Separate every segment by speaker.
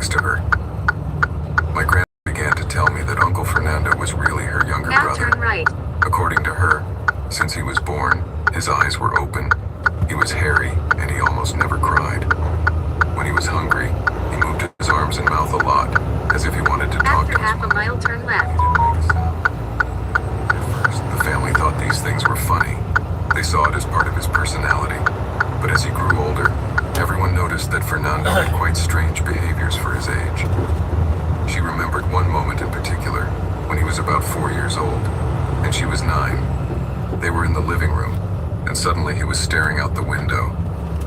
Speaker 1: next to her. My grandma began to tell me that Uncle Fernando was really her younger
Speaker 2: Now
Speaker 1: brother.
Speaker 2: turn right.
Speaker 1: According to her, since he was born, his eyes were open. He was hairy, and he almost never cried. When he was hungry, he moved his arms and mouth a lot, as if he wanted to talk
Speaker 2: After
Speaker 1: to his
Speaker 2: half a
Speaker 1: mother.
Speaker 2: mile, turn
Speaker 1: He
Speaker 2: left.
Speaker 1: didn't make a sound. At first, the family thought these things were funny. They saw it as part of his personality. But as he grew older, everyone noticed that Fernando had quite strange behaviors for his age. She remembered one moment in particular, when he was about 4 years old, and she was 9. They were in the living room, and suddenly he was staring out the window,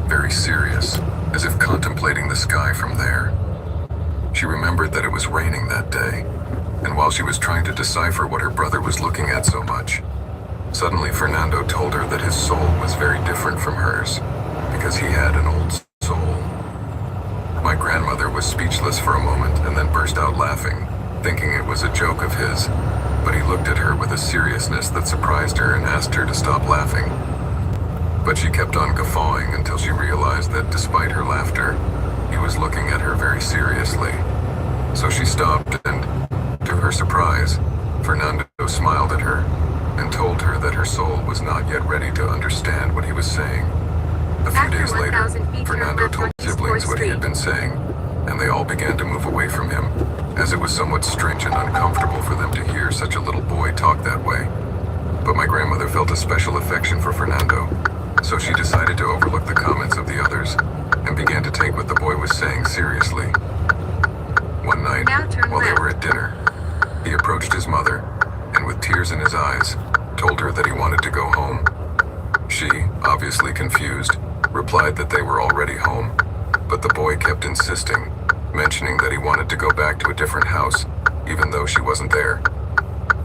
Speaker 1: very serious, as if contemplating the sky from there. She remembered that it was raining that day, and while she was trying to decipher what her brother was looking at so much, suddenly Fernando told her that his soul was very different from hers, because he had an old soul. My grandmother was speechless for a moment and then burst out laughing, thinking it was a joke of his, but he looked at her with a seriousness that surprised her and asked her to stop laughing. But she kept on guffawing until she realized that despite her laughter, he was looking at her very seriously. So she stopped and, to her surprise, Fernando smiled at her and told her that her soul was not yet ready to understand what he was saying. A few
Speaker 2: After
Speaker 1: days later,
Speaker 2: 1,000 feet, turn
Speaker 1: Fernando
Speaker 2: left
Speaker 1: told
Speaker 2: on
Speaker 1: his siblings
Speaker 2: East
Speaker 1: what he had
Speaker 2: 4th
Speaker 1: been saying, and they all began to move away from him, as it was somewhat strange and uncomfortable for them to hear such a little boy talk that way. But my grandmother felt a special affection for Fernando, so she decided to overlook the comments of the others and began to take what the boy was saying seriously. One night,
Speaker 2: Now turn
Speaker 1: while they
Speaker 2: left.
Speaker 1: were at dinner, he approached his mother, and with tears in his eyes, told her that he wanted to go home. She, obviously confused, replied that they were already home, but the boy kept insisting, mentioning that he wanted to go back to a different house, even though she wasn't there.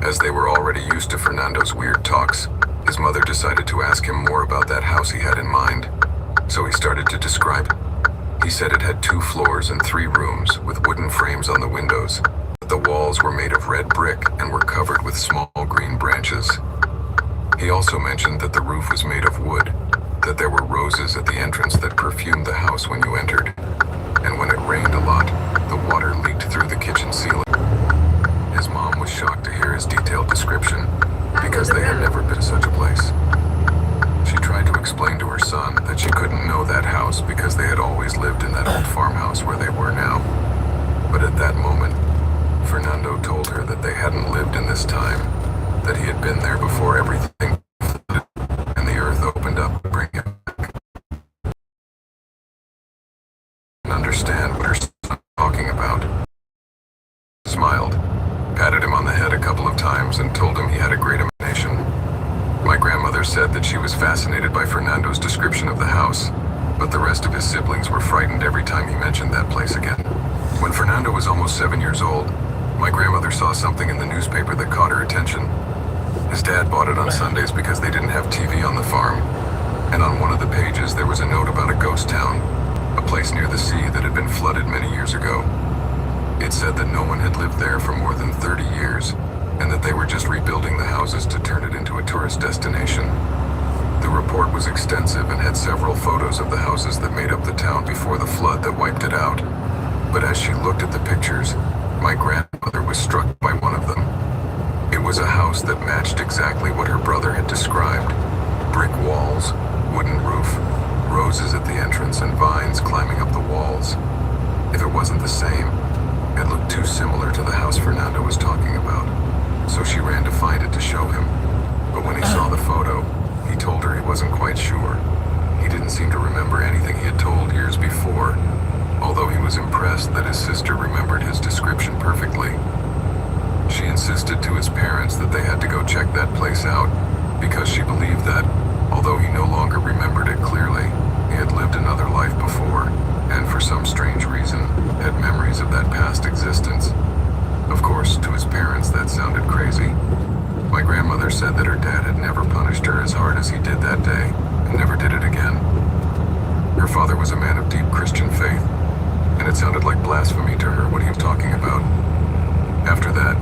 Speaker 1: As they were already used to Fernando's weird talks, his mother decided to ask him more about that house he had in mind, so he started to describe it. He said it had 2 floors and 3 rooms with wooden frames on the windows. The walls were made of red brick and were covered with small green branches. He also mentioned that the roof was made of wood, that there were roses at the entrance that perfumed the house when you entered, and when it rained a lot, the water leaked through the kitchen ceiling. His mom was shocked to hear his detailed description, because they had never been to such a place. She tried to explain to her son that she couldn't know that house because they had always lived in that old farmhouse where they were now. But at that moment, Fernando told her that they hadn't lived in this time, that he had been there before everything flooded and the earth opened up to bring him back. And understand what her son was talking about. Smiled, patted him on the head a couple of times, and told him he had a great imagination. My grandmother said that she was fascinated by Fernando's description of the house, but the rest of his siblings were frightened every time he mentioned that place again. When Fernando was almost 7 years old, my grandmother saw something in the newspaper that caught her attention. His dad bought it on Sundays because they didn't have TV on the farm, and on one of the pages there was a note about a ghost town, a place near the sea that had been flooded many years ago. It said that no one had lived there for more than 30 years, and that they were just rebuilding the houses to turn it into a tourist destination. The report was extensive and had several photos of the houses that made up the town before the flood that wiped it out. But as she looked at the pictures, my grandmother was struck by one of them. It was a house that matched exactly what her brother had described. Brick walls, wooden roof, roses at the entrance, and vines climbing up the walls. If it wasn't the same, it looked too similar to the house Fernando was talking about. So she ran to find it to show him. But when he saw the photo, he told her he wasn't quite sure. He didn't seem to remember anything he had told years before, although he was impressed that his sister remembered his description perfectly. She insisted to his parents that they had to go check that place out, because she believed that, although he no longer remembered it clearly, he had lived another life before, and for some strange reason, had memories of that past existence. Of course, to his parents that sounded crazy. My grandmother said that her dad had never punished her as hard as he did that day, and never did it again. Her father was a man of deep Christian faith, and it sounded like blasphemy to her what he was talking about. After that,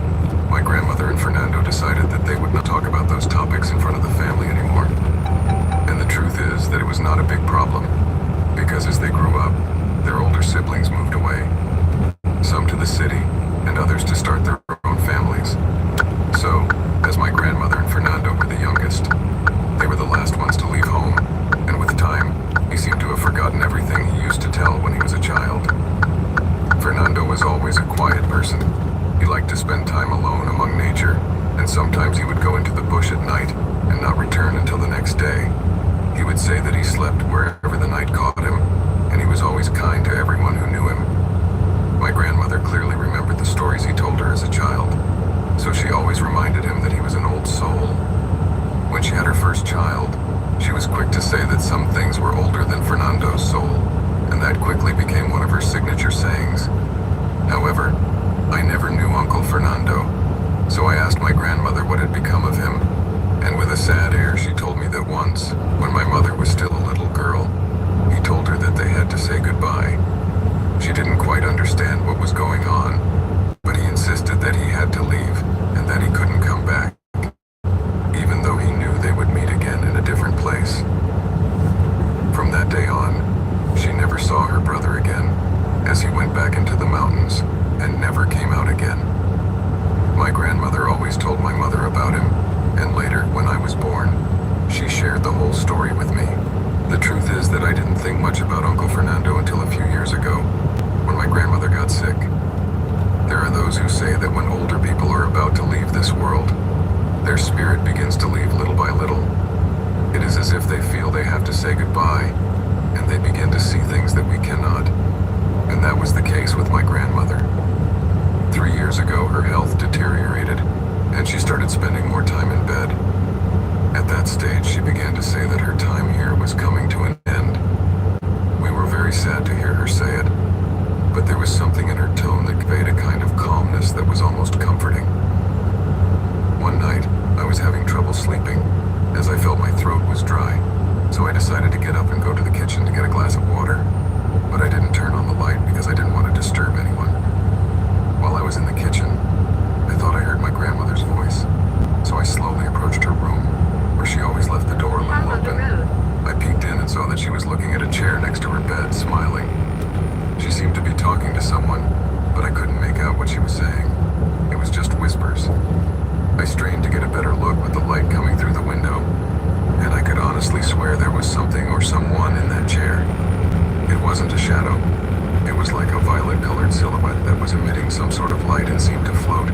Speaker 1: my grandmother and Fernando decided that they would not talk about those topics in front of the family anymore. And the truth is that it was not a big problem, because as they grew up, their older siblings moved away. understand what was going on, but he insisted that he had to leave and that he couldn't come back, even though he knew they would meet again in a different place. From that day on, she never saw her brother again, as he went back into the mountains and never came out again. My grandmother always told my mother about him, and later, when I was born, she shared the whole story with me. The truth is that I didn't think much about Uncle Fernando until a few years ago, when my grandmother got sick. There are those who say that when older people are about to leave this world, their spirit begins to leave little by little. It is as if they feel they have to say goodbye, and they begin to see things that we cannot. And that was the case with my grandmother. 3 years ago, her health deteriorated, and she started spending more time in bed. At that stage, she began to say that her time here was coming to an end. We were very sad to hear her say it, but there was something in her tone that conveyed a kind of calmness that was almost comforting. One night, I was having trouble sleeping, as I felt my throat was dry, so I decided to get up and go to the kitchen to get a glass of water, but I didn't turn on the light because I didn't want to disturb anyone. While I was in the kitchen, I thought I heard my grandmother's voice, so I slowly approached her room, where she always left the door a little open. I peeked in and saw that she was looking at a chair next to her bed, smiling. She seemed to be talking to someone, but I couldn't make out what she was saying. It was just whispers. I strained to get a better look with the light coming through the window, and I could honestly swear there was something or someone in that chair. It wasn't a shadow. It was like a violet-colored silhouette that was emitting some sort of light and seemed to float.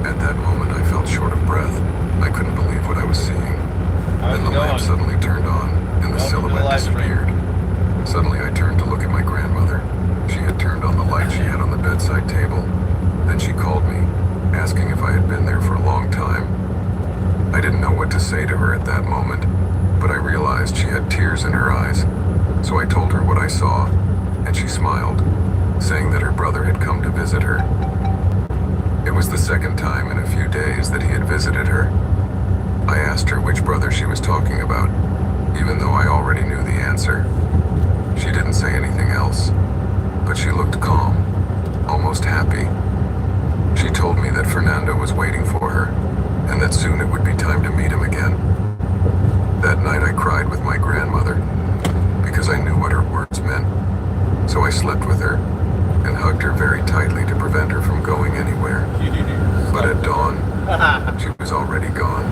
Speaker 1: At that moment, I felt short of breath. I couldn't believe what I was seeing. Then the lamp suddenly turned on, and the silhouette disappeared. Suddenly, I turned to look at my grandmother. She had turned on the light she had on the bedside table. Then she called me, asking if I had been there for a long time. I didn't know what to say to her at that moment, but I realized she had tears in her eyes. So I told her what I saw, and she smiled, saying that her brother had come to visit her. It was the second time in a few days that he had visited her. I asked her which brother she was talking about, even though I already knew the answer. She didn't say anything else, but she looked calm, almost happy. She told me that Fernando was waiting for her, and that soon it would be time to meet him again. That night I cried with my grandmother, because I knew what her words meant. So I slept with her, and hugged her very tightly to prevent her from going anywhere. But at dawn, she was already gone.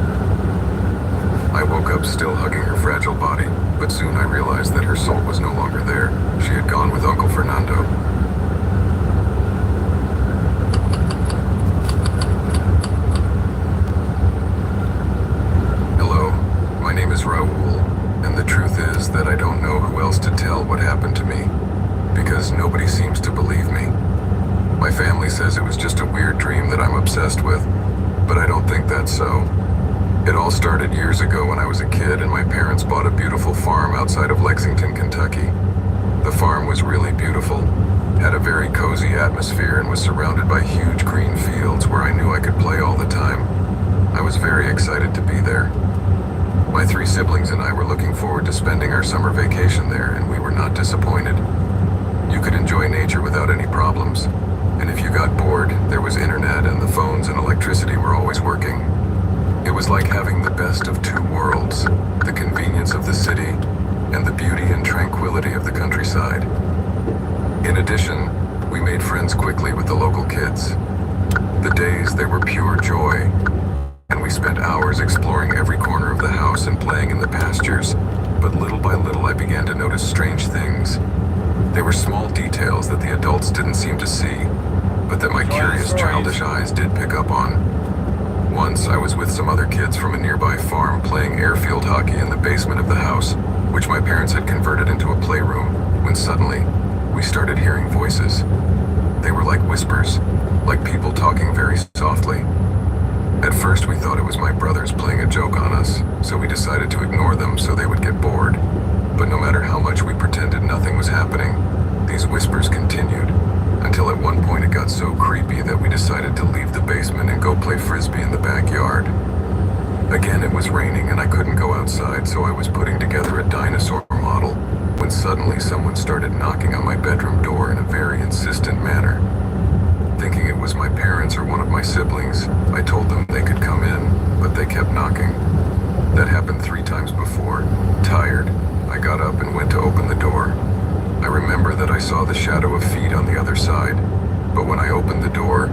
Speaker 1: I woke up still hugging her fragile body, but soon I realized that her soul was no longer there. She had gone with Uncle Fernando. Hello, my name is Raul, and the truth is that I don't know who else to tell what happened to me, because nobody seems to believe me. My family says it was just a weird dream that I'm obsessed with, but I don't think that's so. It all started years ago when I was a kid and my parents bought a beautiful farm outside of Lexington, Kentucky. The farm was really beautiful, had a very cozy atmosphere, and was surrounded by huge green fields where I knew I could play all the time. I was very excited to be there. My 3 siblings and I were looking forward to spending our summer vacation there, and we were not disappointed. You could enjoy nature without any problems, and if you got bored, there was internet and the phones and electricity were always working. It was like having the best of 2 worlds, the convenience of the city and the beauty and tranquility of the countryside. In addition, we made friends quickly with the local kids. The days, they were pure joy, and we spent hours exploring every corner of the house and playing in the pastures, but little by little I began to notice strange things. They were small details that the adults didn't seem to see, but that my curious childish eyes did pick up on. Once, I was with some other kids from a nearby farm playing airfield hockey in the basement of the house, which my parents had converted into a playroom, when suddenly, we started hearing voices. They were like whispers, like people talking very softly. At first, we thought it was my brothers playing a joke on us, so we decided to ignore them so they would get bored. But no matter how much we pretended nothing was happening, these whispers continued, until at one point it got so creepy that we decided to leave the basement and go play frisbee in the backyard. Again, it was raining and I couldn't go outside, so I was putting together a dinosaur model when when suddenly someone started knocking on my bedroom door in a very insistent manner. Thinking it was my parents or one of my siblings, I told them they could come in, but they kept knocking. That happened 3 times before. Tired, I got up and went to open the door. I remember that I saw the shadow of feet on the other side, but when I opened the door,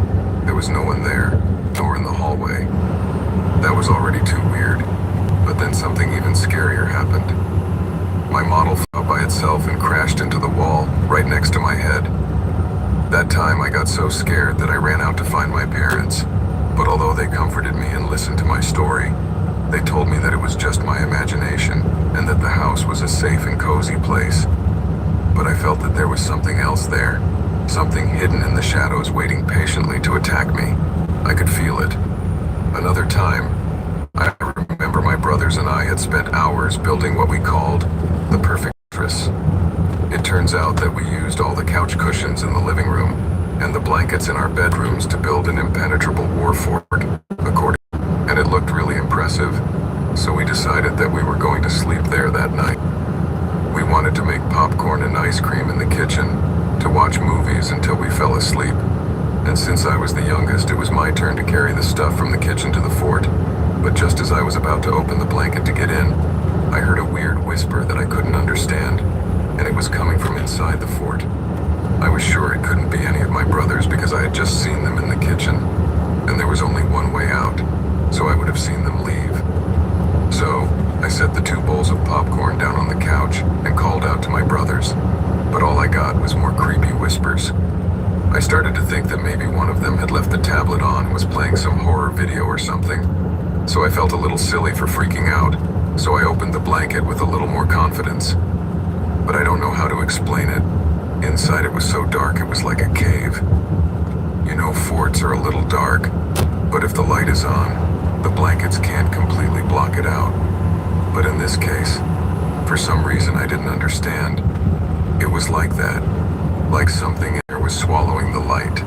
Speaker 1: there was no one there, nor in the hallway. That was already too weird, but then something even scarier happened. My model fell by itself and crashed into the wall right next to my head. That time I got so scared that I ran out to find my parents, but although they comforted me and listened to my story, they told me that it was just my imagination and that the house was a safe and cozy place. But I felt that there was something else there, something hidden in the shadows waiting patiently to attack me. I could feel it. Another time, I remember my brothers and I had spent hours building what we called the perfect mattress. It turns out that we used all the couch cushions in the living room and the blankets in our bedrooms to build an impenetrable war fort, and it looked really impressive, so we decided that we were going to sleep there that night. We wanted to make popcorn and ice cream in the kitchen, to watch movies until we fell asleep, and since I was the youngest, it was my turn to carry the stuff from the kitchen to the fort. But just as I was about to open the blanket to get in, I heard a weird whisper that I couldn't understand, and it was coming from inside the fort. I was sure it couldn't be any of my brothers because I had just seen them in the kitchen, and there was only one way out, so I would have seen them leave. So, I set the 2 bowls of popcorn down on the couch and called out to my brothers, but all I got was more creepy whispers. I started to think that maybe one of them had left the tablet on and was playing some horror video or something. So I felt a little silly for freaking out, so I opened the blanket with a little more confidence. But I don't know how to explain it. Inside it was so dark it was like a cave. You know, forts are a little dark, but if the light is on, the blankets can't completely block it out. But in this case, for some reason I didn't understand, it was like that, like something in there was swallowing the light.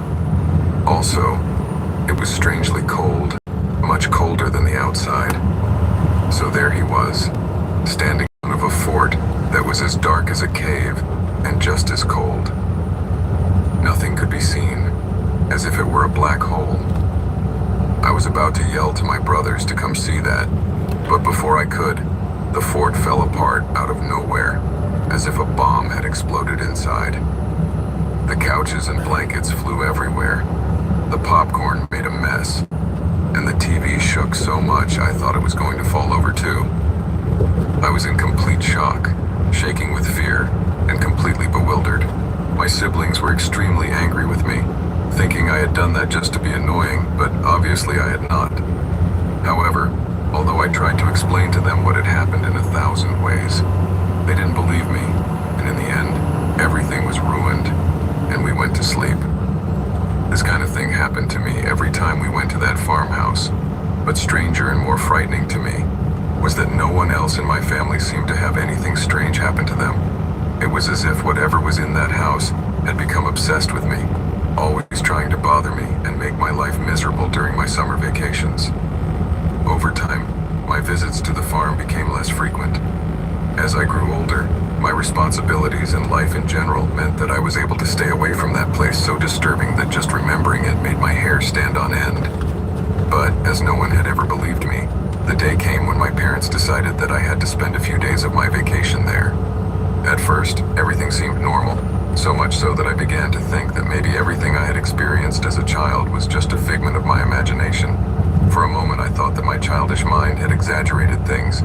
Speaker 1: Also, it was strangely cold. Much colder than the outside. So there he was, standing in front of a fort that was as dark as a cave and just as cold. Nothing could be seen, as if it were a black hole. I was about to yell to my brothers to come see that, but before I could, the fort fell apart out of nowhere, as if a bomb had exploded inside. The couches and blankets flew everywhere. The popcorn made a mess. And the TV shook so much I thought it was going to fall over too. I was in complete shock, shaking with fear, and completely bewildered. My siblings were extremely angry with me, thinking I had done that just to be annoying, but obviously I had not. However, although I tried to explain to them what had happened in 1,000 ways, they didn't believe me, and in the end, everything was ruined, and we went to sleep. This kind of thing happened to me every time we went to that farmhouse, but stranger and more frightening to me was that no one else in my family seemed to have anything strange happen to them. It was as if whatever was in that house had become obsessed with me, always trying to bother me and make my life miserable during my summer vacations. Over time, my visits to the farm became less frequent. As I grew older, my responsibilities and life in general meant that I was able to stay away from that place so disturbing that just remembering it made my hair stand on end. But, as no one had ever believed me, the day came when my parents decided that I had to spend a few days of my vacation there. At first, everything seemed normal, so much so that I began to think that maybe everything I had experienced as a child was just a figment of my imagination. For a moment I thought that my childish mind had exaggerated things,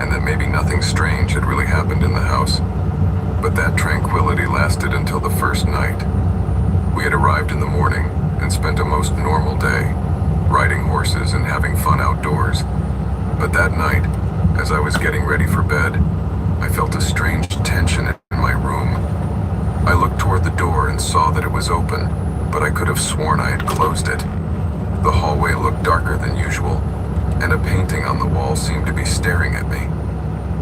Speaker 1: and that maybe nothing strange had really happened in the house. But that tranquility lasted until the first night. We had arrived in the morning and spent a most normal day, riding horses and having fun outdoors. But that night, as I was getting ready for bed, I felt a strange tension in my room. I looked toward the door and saw that it was open, but I could have sworn I had closed it. The hallway looked darker than usual, and a painting on the wall seemed to be staring at me.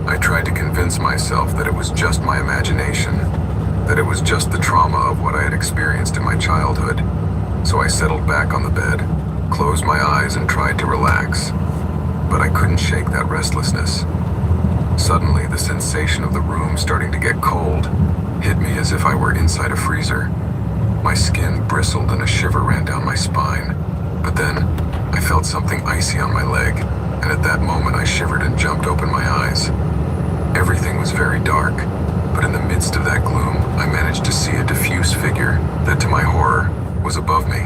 Speaker 1: I tried to convince myself that it was just my imagination, that it was just the trauma of what I had experienced in my childhood. So I settled back on the bed, closed my eyes and tried to relax. But I couldn't shake that restlessness. Suddenly, the sensation of the room starting to get cold hit me as if I were inside a freezer. My skin bristled and a shiver ran down my spine. But then, I felt something icy on my leg, and at that moment I shivered and jumped open my eyes. Everything was very dark, but in the midst of that gloom, I managed to see a diffuse figure that, to my horror, was above me.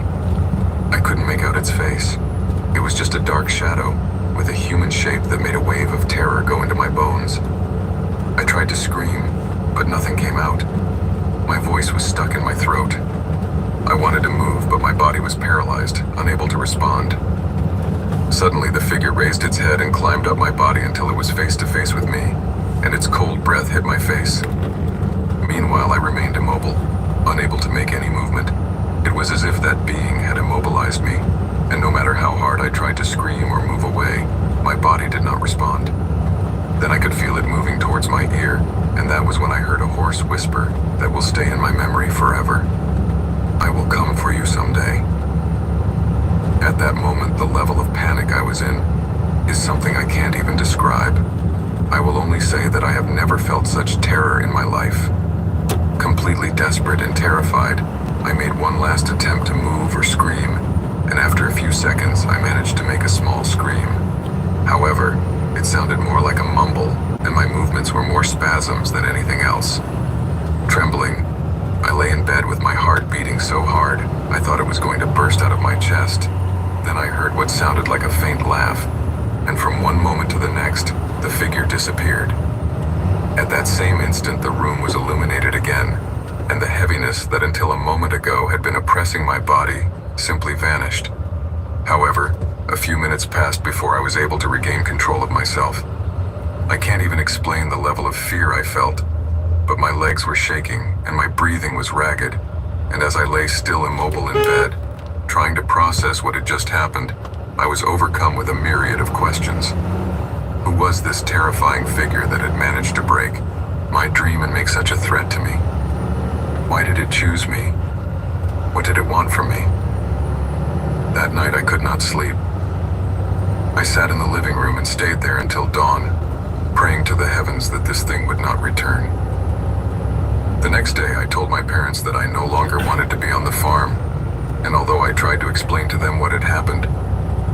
Speaker 1: I couldn't make out its face. It was just a dark shadow, with a human shape that made a wave of terror go into my bones. I tried to scream, but nothing came out. My voice was stuck in my throat. I wanted to move, but my body was paralyzed, unable to respond. Suddenly, the figure raised its head and climbed up my body until it was face to face with me, and its cold breath hit my face. Meanwhile, I remained immobile, unable to make any movement. It was as if that being had immobilized me, and no matter how hard I tried to scream or move away, my body did not respond. Then I could feel it moving towards my ear, and that was when I heard a hoarse whisper that will stay in my memory forever. "I will come for you someday." At that moment, the level of panic I was in is something I can't even describe. I will only say that I have never felt such terror in my life. Completely desperate and terrified, I made one last attempt to move or scream, and after a few seconds, I managed to make a small scream. However, it sounded more like a mumble, and my movements were more spasms than anything else. Trembling, I lay in bed with my heart beating so hard, I thought it was going to burst out of my chest. Then I heard what sounded like a faint laugh, and from one moment to the next, the figure disappeared. At that same instant, the room was illuminated again, and the heaviness that until a moment ago had been oppressing my body simply vanished. However, a few minutes passed before I was able to regain control of myself. I can't even explain the level of fear I felt, but my legs were shaking and my breathing was ragged, and as I lay still immobile in bed, trying to process what had just happened, I was overcome with a myriad of questions. Who was this terrifying figure that had managed to break my dream and make such a threat to me? Why did it choose me? What did it want from me? That night I could not sleep. I sat in the living room and stayed there until dawn, praying to the heavens that this thing would not return. The next day I told my parents that I no longer wanted to be on the farm, and although I tried to explain to them what had happened,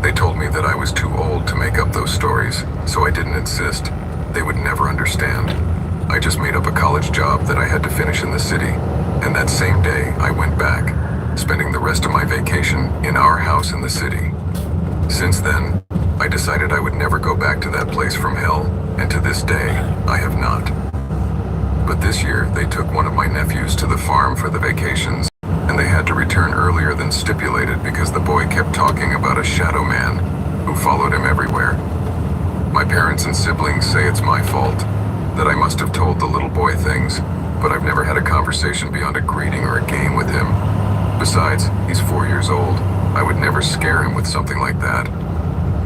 Speaker 1: they told me that I was too old to make up those stories, so I didn't insist. They would never understand. I just made up a college job that I had to finish in the city, and that same day I went back, spending the rest of my vacation in our house in the city. Since then, I decided I would never go back to that place from hell, and to this day, I have not. But this year, they took one of my nephews to the farm for the vacations, and they had to return earlier than stipulated because the boy kept talking about a shadow man who followed him everywhere. My parents and siblings say it's my fault, that I must have told the little boy things, but I've never had a conversation beyond a greeting or a game with him. Besides, he's 4 years old. I would never scare him with something like that.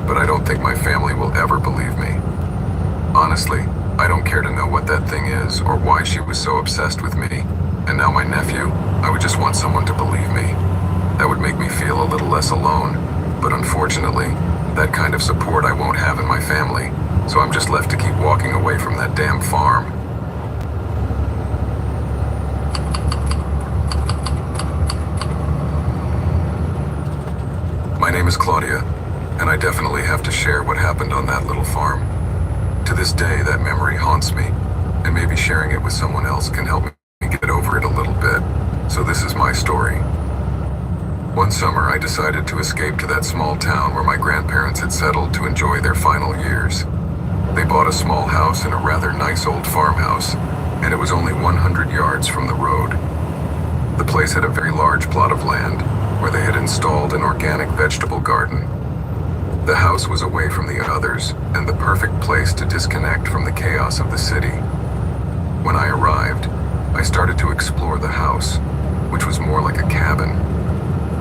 Speaker 1: But I don't think my family will ever believe me. Honestly, I don't care to know what that thing is or why she was so obsessed with me. And now my nephew, I would just want someone to believe me. That would make me feel a little less alone. But unfortunately, that kind of support I won't have in my family. So I'm just left to keep walking away from that damn farm. My name is Claudia, and I definitely have to share what happened on that little farm. To this day, that memory haunts me, and maybe sharing it with someone else can help me get over it a little bit. So this is my story. One summer, I decided to escape to that small town where my grandparents had settled to enjoy their final years. They bought a small house in a rather nice old farmhouse, and it was only 100 yards from the road. The place had a very large plot of land where they had installed an organic vegetable garden. The house was away from the others and the perfect place to disconnect from the chaos of the city. When I arrived, I started to explore the house, which was more like a cabin.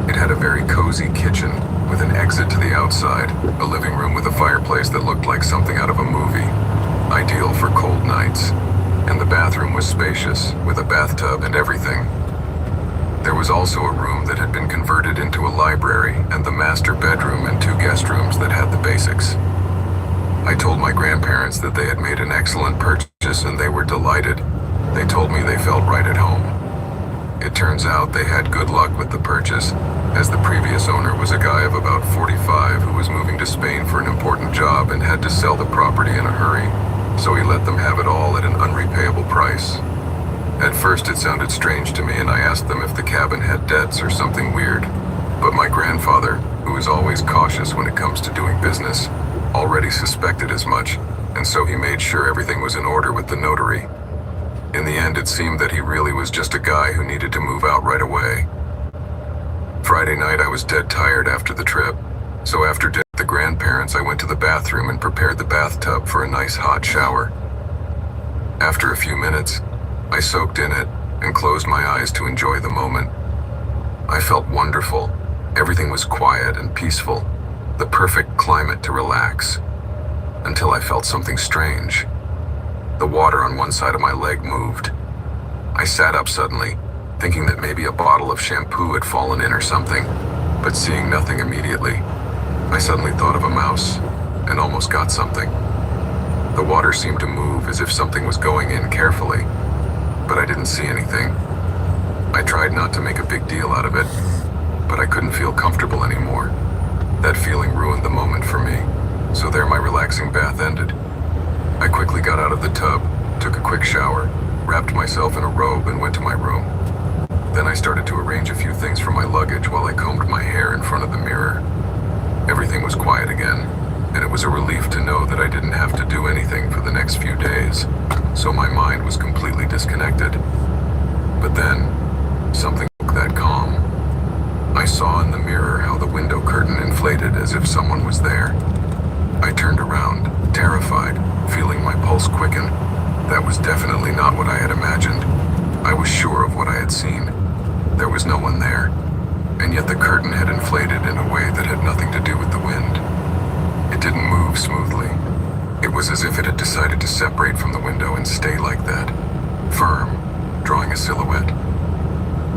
Speaker 1: It had a very cozy kitchen with an exit to the outside, a living room with a fireplace that looked like something out of a movie, ideal for cold nights, and the bathroom was spacious with a bathtub and everything. There was also a room that had been converted into a library and the master bedroom and 2 guest rooms that had the basics. I told my grandparents that they had made an excellent purchase and they were delighted. They told me they felt right at home. It turns out they had good luck with the purchase, as the previous owner was a guy of about 45 who was moving to Spain for an important job and had to sell the property in a hurry, so he let them have it all at an unrepayable price. At first it sounded strange to me and I asked them if the cabin had debts or something weird, but my grandfather, who is always cautious when it comes to doing business, already suspected as much, and so he made sure everything was in order with the notary. In the end, it seemed that he really was just a guy who needed to move out right away. Friday night, I was dead tired after the trip, so after dinner with the grandparents, I went to the bathroom and prepared the bathtub for a nice hot shower. After a few minutes, I soaked in it and closed my eyes to enjoy the moment. I felt wonderful. Everything was quiet and peaceful, the perfect climate to relax, until I felt something strange. The water on one side of my leg moved. I sat up suddenly, thinking that maybe a bottle of shampoo had fallen in or something, but seeing nothing immediately, I suddenly thought of a mouse and almost got something. The water seemed to move as if something was going in carefully, but I didn't see anything. I tried not to make a big deal out of it, but I couldn't feel comfortable anymore. That feeling ruined the moment for me, so there my relaxing bath ended. I quickly got out of the tub, took a quick shower, wrapped myself in a robe and went to my room. Then I started to arrange a few things for my luggage while I combed my hair in front of the mirror. Everything was quiet again, and it was a relief to know that I didn't have to do anything for the next few days, so my mind was completely disconnected. But then, something broke that calm. I saw in the mirror how the window curtain inflated as if someone was there. I turned around, terrified, feeling my pulse quicken. That was definitely not what I had imagined. I was sure of what I had seen. There was no one there, and yet the curtain had inflated in a way that had nothing to do with the wind. It didn't move smoothly. It was as if it had decided to separate from the window and stay like that, firm, drawing a silhouette.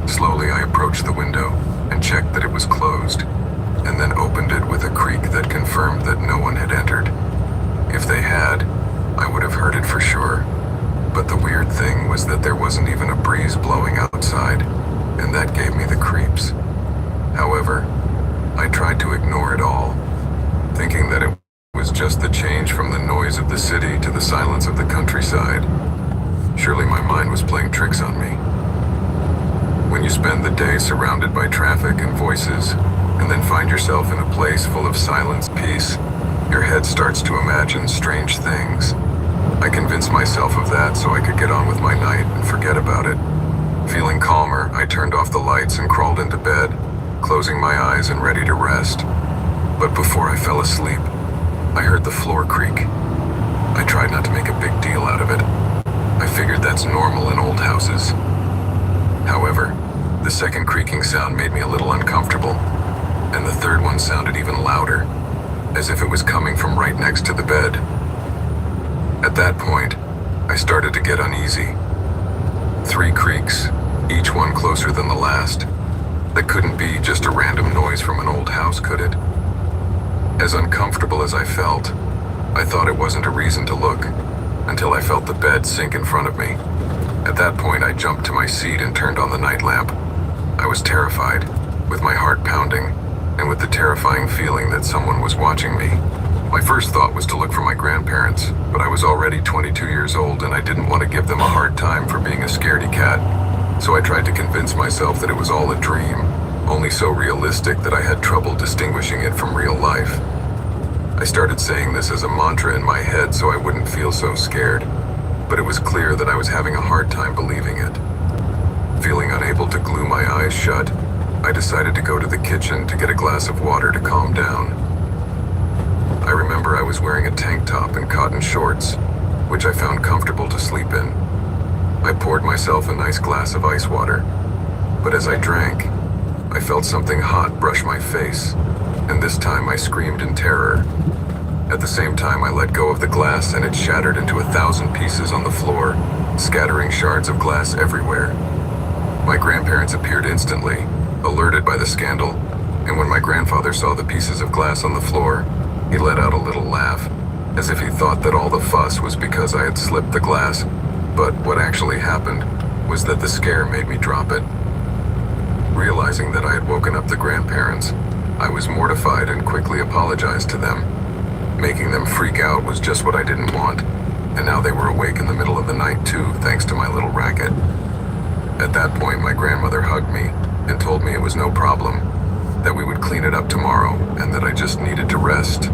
Speaker 1: Slowly I approached the window and checked that it was closed, and then opened it with a creak that confirmed that no one had entered. If they had, I would have heard it for sure. But the weird thing was that there wasn't even a breeze blowing outside, and that gave me the creeps. However, I tried to ignore it all, thinking that it was just the change from the noise of the city to the silence of the countryside. Surely my mind was playing tricks on me. When you spend the day surrounded by traffic and voices, and then find yourself in a place full of silence, peace, your head starts to imagine strange things. I convinced myself of that so I could get on with my night and forget about it. Feeling calmer, I turned off the lights and crawled into bed, closing my eyes and ready to rest. But before I fell asleep, I heard the floor creak. I tried not to make a big deal out of it. I figured that's normal in old houses. However, the second creaking sound made me a little uncomfortable, and the third one sounded even louder, as if it was coming from right next to the bed. At that point, I started to get uneasy. 3 creaks, each one closer than the last. That couldn't be just a random noise from an old house, could it? As uncomfortable as I felt, I thought it wasn't a reason to look, until I felt the bed sink in front of me. At that point, I jumped to my seat and turned on the night lamp. I was terrified, with my heart pounding, and with the terrifying feeling that someone was watching me. My first thought was to look for my grandparents, but I was already 22 years old and I didn't want to give them a hard time for being a scaredy cat. So I tried to convince myself that it was all a dream, only so realistic that I had trouble distinguishing it from real life. I started saying this as a mantra in my head so I wouldn't feel so scared, but it was clear that I was having a hard time believing it. Feeling unable to glue my eyes shut, I decided to go to the kitchen to get a glass of water to calm down. I remember I was wearing a tank top and cotton shorts, which I found comfortable to sleep in. I poured myself a nice glass of ice water, but as I drank, I felt something hot brush my face, and this time I screamed in terror. At the same time, I let go of the glass and it shattered into 1,000 pieces on the floor, scattering shards of glass everywhere. My grandparents appeared instantly, alerted by the scandal, and when my grandfather saw the pieces of glass on the floor, he let out a little laugh. as if he thought that all the fuss was because I had slipped the glass, but what actually happened was that the scare made me drop it. Realizing that I had woken up the grandparents, I was mortified and quickly apologized to them. Making them freak out was just what I didn't want, and now they were awake in the middle of the night too, thanks to my little racket. At that point, my grandmother hugged me and told me it was no problem, that we would clean it up tomorrow, and that I just needed to rest.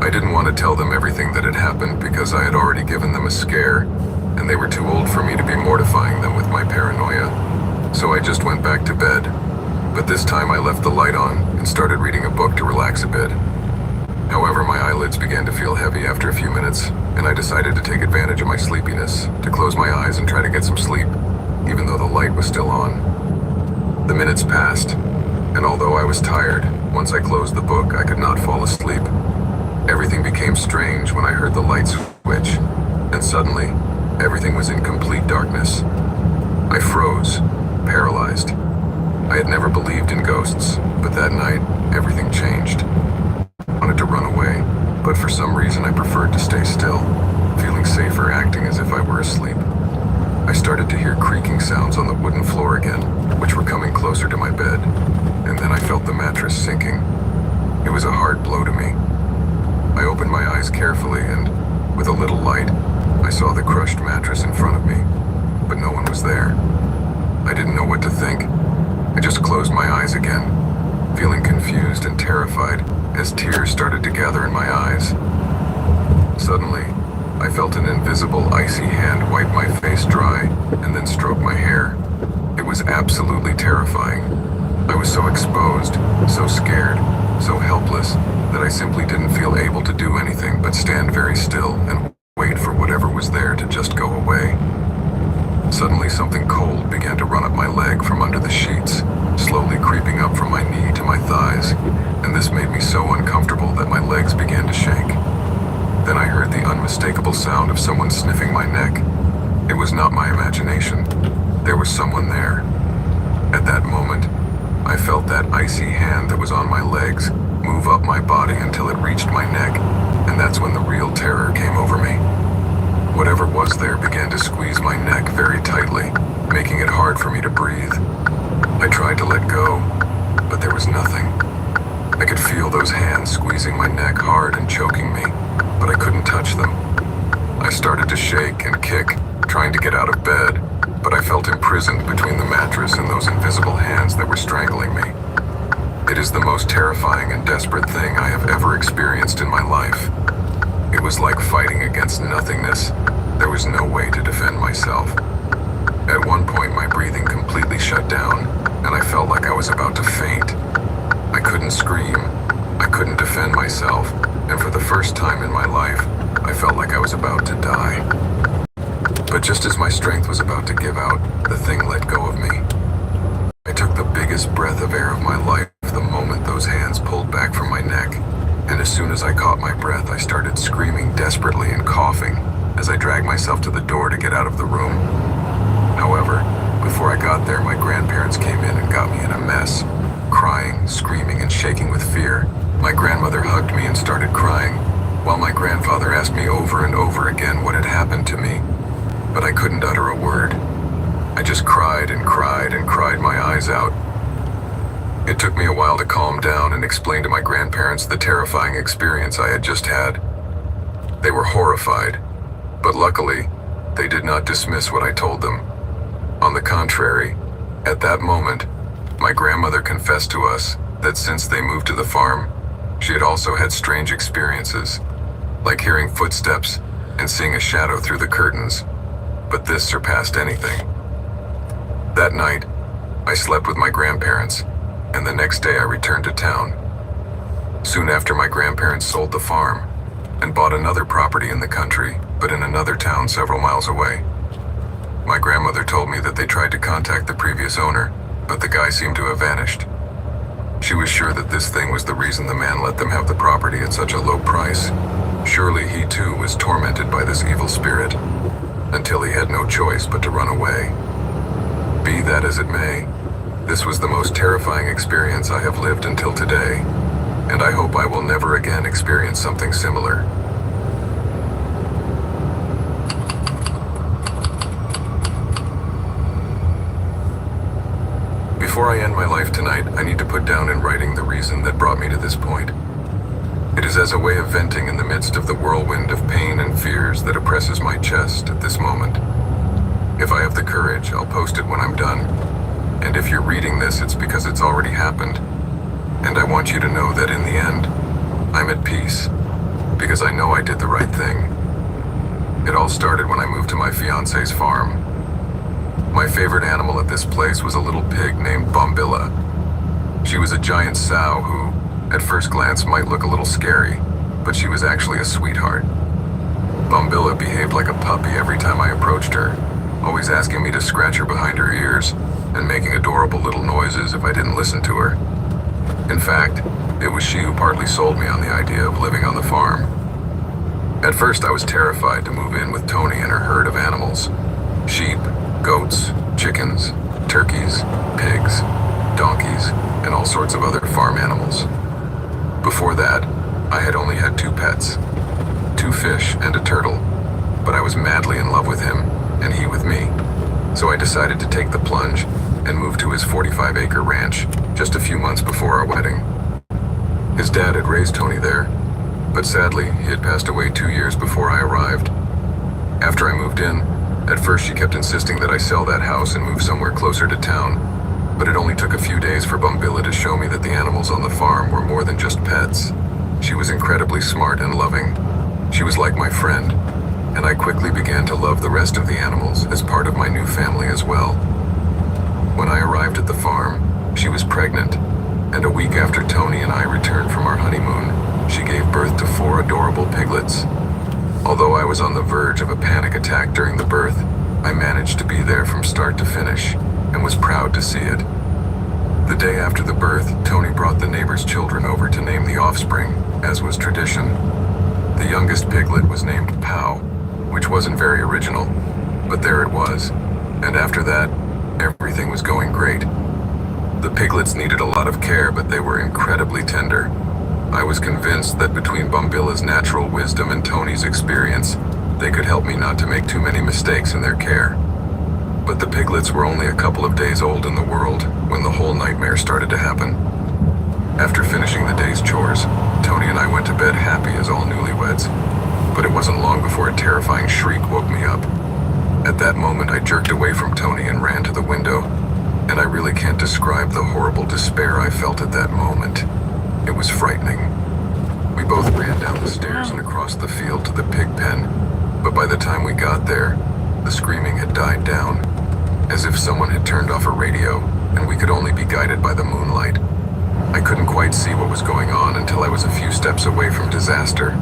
Speaker 1: I didn't want to tell them everything that had happened because I had already given them a scare, and they were too old for me to be mortifying them with my paranoia. So I just went back to bed. But this time I left the light on and started reading a book to relax a bit. However, my eyelids began to feel heavy after a few minutes, and I decided to take advantage of my sleepiness, to close my eyes and try to get some sleep, even though the light was still on. The minutes passed, and although I was tired, once I closed the book, I could not fall asleep. Everything became strange when I heard the light switch, and suddenly, everything was in complete darkness. I froze, paralyzed. I had never believed in ghosts, but that night, everything changed. I wanted to run away, but for some reason I preferred to stay still, feeling safer acting as if I were asleep. I started to hear creaking sounds on the wooden floor again, which were coming closer to my bed, and then I felt the mattress sinking. It was a hard blow to me. I opened my eyes carefully and, with a little light, I saw the crushed mattress in front of me, but no one was there. I didn't know what to think. I just closed my eyes again, feeling confused and terrified as tears started to gather in my eyes. Suddenly, I felt an invisible icy hand wipe my face dry and then stroke my hair. It was absolutely terrifying. I was so exposed, so scared, so helpless that I simply didn't feel able to do anything but stand very still and wait for whatever was there to just go away. Suddenly something cold began to run up my leg from under the sheets, slowly creeping up from my knee to my thighs, and this made me so uncomfortable that my legs began to shake. Then I heard the unmistakable sound of someone sniffing my neck. It was not my imagination. There was someone there. At that moment, I felt that icy hand that was on my legs move up my body until it reached my neck, and that's when the real terror came over me. Whatever was there began to squeeze my neck very tightly, making it hard for me to breathe. I tried to let go, but there was nothing. I could feel those hands squeezing my neck hard and choking me, but I couldn't touch them. I started to shake and kick, trying to get out of bed, but I felt imprisoned between the mattress and those invisible hands that were strangling me. It is the most terrifying and desperate thing I have ever experienced in my life. It was like fighting against nothingness. There was no way to defend myself. At one point, my breathing completely shut down, and I felt like I was about to faint. I couldn't scream. I couldn't defend myself, and for the first time in my life, I felt like I was about to die. But just as my strength was about to give out, the thing let go of me. I took the biggest breath of air of my life the moment those hands pulled back from my neck. And as soon as I caught my breath, I started screaming desperately and coughing as I dragged myself to the door to get out of the room. However, before I got there, my grandparents came in and got me in a mess, crying, screaming, and shaking with fear. My grandmother hugged me and started crying, while my grandfather asked me over and over again what had happened to me. But I couldn't utter a word. I just cried and cried and cried my eyes out. It took me a while to calm down and explain to my grandparents the terrifying experience I had just had. They were horrified, but luckily, they did not dismiss what I told them. On the contrary, at that moment, my grandmother confessed to us that since they moved to the farm, she had also had strange experiences, like hearing footsteps and seeing a shadow through the curtains, but this surpassed anything. That night, I slept with my grandparents, and the next day I returned to town. Soon after, my grandparents sold the farm and bought another property in the country, but in another town several miles away. My grandmother told me that they tried to contact the previous owner, but the guy seemed to have vanished. She was sure that this thing was the reason the man let them have the property at such a low price. Surely he too was tormented by this evil spirit, until he had no choice but to run away. Be that as it may, this was the most terrifying experience I have lived until today, and I hope I will never again experience something similar. Before I end my life tonight, I need to put down in writing the reason that brought me to this point. It is as a way of venting in the midst of the whirlwind of pain and fears that oppresses my chest at this moment. If I have the courage, I'll post it when I'm done. And if you're reading this, it's because it's already happened. And I want you to know that in the end, I'm at peace, because I know I did the right thing. It all started when I moved to my fiance's farm. My favorite animal at this place was a little pig named Bombilla. She was a giant sow who, at first glance, might look a little scary, but she was actually a sweetheart. Bombilla behaved like a puppy every time I approached her, always asking me to scratch her behind her ears and making adorable little noises if I didn't listen to her. In fact, it was she who partly sold me on the idea of living on the farm. At first, I was terrified to move in with Tony and her herd of animals: sheep, goats, chickens, turkeys, pigs, donkeys, and all sorts of other farm animals. Before that, I had only had 2 pets, 2 fish and a turtle, but I was madly in love with him, and he with me. So I decided to take the plunge and move to his 45-acre ranch just a few months before our wedding. His dad had raised Tony there, but sadly, he had passed away 2 years before I arrived. After I moved in, at first she kept insisting that I sell that house and move somewhere closer to town, but it only took a few days for Bombilla to show me that the animals on the farm were more than just pets. She was incredibly smart and loving. She was like my friend, and I quickly began to love the rest of the animals as part of my new family as well. When I arrived at the farm, she was pregnant, and a week after Tony and I returned from our honeymoon, she gave birth to 4 adorable piglets. Although I was on the verge of a panic attack during the birth, I managed to be there from start to finish, and was proud to see it. The day after the birth, Tony brought the neighbor's children over to name the offspring, as was tradition. The youngest piglet was named Pow, which wasn't very original, but there it was, and after that, everything was going great. The piglets needed a lot of care, but they were incredibly tender. I was convinced that between Bombilla's natural wisdom and Tony's experience, they could help me not to make too many mistakes in their care. But the piglets were only a couple of days old in the world when the whole nightmare started to happen. After finishing the day's chores, Tony and I went to bed happy as all newlyweds, but it wasn't long before a terrifying shriek woke me up. At that moment, I jerked away from Tony and ran to the window, and I really can't describe the horrible despair I felt at that moment. It was frightening. We both ran down the stairs and across the field to the pig pen, but by the time we got there, the screaming had died down, as if someone had turned off a radio and we could only be guided by the moonlight. I couldn't quite see what was going on until I was a few steps away from disaster.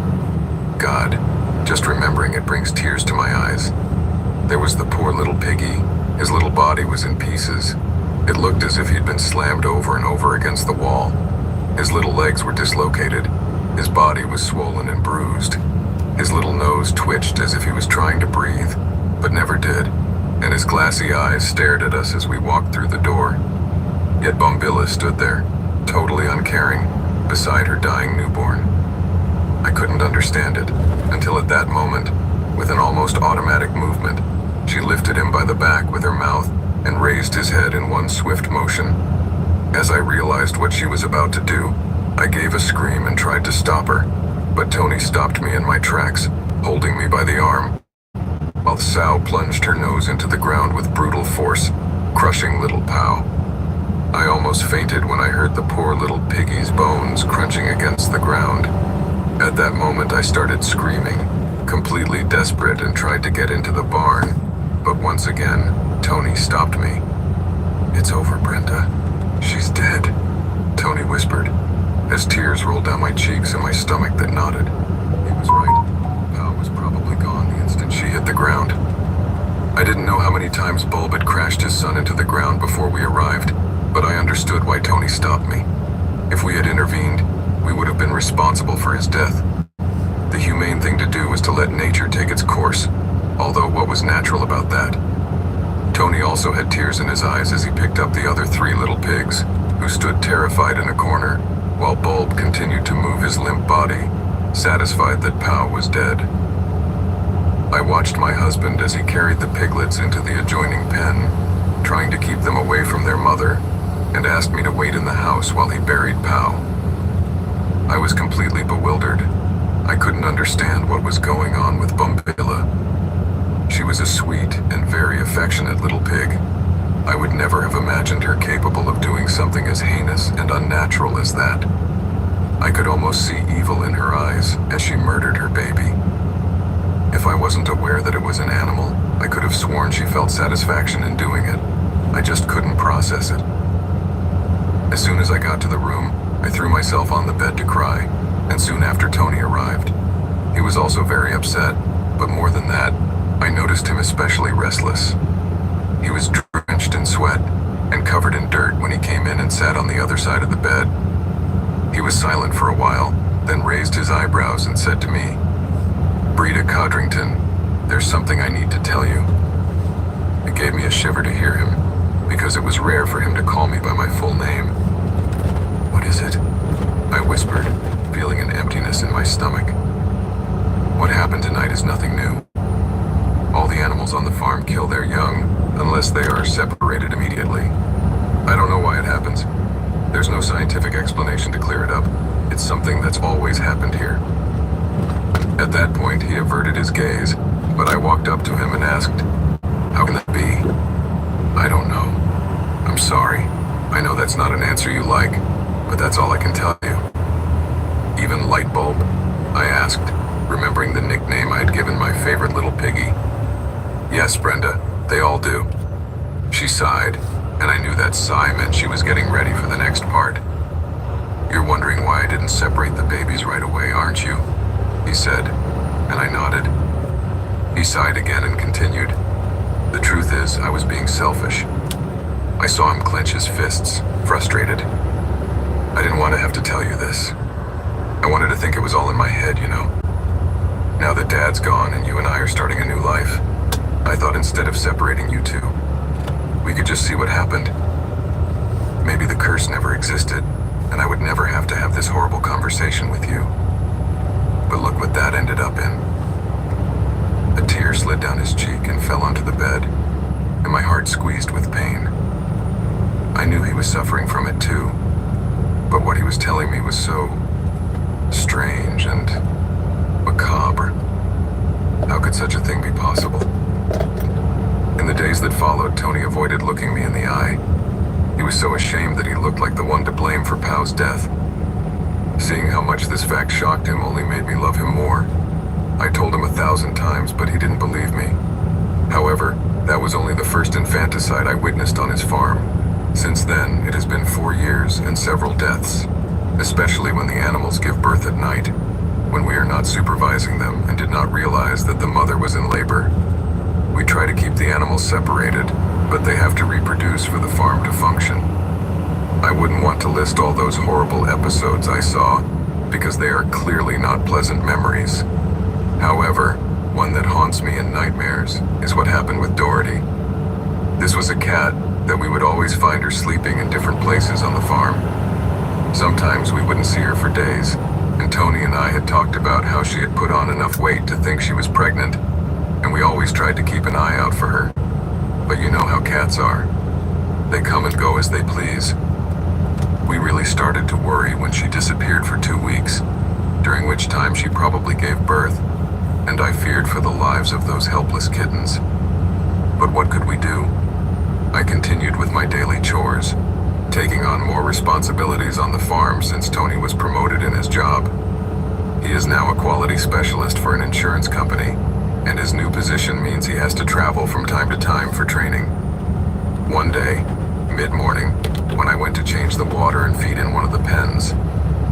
Speaker 1: God, just remembering it brings tears to my eyes. There was the poor little piggy. His little body was in pieces. It looked as if he'd been slammed over and over against the wall. His little legs were dislocated. His body was swollen and bruised. His little nose twitched as if he was trying to breathe, but never did, and his glassy eyes stared at us as we walked through the door. Yet Bombilla stood there, totally uncaring, beside her dying newborn. I couldn't understand it, until at that moment, with an almost automatic movement, she lifted him by the back with her mouth and raised his head in one swift motion. As I realized what she was about to do, I gave a scream and tried to stop her, but Tony stopped me in my tracks, holding me by the arm, while Sal plunged her nose into the ground with brutal force, crushing little Pow. I almost fainted when I heard the poor little piggy's bones crunching against the ground. At that moment, I started screaming, completely desperate, and tried to get into the barn, but once again, Tony stopped me. "It's over, Brenda. She's dead," Tony whispered, as tears rolled down my cheeks and my stomach that knotted. He was right. Pow was probably gone the instant she hit the ground. I didn't know how many times Bulb had crashed his son into the ground before we arrived, but I understood why Tony stopped me. If we had intervened, we would have been responsible for his death. The humane thing to do was to let nature take its course, although what was natural about that? Tony also had tears in his eyes as he picked up the other 3 little pigs, who stood terrified in a corner, while Bulb continued to move his limp body, satisfied that Pow was dead. I watched my husband as he carried the piglets into the adjoining pen, trying to keep them away from their mother, and asked me to wait in the house while he buried Pau. I was completely bewildered. I couldn't understand what was going on with Bombilla. She was a sweet and very affectionate little pig. I would never have imagined her capable of doing something as heinous and unnatural as that. I could almost see evil in her eyes as she murdered her baby. If I wasn't aware that it was an animal, I could have sworn she felt satisfaction in doing it. I just couldn't process it. As soon as I got to the room, I threw myself on the bed to cry, and soon after Tony arrived. He was also very upset, but more than that, I noticed him especially restless. He was drenched in sweat and covered in dirt when he came in and sat on the other side of the bed. He was silent for a while, then raised his eyebrows and said to me, "Breda Codrington, there's something I need to tell you." It gave me a shiver to hear him, because it was rare for him to call me by my full name. "What is it?" I whispered, feeling an emptiness in my stomach. "What happened tonight is nothing new. All the animals on the farm kill their young, unless they are separated immediately. I don't know why it happens. There's no scientific explanation to clear it up. It's something that's always happened here." At that point, he averted his gaze, but I walked up to him and asked, "How can that be?" "I don't know. I'm sorry. I know that's not an answer you like, but that's all I can tell you." "Even Lightbulb?" I asked, remembering the nickname I had given my favorite little piggy. "Yes, Brenda, they all do." She sighed, and I knew that sigh meant she was getting ready for the next part. "You're wondering why I didn't separate the babies right away, aren't you?" he said, and I nodded. He sighed again and continued, "The truth is, I was being selfish." I saw him clench his fists, frustrated. "I didn't want to have to tell you this. I wanted to think it was all in my head, you know. Now that Dad's gone and you and I are starting a new life, I thought instead of separating you two, we could just see what happened. Maybe the curse never existed, and I would never have to have this horrible conversation with you. But look what that ended up in." A tear slid down his cheek and fell onto the bed, and my heart squeezed with pain. I knew he was suffering from it too, but what he was telling me was so strange and macabre. How could such a thing be possible? In the days that followed, Tony avoided looking me in the eye. He was so ashamed that he looked like the one to blame for Pau's death. Seeing how much this fact shocked him only made me love him more. I told him 1,000 times, but he didn't believe me. However, that was only the first infanticide I witnessed on his farm. Since then, it has been 4 years and several deaths, especially when the animals give birth at night, when we are not supervising them and did not realize that the mother was in labor. We try to keep the animals separated, but they have to reproduce for the farm to function. I wouldn't want to list all those horrible episodes I saw, because they are clearly not pleasant memories. However, one that haunts me in nightmares is what happened with Dorothy. This was a cat that we would always find her sleeping in different places on the farm. Sometimes we wouldn't see her for days, and Tony and I had talked about how she had put on enough weight to think she was pregnant, and we always tried to keep an eye out for her. But you know how cats are. They come and go as they please. We really started to worry when she disappeared for 2 weeks, during which time she probably gave birth, and I feared for the lives of those helpless kittens. But what could we do? I continued with my daily chores, taking on more responsibilities on the farm since Tony was promoted in his job. He is now a quality specialist for an insurance company, and his new position means he has to travel from time to time for training. One day, mid-morning, when I went to change the water and feed in one of the pens,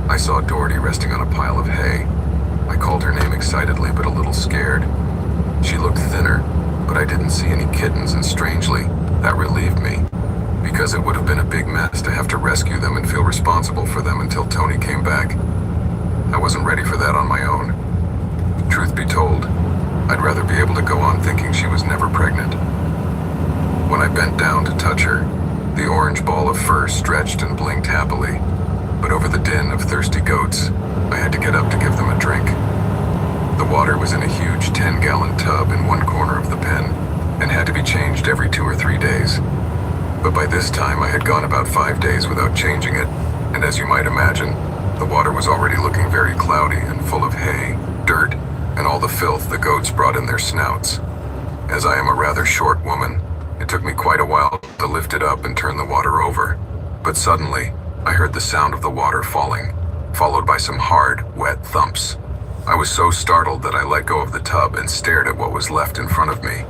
Speaker 1: I saw Dorothy resting on a pile of hay. I called her name excitedly but a little scared. She looked thinner, but I didn't see any kittens, and strangely, that relieved me, because it would have been a big mess to have to rescue them and feel responsible for them until Tony came back. I wasn't ready for that on my own. Truth be told, I'd rather be able to go on thinking she was never pregnant. When I bent down to touch her, the orange ball of fur stretched and blinked happily, but over the din of thirsty goats, I had to get up to give them a drink. The water was in a huge 10-gallon tub in one corner of the pen, and had to be changed every 2 or 3 days. But by this time I had gone about 5 days without changing it, and as you might imagine, the water was already looking very cloudy and full of hay, dirt, and all the filth the goats brought in their snouts. As I am a rather short woman, it took me quite a while to lift it up and turn the water over. But suddenly, I heard the sound of the water falling, followed by some hard, wet thumps. I was so startled that I let go of the tub and stared at what was left in front of me.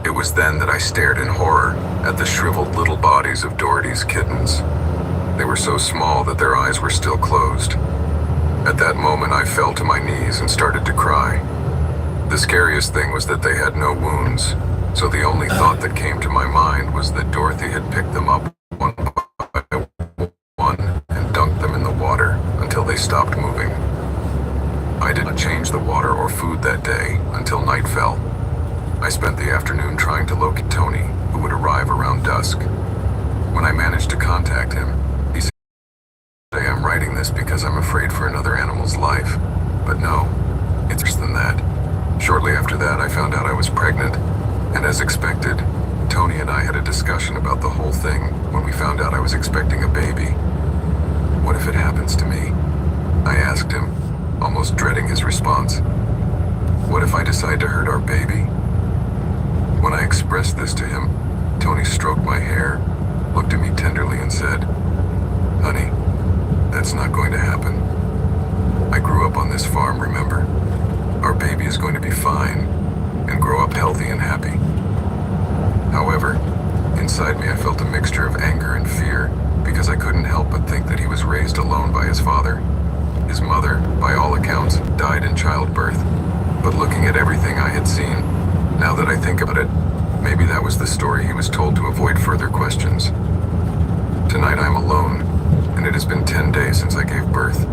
Speaker 1: It was then that I stared in horror at the shriveled little bodies of Doherty's kittens. They were so small that their eyes were still closed. At that moment, I fell to my knees and started to cry. The scariest thing was that they had no wounds, so the only thought that came to my mind was that Dorothy had picked them up one by one and dunked them in the water until they stopped moving. I did not change the water or food that day until night fell. I spent the afternoon trying to locate Tony, who would arrive around dusk. When I managed to contact him, he said, "I'm writing this because I'm afraid for another animal's life." But no, it's worse than that. Shortly after that, I found out I was pregnant, and as expected, Tony and I had a discussion about the whole thing when we found out I was expecting a baby. "What if it happens to me?" I asked him, almost dreading his response. "What if I decide to hurt our baby?" When I expressed this to him, Tony stroked my hair, looked at me tenderly and said, "Honey, that's not going to happen. I grew up on this farm, remember? Our baby is going to be fine and grow up healthy and happy." However, inside me I felt a mixture of anger and fear because I couldn't help but think that he was raised alone by his father. His mother, by all accounts, died in childbirth. But looking at everything I had seen, now that I think about it, maybe that was the story he was told to avoid further questions. Tonight I'm alone, and it has been 10 days since I gave birth.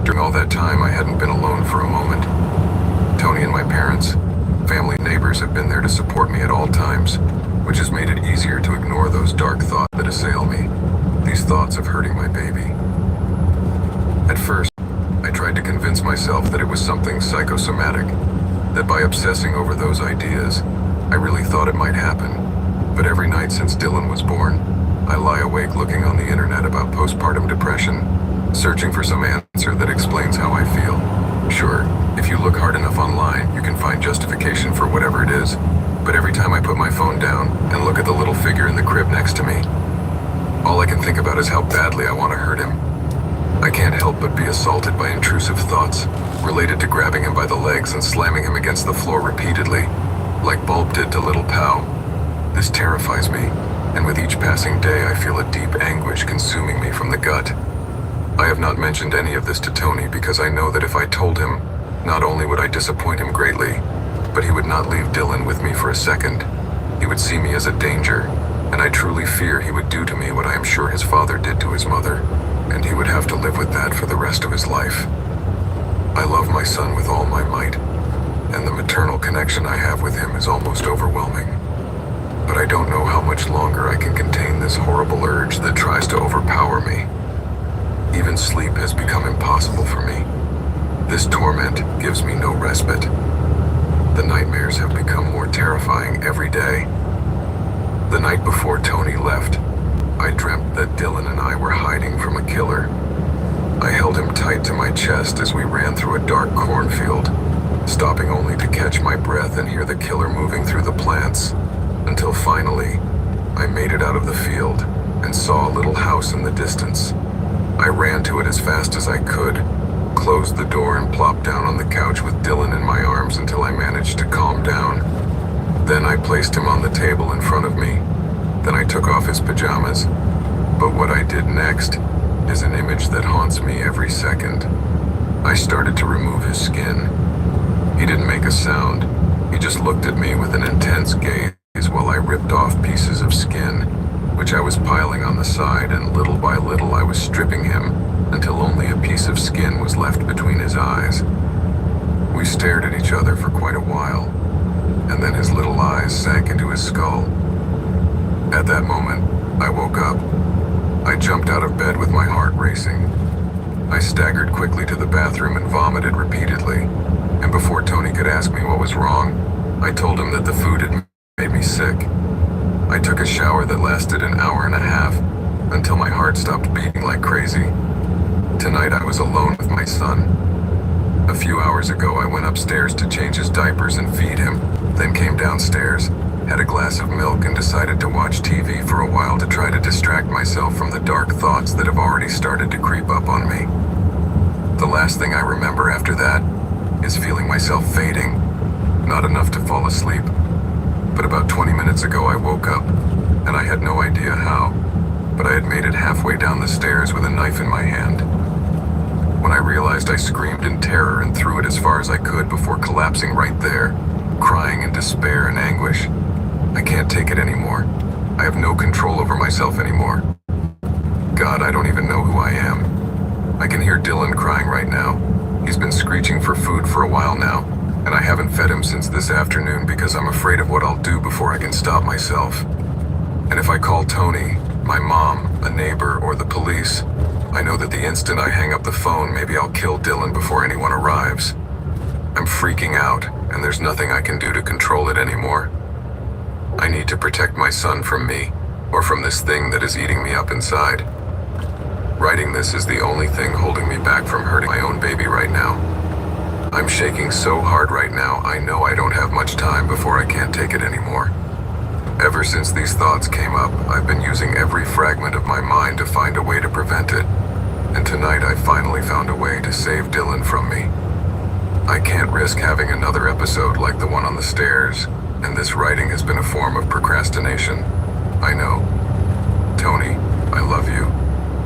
Speaker 1: During all that time, I hadn't been alone for a moment. Tony and my parents, family, neighbors have been there to support me at all times, which has made it easier to ignore those dark thoughts that assail me, these thoughts of hurting my baby. At first, I tried to convince myself that it was something psychosomatic, that by obsessing over those ideas, I really thought it might happen. But every night since Dylan was born, I lie awake looking on the internet about postpartum depression, searching for some answer that explains how I feel. Sure, if you look hard enough online, you can find justification for whatever it is, but every time I put my phone down and look at the little figure in the crib next to me, all I can think about is how badly I want to hurt him. I can't help but be assaulted by intrusive thoughts related to grabbing him by the legs and slamming him against the floor repeatedly, like Bulb did to little Pal. This terrifies me, and with each passing day I feel a deep anguish consuming me from the gut. I have not mentioned any of this to Tony because I know that if I told him, not only would I disappoint him greatly, but he would not leave Dylan with me for a second. He would see me as a danger, and I truly fear he would do to me what I am sure his father did to his mother, and he would have to live with that for the rest of his life. I love my son with all my might, and the maternal connection I have with him is almost overwhelming. But I don't know how much longer I can contain this horrible urge that tries to overpower me. Even sleep has become impossible for me. This torment gives me no respite. The nightmares have become more terrifying every day. The night before Tony left, I dreamt that Dylan and I were hiding from a killer. I held him tight to my chest as we ran through a dark cornfield, stopping only to catch my breath and hear the killer moving through the plants, until finally, I made it out of the field and saw a little house in the distance. I ran to it as fast as I could, closed the door and plopped down on the couch with Dylan in my arms until I managed to calm down. Then I placed him on the table in front of me. Then I took off his pajamas. But what I did next is an image that haunts me every second. I started to remove his skin. He didn't make a sound. He just looked at me with an intense gaze while I ripped off pieces of skin, which I was piling on the side, and little by little I was stripping him until only a piece of skin was left between his eyes. We stared at each other for quite a while, and then his little eyes sank into his skull. At that moment, I woke up. I jumped out of bed with my heart racing. I staggered quickly to the bathroom and vomited repeatedly, and before Tony could ask me what was wrong, I told him that the food had made me sick. I took a shower that lasted an hour and a half until my heart stopped beating like crazy. Tonight I was alone with my son. A few hours ago I went upstairs to change his diapers and feed him, then came downstairs, had a glass of milk and decided to watch TV for a while to try to distract myself from the dark thoughts that have already started to creep up on me. The last thing I remember after that is feeling myself fading, not enough to fall asleep. But about 20 minutes ago I woke up, and I had no idea how, but I had made it halfway down the stairs with a knife in my hand. When I realized, I screamed in terror and threw it as far as I could before collapsing right there, crying in despair and anguish. I can't take it anymore. I have no control over myself anymore. God, I don't even know who I am. I can hear Dylan crying right now. He's been screeching for food for a while now, and I haven't fed him since this afternoon because I'm afraid of what I'll do before I can stop myself. And if I call Tony, my mom, a neighbor, or the police, I know that the instant I hang up the phone, maybe I'll kill Dylan before anyone arrives. I'm freaking out, and there's nothing I can do to control it anymore. I need to protect my son from me, or from this thing that is eating me up inside. Writing this is the only thing holding me back from hurting my own baby right now. I'm shaking so hard right now, I know I don't have much time before I can't take it anymore. Ever since these thoughts came up, I've been using every fragment of my mind to find a way to prevent it. And tonight I finally found a way to save Dylan from me. I can't risk having another episode like the one on the stairs, and this writing has been a form of procrastination. I know. Tony, I love you.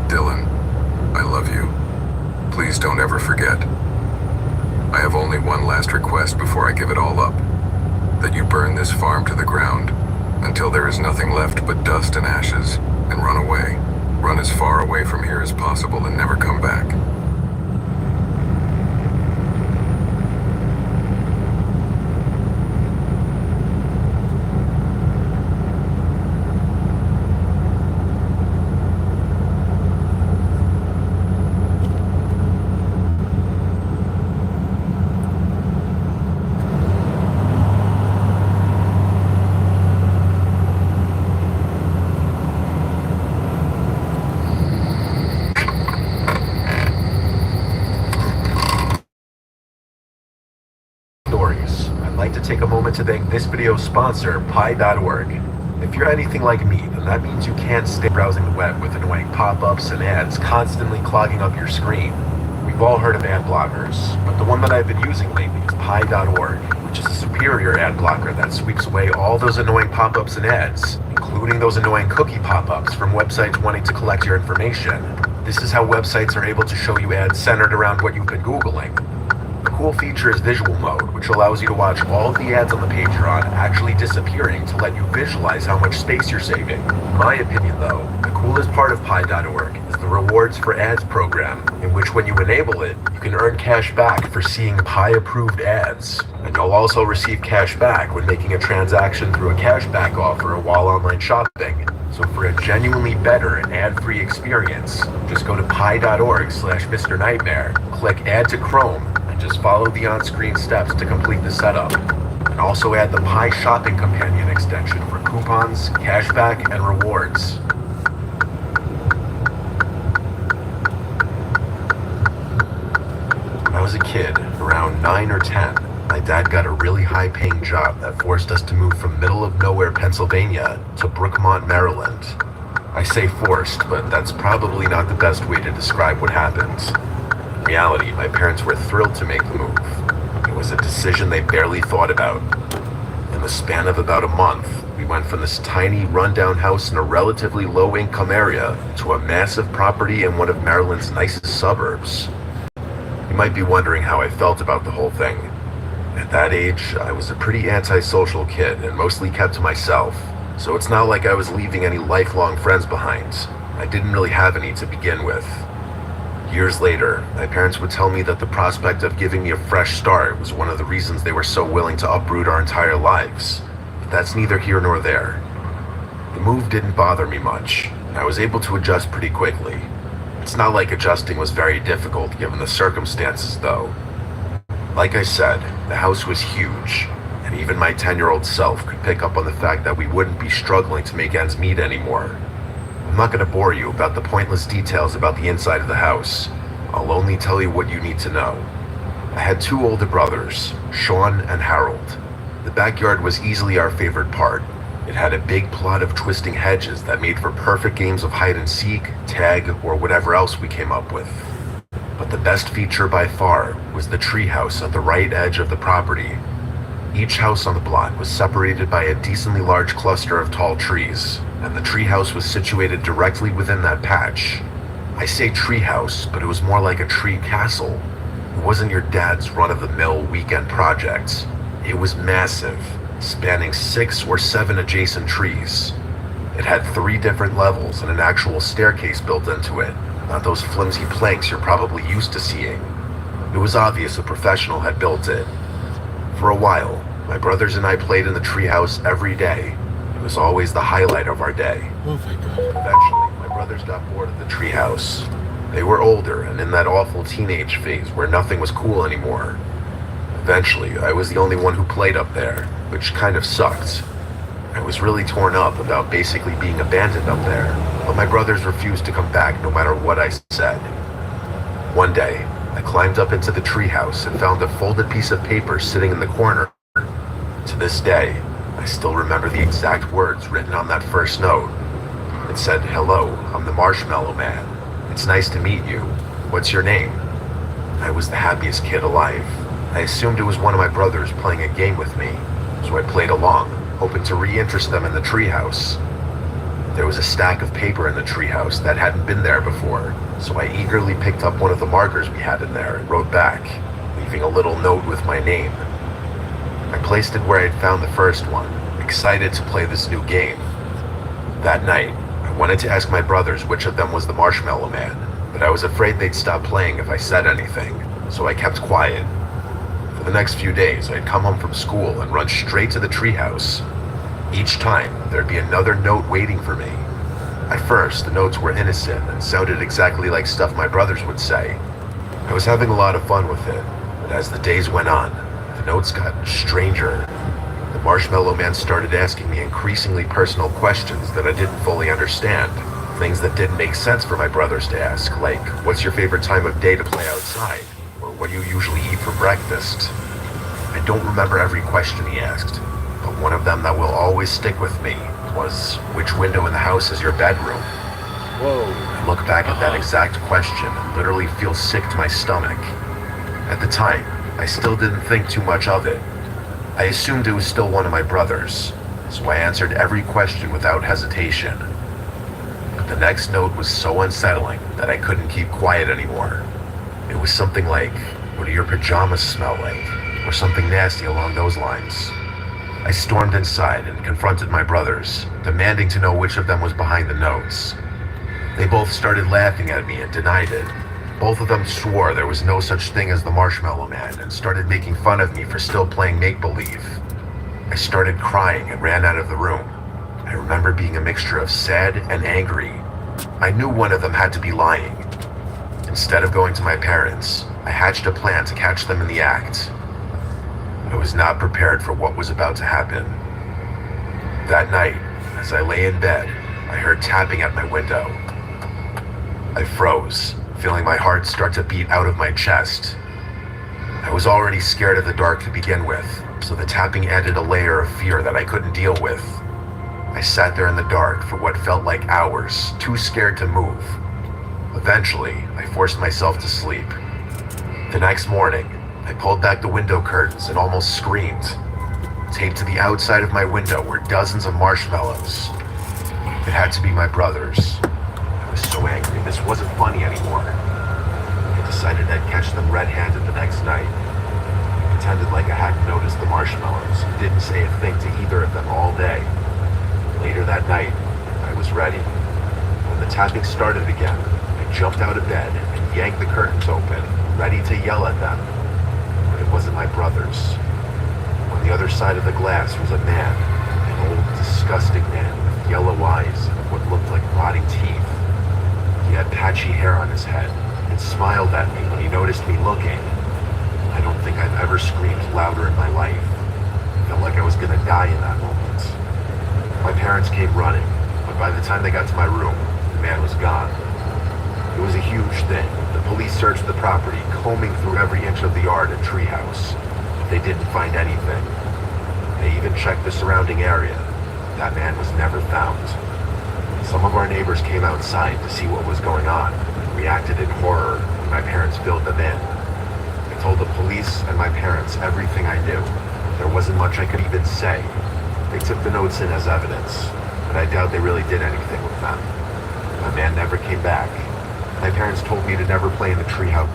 Speaker 1: Dylan, I love you. Please don't ever forget. I have only one last request before I give it all up. That you burn this farm to the ground until there is nothing left but dust and ashes, and run away. Run as far away from here as possible and never come back.
Speaker 2: I'd like to take a moment to thank this video's sponsor, Pi.org. If you're anything like me, then that means you can't stay browsing the web with annoying pop-ups and ads constantly clogging up your screen. We've all heard of ad blockers, but the one that I've been using lately is Pi.org, which is a superior ad blocker that sweeps away all those annoying pop-ups and ads, including those annoying cookie pop-ups from websites wanting to collect your information. This is how websites are able to show you ads centered around what you've been Googling. The cool feature is visual mode, which allows you to watch all of the ads on the page you're on actually disappearing to let you visualize how much space you're saving. In my opinion though, the coolest part of Pi.org is the rewards for ads program, in which when you enable it, you can earn cash back for seeing Pi-approved ads. And you'll also receive cash back when making a transaction through a cashback offer while online shopping. So for a genuinely better and ad-free experience, just go to pi.org/Mr. Nightmare, click Add to Chrome, and just follow the on-screen steps to complete the setup. And also add the Pi Shopping Companion extension for coupons, cashback, and rewards. When I was a kid, around 9 or 10, my dad got a really high-paying job that forced us to move from middle-of-nowhere Pennsylvania to Brookmont, Maryland. I say forced, but that's probably not the best way to describe what happened. In reality, my parents were thrilled to make the move. It was a decision they barely thought about. In the span of about a month, we went from this tiny, rundown house in a relatively low-income area to a massive property in one of Maryland's nicest suburbs. You might be wondering how I felt about the whole thing. At that age, I was a pretty antisocial kid and mostly kept to myself, so it's not like I was leaving any lifelong friends behind. I didn't really have any to begin with. Years later, my parents would tell me that the prospect of giving me a fresh start was one of the reasons they were so willing to uproot our entire lives. But that's neither here nor there. The move didn't bother me much, and I was able to adjust pretty quickly. It's not like adjusting was very difficult given the circumstances, though. Like I said, the house was huge, and even my 10-year-old self could pick up on the fact that we wouldn't be struggling to make ends meet anymore. I'm not going to bore you about the pointless details about the inside of the house. I'll only tell you what you need to know. I had two older brothers, Sean and Harold. The backyard was easily our favorite part. It had a big plot of twisting hedges that made for perfect games of hide and seek, tag, or whatever else we came up with. But the best feature by far was the treehouse at the right edge of the property. Each house on the block was separated by a decently large cluster of tall trees, and the treehouse was situated directly within that patch. I say treehouse, but it was more like a tree castle. It wasn't your dad's run-of-the-mill weekend project. It was massive, spanning 6 or 7 adjacent trees. It had 3 different levels and an actual staircase built into it, not those flimsy planks you're probably used to seeing. It was obvious a professional had built it. For a while, my brothers and I played in the treehouse every day. It was always the highlight of our day.
Speaker 3: Oh my god.
Speaker 2: Eventually, my brothers got bored of the treehouse. They were older and in that awful teenage phase where nothing was cool anymore. Eventually, I was the only one who played up there, which kind of sucked. I was really torn up about basically being abandoned up there, but my brothers refused to come back no matter what I said. One day, I climbed up into the treehouse and found a folded piece of paper sitting in the corner. To this day, I still remember the exact words written on that first note. It said, "Hello, I'm the Marshmallow Man. It's nice to meet you. What's your name?" I was the happiest kid alive. I assumed it was one of my brothers playing a game with me, so I played along, hoping to re-interest them in the treehouse. There was a stack of paper in the treehouse that hadn't been there before, so I eagerly picked up one of the markers we had in there and wrote back, leaving a little note with my name. I placed it where I'd found the first one, excited to play this new game. That night, I wanted to ask my brothers which of them was the Marshmallow Man, but I was afraid they'd stop playing if I said anything, so I kept quiet. For the next few days, I'd come home from school and run straight to the treehouse. Each time, there'd be another note waiting for me. At first, the notes were innocent and sounded exactly like stuff my brothers would say. I was having a lot of fun with it, but as the days went on, the notes got stranger. The Marshmallow Man started asking me increasingly personal questions that I didn't fully understand. Things that didn't make sense for my brothers to ask, like, what's your favorite time of day to play outside? Or what do you usually eat for breakfast? I don't remember every question he asked, but one of them that will always stick with me was, which window in the house is your bedroom?
Speaker 3: Whoa.
Speaker 2: I look back at that exact question and literally feel sick to my stomach. At the time, I still didn't think too much of it. I assumed it was still one of my brothers, so I answered every question without hesitation. But the next note was so unsettling that I couldn't keep quiet anymore. It was something like, what do your pajamas smell like? Or something nasty along those lines. I stormed inside and confronted my brothers, demanding to know which of them was behind the notes. They both started laughing at me and denied it. Both of them swore there was no such thing as the Marshmallow Man and started making fun of me for still playing make-believe. I started crying and ran out of the room. I remember being a mixture of sad and angry. I knew one of them had to be lying. Instead of going to my parents, I hatched a plan to catch them in the act. I was not prepared for what was about to happen. That night, as I lay in bed, I heard tapping at my window. I froze, feeling my heart start to beat out of my chest. I was already scared of the dark to begin with, so the tapping added a layer of fear that I couldn't deal with. I sat there in the dark for what felt like hours, too scared to move. Eventually, I forced myself to sleep. The next morning, I pulled back the window curtains and almost screamed. Taped to the outside of my window were dozens of marshmallows. It had to be my brothers. I was so angry, this wasn't funny anymore. I decided I'd catch them red-handed the next night. I pretended like I hadn't noticed the marshmallows and didn't say a thing to either of them all day. Later that night, I was ready. When the tapping started again, I jumped out of bed and yanked the curtains open, ready to yell at them. But it wasn't my brothers. On the other side of the glass was a man, an old, disgusting man with yellow eyes and what looked like rotting teeth. He had patchy hair on his head and smiled at me when he noticed me looking. I don't think I've ever screamed louder in my life. Felt like I was gonna die in that moment. My parents came running, but by the time they got to my room, the man was gone. It was a huge thing. The police searched the property, combing through every inch of the yard and treehouse. They didn't find anything. They even checked the surrounding area. That man was never found. Some of our neighbors came outside to see what was going on, reacted in horror when my parents filled them in. I told the police and my parents everything I knew. There wasn't much I could even say. They took the notes in as evidence, but I doubt they really did anything with them. My man never came back. My parents told me to never play in the treehouse.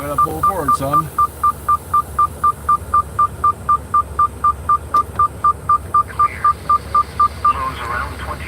Speaker 3: Gotta pull forward, son.
Speaker 4: Lows around 20.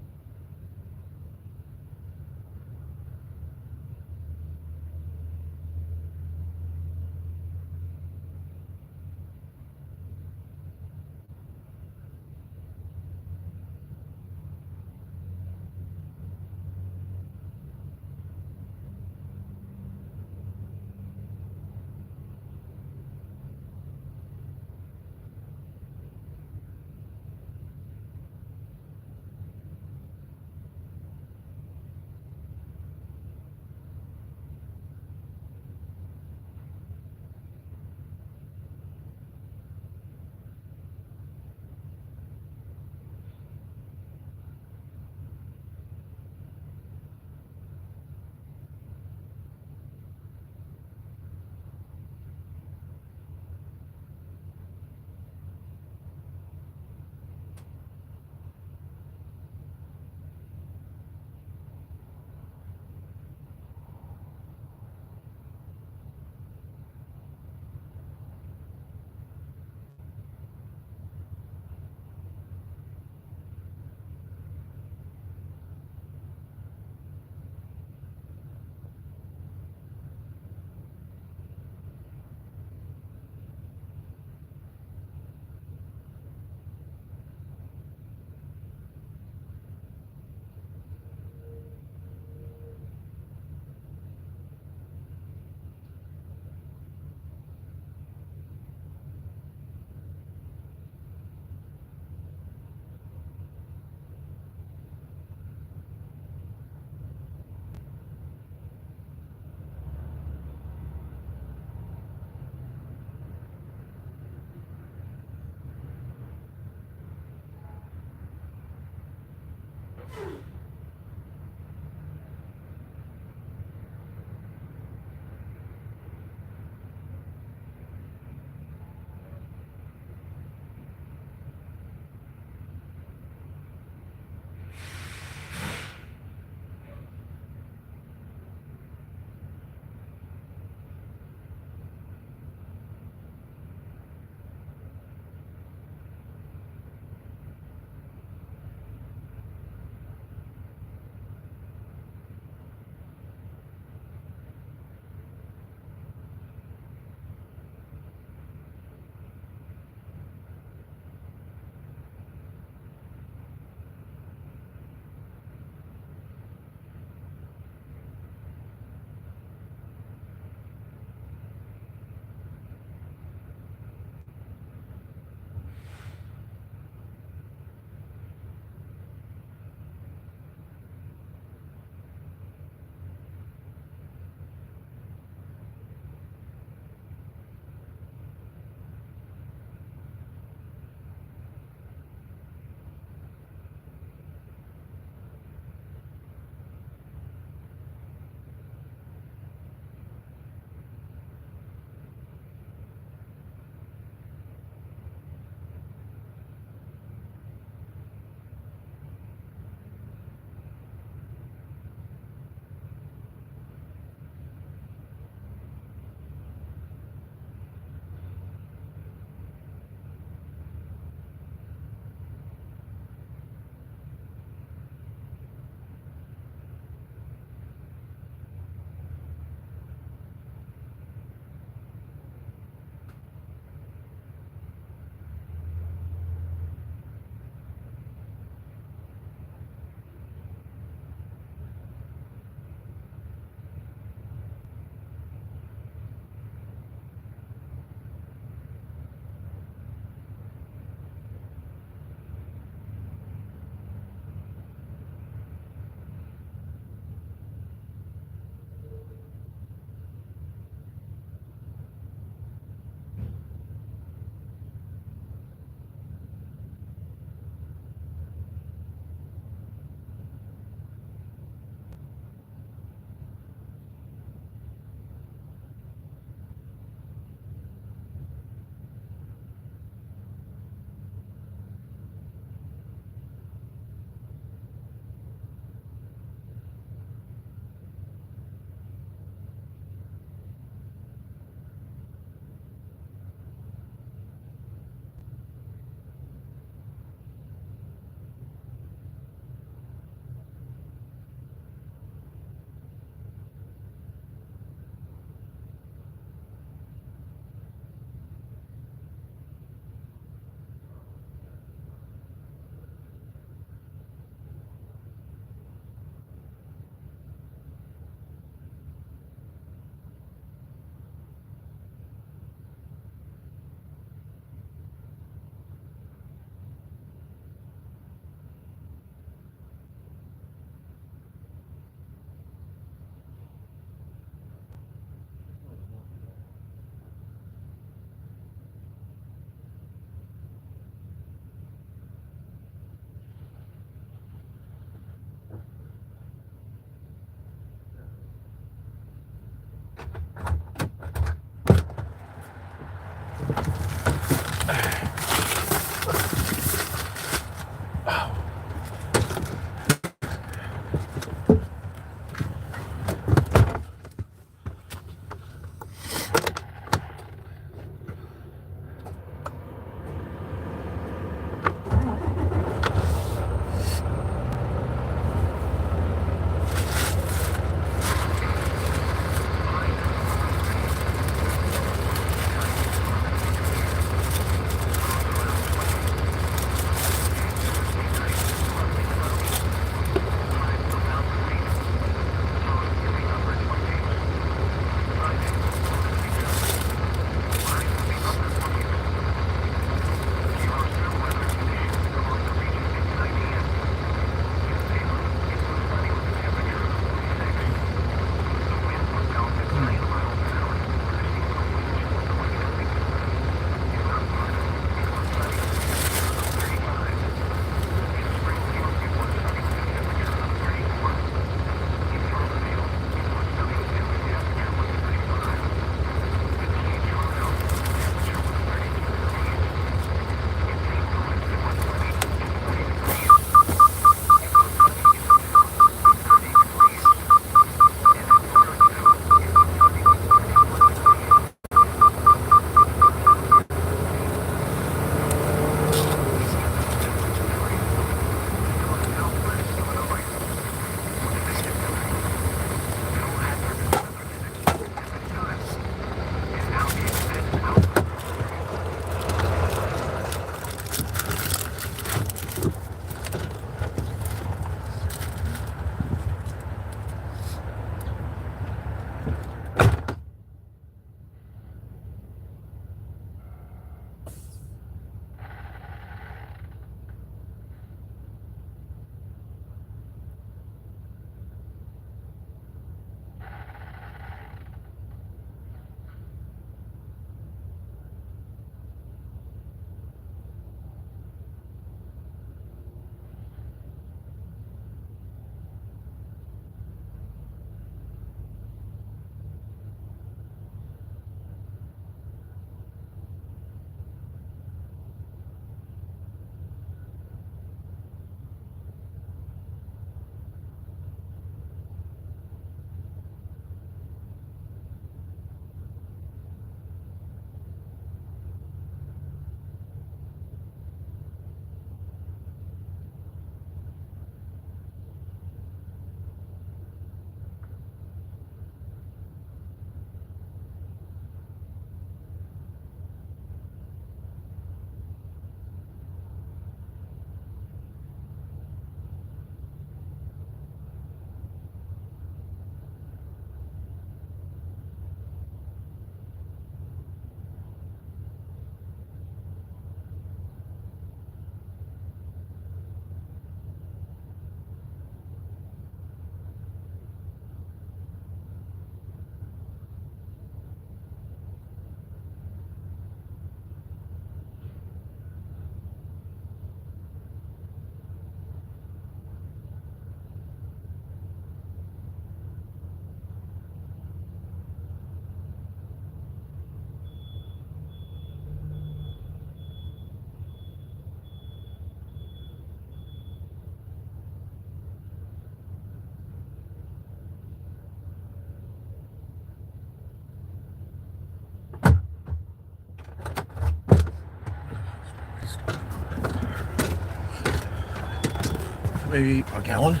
Speaker 3: maybe a gallon.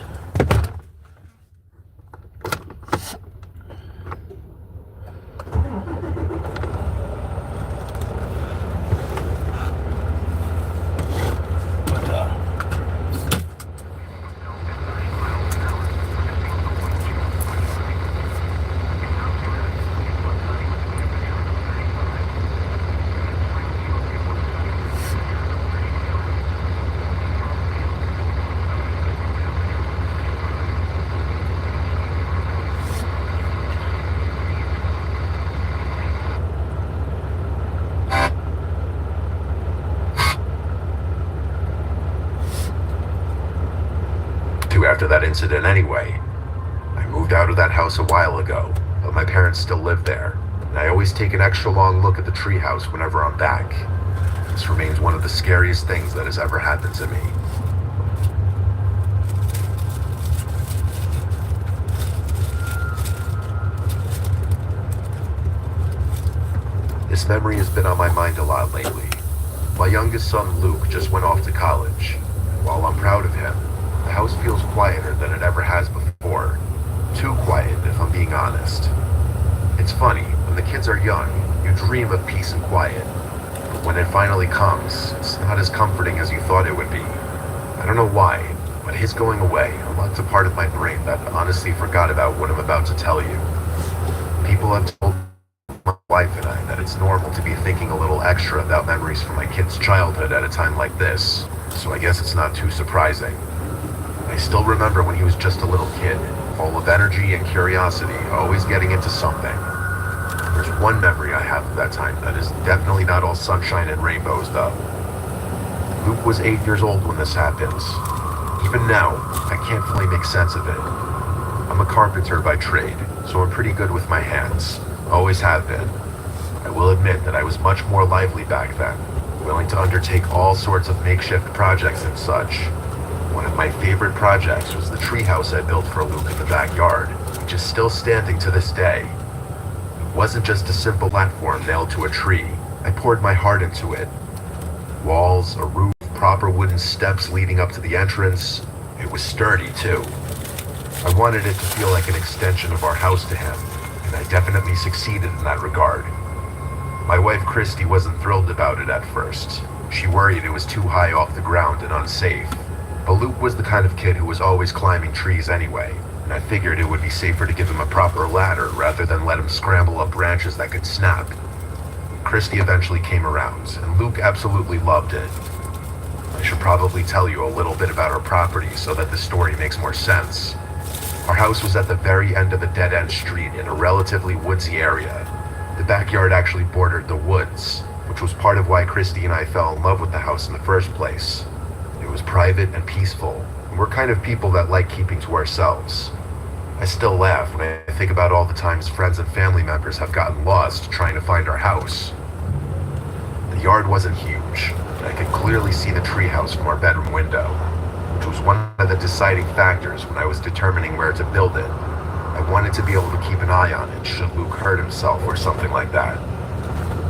Speaker 2: After that incident anyway. I moved out of that house a while ago, but my parents still live there, and I always take an extra long look at the treehouse whenever I'm back. This remains one of the scariest things that has ever happened to me. This memory has been on my mind a lot lately. My youngest son Luke just went off to college, and while I'm proud of him, the house feels quieter than it ever has before. Too quiet, if I'm being honest. It's funny, when the kids are young, you dream of peace and quiet. But when it finally comes, it's not as comforting as you thought it would be. I don't know why, but his going away unlocked a part of my brain that honestly forgot about what I'm about to tell you. People have told my wife and I that it's normal to be thinking a little extra about memories from my kid's childhood at a time like this, so I guess it's not too surprising. I still remember when he was just a little kid, full of energy and curiosity, always getting into something. There's one memory I have of that time that is definitely not all sunshine and rainbows, though. Luke was 8 years old when this happens. Even now, I can't fully make sense of it. I'm a carpenter by trade, so I'm pretty good with my hands. Always have been. I will admit that I was much more lively back then, willing to undertake all sorts of makeshift projects and such. One of my favorite projects was the treehouse I built for Luke in the backyard, which is still standing to this day. It wasn't just a simple platform nailed to a tree. I poured my heart into it. Walls, a roof, proper wooden steps leading up to the entrance. It was sturdy, too. I wanted it to feel like an extension of our house to him, and I definitely succeeded in that regard. My wife Christy wasn't thrilled about it at first. She worried it was too high off the ground and unsafe. But Luke was the kind of kid who was always climbing trees anyway, and I figured it would be safer to give him a proper ladder rather than let him scramble up branches that could snap. Christy eventually came around, and Luke absolutely loved it. I should probably tell you a little bit about our property so that the story makes more sense. Our house was at the very end of a dead-end street in a relatively woodsy area. The backyard actually bordered the woods, which was part of why Christy and I fell in love with the house in the first place. It was private and peaceful, and we're kind of people that like keeping to ourselves. I still laugh when I think about all the times friends and family members have gotten lost trying to find our house. The yard wasn't huge, and I could clearly see the treehouse from our bedroom window, which was one of the deciding factors when I was determining where to build it. I wanted to be able to keep an eye on it should Luke hurt himself or something like that.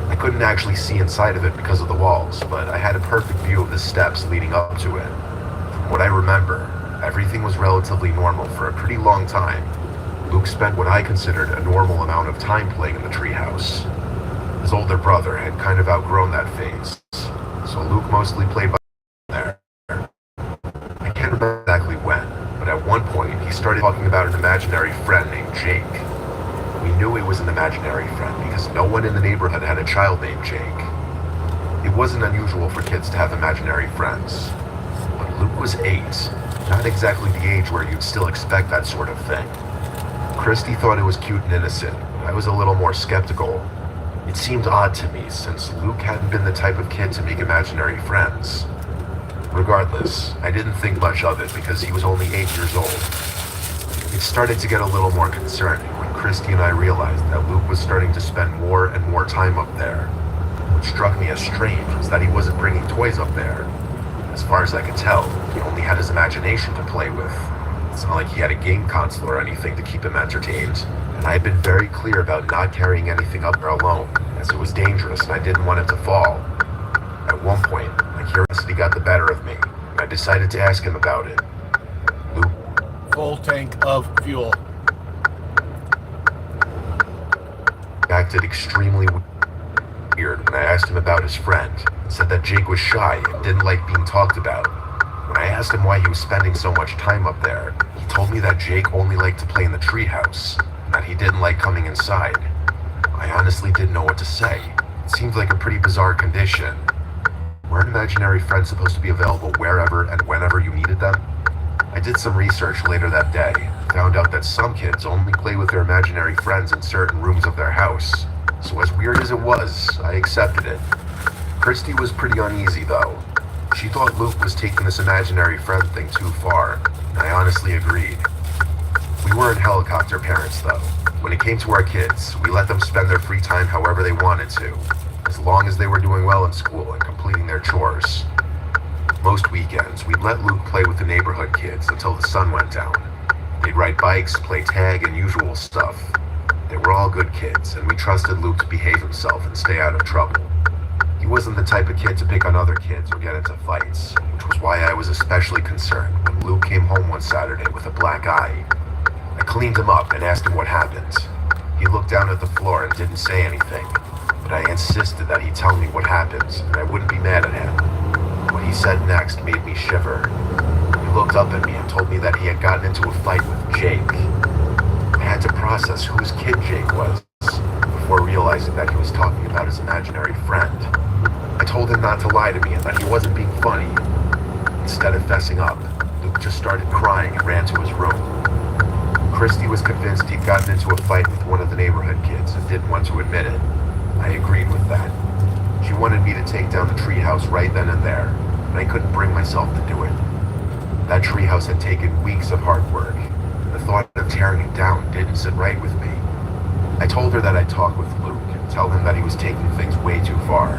Speaker 2: I couldn't actually see inside of it because of the walls, but I had a perfect view of the steps leading up to it. From what I remember, everything was relatively normal for a pretty long time. Luke spent what I considered a normal amount of time playing in the treehouse. His older brother had kind of outgrown that phase, so Luke mostly played by there. I can't remember exactly when, but at one point he started talking about an imaginary friend named Jake. We knew it was an imaginary friend because no one in the neighborhood had a child named Jake. It wasn't unusual for kids to have imaginary friends, but Luke was 8, not exactly the age where you'd still expect that sort of thing. Christy thought it was cute and innocent. I was a little more skeptical. It seemed odd to me since Luke hadn't been the type of kid to make imaginary friends. Regardless, I didn't think much of it because he was only 8 years old. It started to get a little more concerning when Christy and I realized that Luke was starting to spend more and more time up there. What struck me as strange was that he wasn't bringing toys up there. As far as I could tell, he only had his imagination to play with. It's not like he had a game console or anything to keep him entertained, and I had been very clear about not carrying anything up there alone, as it was dangerous and I didn't want him to fall. At one point, my curiosity got the better of me, and I decided to ask him about it.
Speaker 3: full tank of fuel.
Speaker 2: Acted extremely weird when I asked him about his friend. Said that Jake was shy and didn't like being talked about. When I asked him why he was spending so much time up there, he told me that Jake only liked to play in the treehouse, and that he didn't like coming inside. I honestly didn't know what to say. It seemed like a pretty bizarre condition. Weren't imaginary friends supposed to be available wherever and whenever you needed them? I did some research later that day, found out that some kids only play with their imaginary friends in certain rooms of their house. So as weird as it was, I accepted it. Christy was pretty uneasy though. She thought Luke was taking this imaginary friend thing too far, and I honestly agreed. We weren't helicopter parents though. When it came to our kids, we let them spend their free time however they wanted to, as long as they were doing well in school and completing their chores. Most weekends, we'd let Luke play with the neighborhood kids until the sun went down. They'd ride bikes, play tag, and usual stuff. They were all good kids, and we trusted Luke to behave himself and stay out of trouble. He wasn't the type of kid to pick on other kids or get into fights, which was why I was especially concerned when Luke came home one Saturday with a black eye. I cleaned him up and asked him what happened. He looked down at the floor and didn't say anything, but I insisted that he tell me what happened, and I wouldn't be mad at him. What he said next made me shiver. He looked up at me and told me that he had gotten into a fight with Jake. I had to process whose kid Jake was before realizing that he was talking about his imaginary friend. I told him not to lie to me and that he wasn't being funny. Instead of fessing up, Luke just started crying and ran to his room. Christy was convinced he'd gotten into a fight with one of the neighborhood kids and didn't want to admit it. I agreed with that. She wanted me to take down the treehouse right then and there, and I couldn't bring myself to do it. That treehouse had taken weeks of hard work. The thought of tearing it down didn't sit right with me. I told her that I'd talk with Luke and tell him that he was taking things way too far.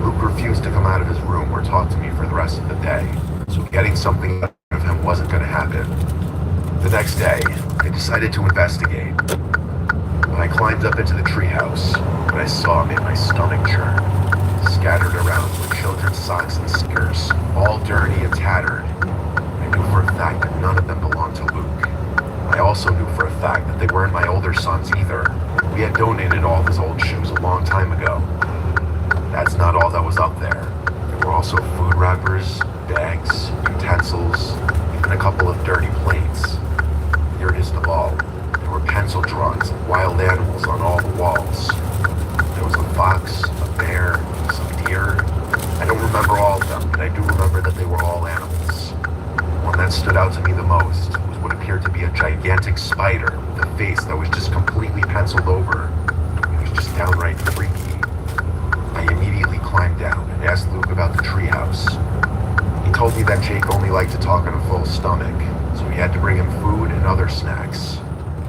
Speaker 2: Luke refused to come out of his room or talk to me for the rest of the day, so getting something out of him wasn't going to happen. The next day, I decided to investigate. When I climbed up into the treehouse, what I saw made my stomach churn. Scattered around were children's socks and sneakers, all dirty and tattered. I knew for a fact that none of them belonged to Luke. I also knew for a fact that they weren't my older son's either. We had donated all of his old shoes a long time ago. That's not all that was up there. There were also food wrappers, bags, utensils, even a couple of dirty plates. Weirdest of all, there were pencil drawings of wild animals on all the walls. There was a fox, a bear, some deer. I don't remember all of them, but I do remember that they were all animals. The one that stood out to me the most was what appeared to be a gigantic spider with a face that was just completely penciled over. It was just downright freaky. I immediately climbed down and asked Luke about the treehouse. He told me that Jake only liked to talk on a full stomach, so he had to bring him food and other snacks.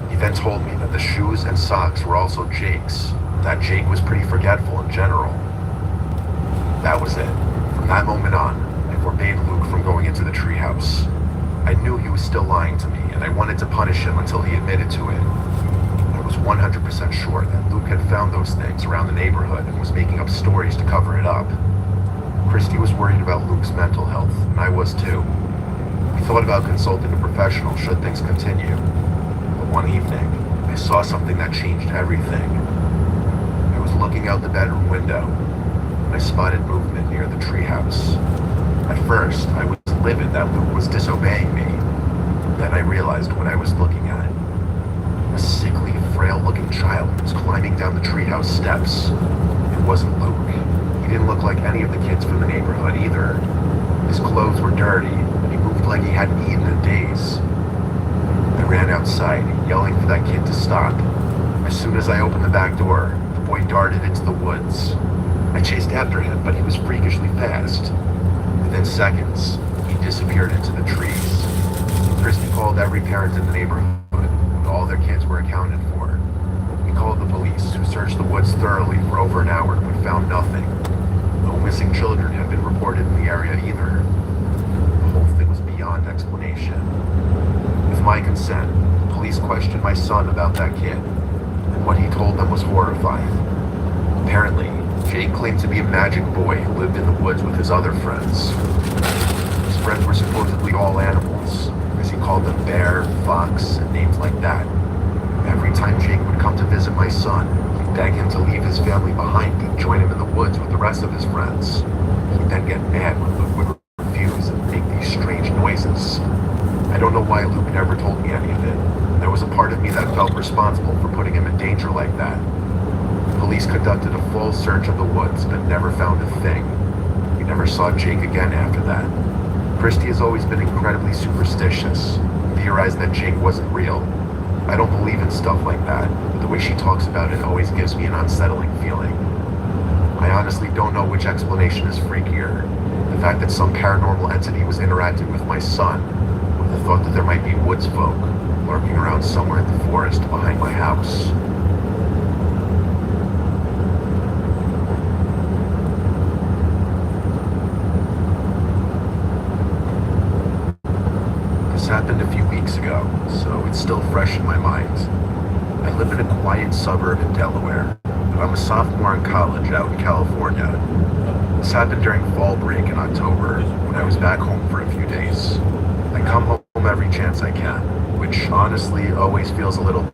Speaker 2: He then told me that the shoes and socks were also Jake's, and that Jake was pretty forgetful in general. That was it. From that moment on, I forbade Luke from going into the treehouse. I knew he was still lying to me, and I wanted to punish him until he admitted to it. I was 100% sure that Luke had found those things around the neighborhood and was making up stories to cover it up. Christy was worried about Luke's mental health, and I was too. We thought about consulting a professional should things continue. But one evening, I saw something that changed everything. I was looking out the bedroom window, and I spotted movement near the treehouse. At first, I was livid that Luke was disobeying me. Then I realized what I was looking at. A sickly, frail-looking child was climbing down the treehouse steps. It wasn't Luke. He didn't look like any of the kids from the neighborhood either. His clothes were dirty, and he moved like he hadn't eaten in days. I ran outside, yelling for that kid to stop. As soon as I opened the back door, the boy darted into the woods. I chased after him, but he was freakishly fast. Within seconds, he disappeared into the trees. Christy called every parent in the neighborhood, and all their kids were accounted for. We called the police, who searched the woods thoroughly for over an hour, but found nothing. No missing children had been reported in the area either. The whole thing was beyond explanation. With my consent, the police questioned my son about that kid, and what he told them was horrifying. Apparently, Jake claimed to be a magic boy who lived in the woods with his other friends. His friends were supposedly all animals, as he called them Bear, Fox, and names like that. Every time Jake would come to visit my son, he'd beg him to leave his family behind and join him in the woods with the rest of his friends. He'd then get mad when Luke would refuse and make these strange noises. I don't know why Luke never told me any of it. There was a part of me that felt responsible for putting him in danger like that. Police conducted a full search of the woods, but never found a thing. We never saw Jake again after that. Christy has always been incredibly superstitious, theorized that Jake wasn't real. I don't believe in stuff like that, but the way she talks about it always gives me an unsettling feeling. I honestly don't know which explanation is freakier. The fact that some paranormal entity was interacting with my son, or the thought that there might be woods folk lurking around somewhere in the forest behind my house. This happened a few weeks ago, so it's still fresh in my mind. I live in a quiet suburb in Delaware, but I'm a sophomore in college out in California. This happened during fall break in October, when I was back home for a few days. I come home every chance I can, which honestly always feels a little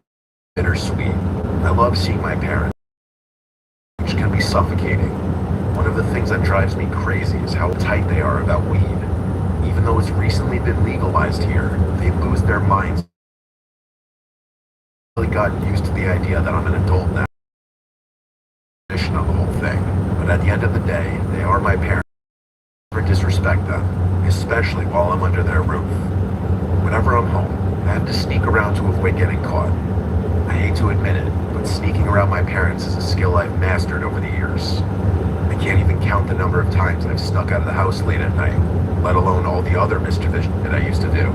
Speaker 2: bittersweet. I love seeing my parents, which can be suffocating. One of the things that drives me crazy is how tight they are about weed. Even though it's recently been legalized here, they lose their minds. I've really gotten used to the idea that I'm an adult now. Tradition of the whole thing. But at the end of the day, they are my parents. I never disrespect them, especially while I'm under their roof. Whenever I'm home, I have to sneak around to avoid getting caught. I hate to admit it, but sneaking around my parents is a skill I've mastered over the years. I can't even count the number of times I've snuck out of the house late at night, let alone all the other mischievous that I used to do.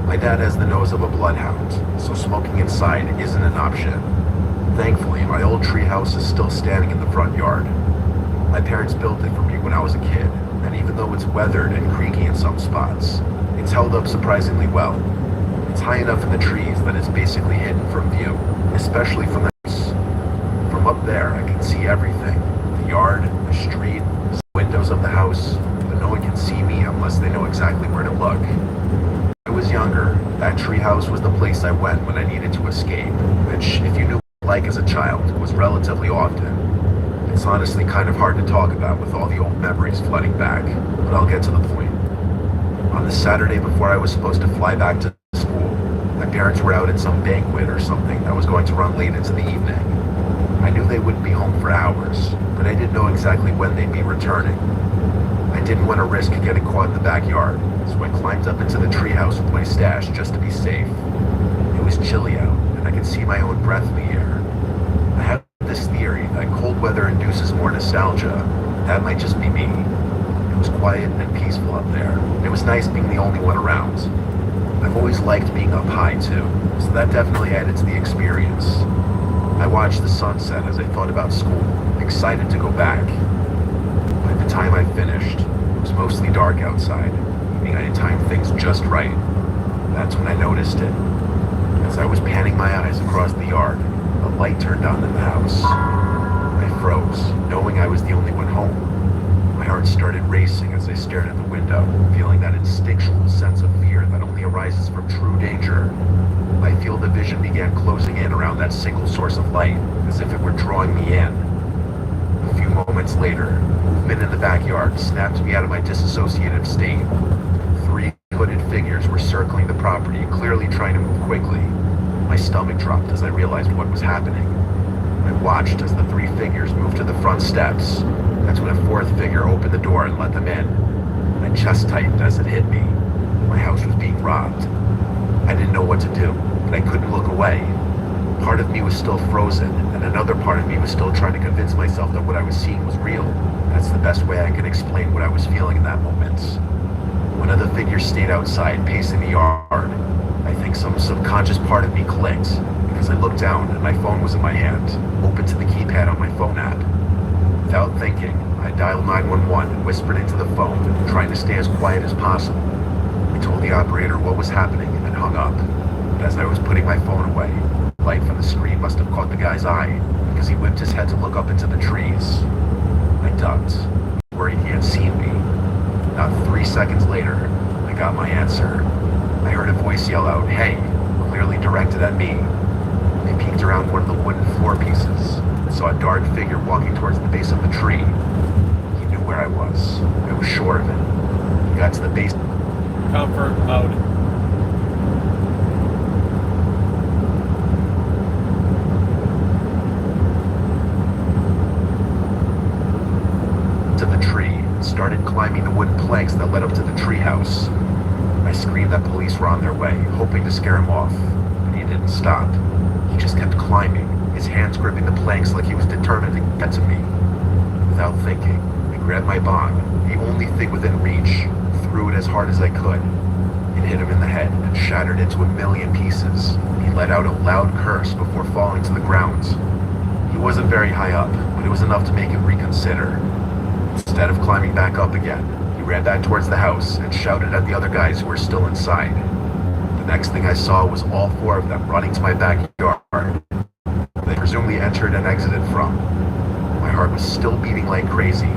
Speaker 2: My dad has the nose of a bloodhound, so smoking inside isn't an option. Thankfully, my old tree house is still standing in the front yard. My parents built it for me when I was a kid, and even though it's weathered and creaky in some spots, it's held up surprisingly well. It's high enough in the trees that it's basically hidden from view, especially from the house. From up there, I can see everything. The yard, the street, the windows of the house, but no one can see me unless they know exactly where to look. When I was younger, that treehouse was the place I went when I needed to escape, which, if you knew what it was like as a child, was relatively often. It's honestly kind of hard to talk about with all the old memories flooding back, but I'll get to the point. On the Saturday before I was supposed to fly back to school, my parents were out at some banquet or something that was going to run late into the evening. I knew they wouldn't be home for hours, but I didn't know exactly when they'd be returning. I didn't want to risk getting caught in the backyard, so I climbed up into the treehouse with my stash just to be safe. It was chilly out, and I could see my own breath in the air. I have this theory that cold weather induces more nostalgia. That might just be me. It was quiet and peaceful up there. It was nice being the only one around. I've always liked being up high too, so that definitely added to the experience. I watched the sunset as I thought about school, excited to go back. By the time I finished, it was mostly dark outside, meaning I had timed things just right. That's when I noticed it. As I was panning my eyes across the yard, a light turned on in the house. I froze, knowing I was the only one home. My heart started racing as I stared at the window, feeling that instinctual sense of fear that only arises from true danger. My field of vision began closing in around that single source of light, as if it were drawing me in. A few moments later, movement in the backyard snapped me out of my disassociative state. 3 hooded figures were circling the property, clearly trying to move quickly. My stomach dropped as I realized what was happening. I watched as the 3 figures moved to the front steps. That's when a 4th figure opened the door and let them in. My chest tightened as it hit me. My house was being robbed. I didn't know what to do, but I couldn't look away. Part of me was still frozen, and another part of me was still trying to convince myself that what I was seeing was real. That's the best way I can explain what I was feeling in that moment. One of the figures stayed outside, pacing the yard. I think some subconscious part of me clicked, because I looked down and my phone was in my hand, open to the keypad on my phone app. Without thinking, I dialed 911 and whispered into the phone, trying to stay as quiet as possible. I told the operator what was happening and hung up. But as I was putting my phone away, the light from the screen must have caught the guy's eye, because he whipped his head to look up into the trees. I ducked, worried he had seen me. Not 3 seconds later, I got my answer. I heard a voice yell out, "Hey," clearly directed at me. I peeked around one of the wooden floor pieces and saw a dark figure walking towards the base of the tree. He knew where I was. I was sure of it. He got to the base.
Speaker 3: Comfort mode.
Speaker 2: To the tree and started climbing the wooden planks that led up to the treehouse. I screamed that police were on their way, hoping to scare him off, but he didn't stop. He just kept climbing, his hands gripping the planks like he was determined to get to me. Without thinking, I grabbed my bong, the only thing within reach, threw it as hard as I could. It hit him in the head and shattered into a million pieces. He let out a loud curse before falling to the ground. He wasn't very high up, but it was enough to make him reconsider. Instead of climbing back up again, he ran back towards the house and shouted at the other guys who were still inside. The next thing I saw was all four of them running to my backyard. They presumably entered and exited from. My heart was still beating like crazy.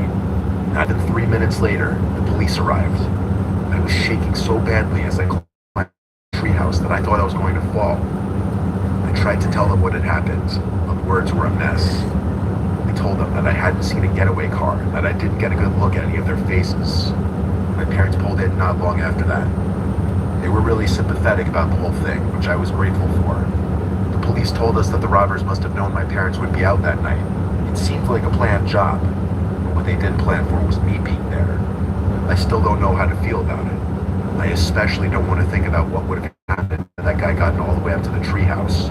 Speaker 2: Not even 3 minutes later, the police arrived. I was shaking so badly as I climbed the treehouse that I thought I was going to fall. I tried to tell them what had happened, but words were a mess. I told them that I hadn't seen a getaway car, and that I didn't get a good look at any of their faces. My parents pulled in not long after that. They were really sympathetic about the whole thing, which I was grateful for. The police told us that the robbers must have known my parents would be out that night. It seemed like a planned job, but what they didn't plan for was me being there. I still don't know how to feel about it. I especially don't want to think about what would have happened if that guy gotten all the way up to the treehouse.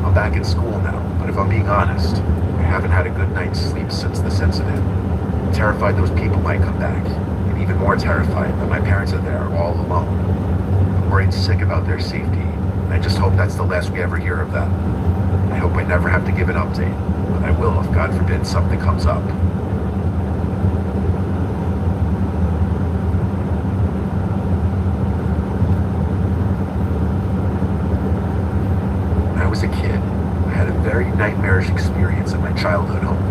Speaker 2: I'm back in school now, but if I'm being honest, I haven't had a good night's sleep since this incident. I'm terrified those people might come back, and even more terrified that my parents are there all alone. I'm worried sick about their safety, and I just hope that's the last we ever hear of them. I hope I never have to give an update, but I will if God forbid something comes up. When I was a kid, I had a very nightmarish experience in my childhood home.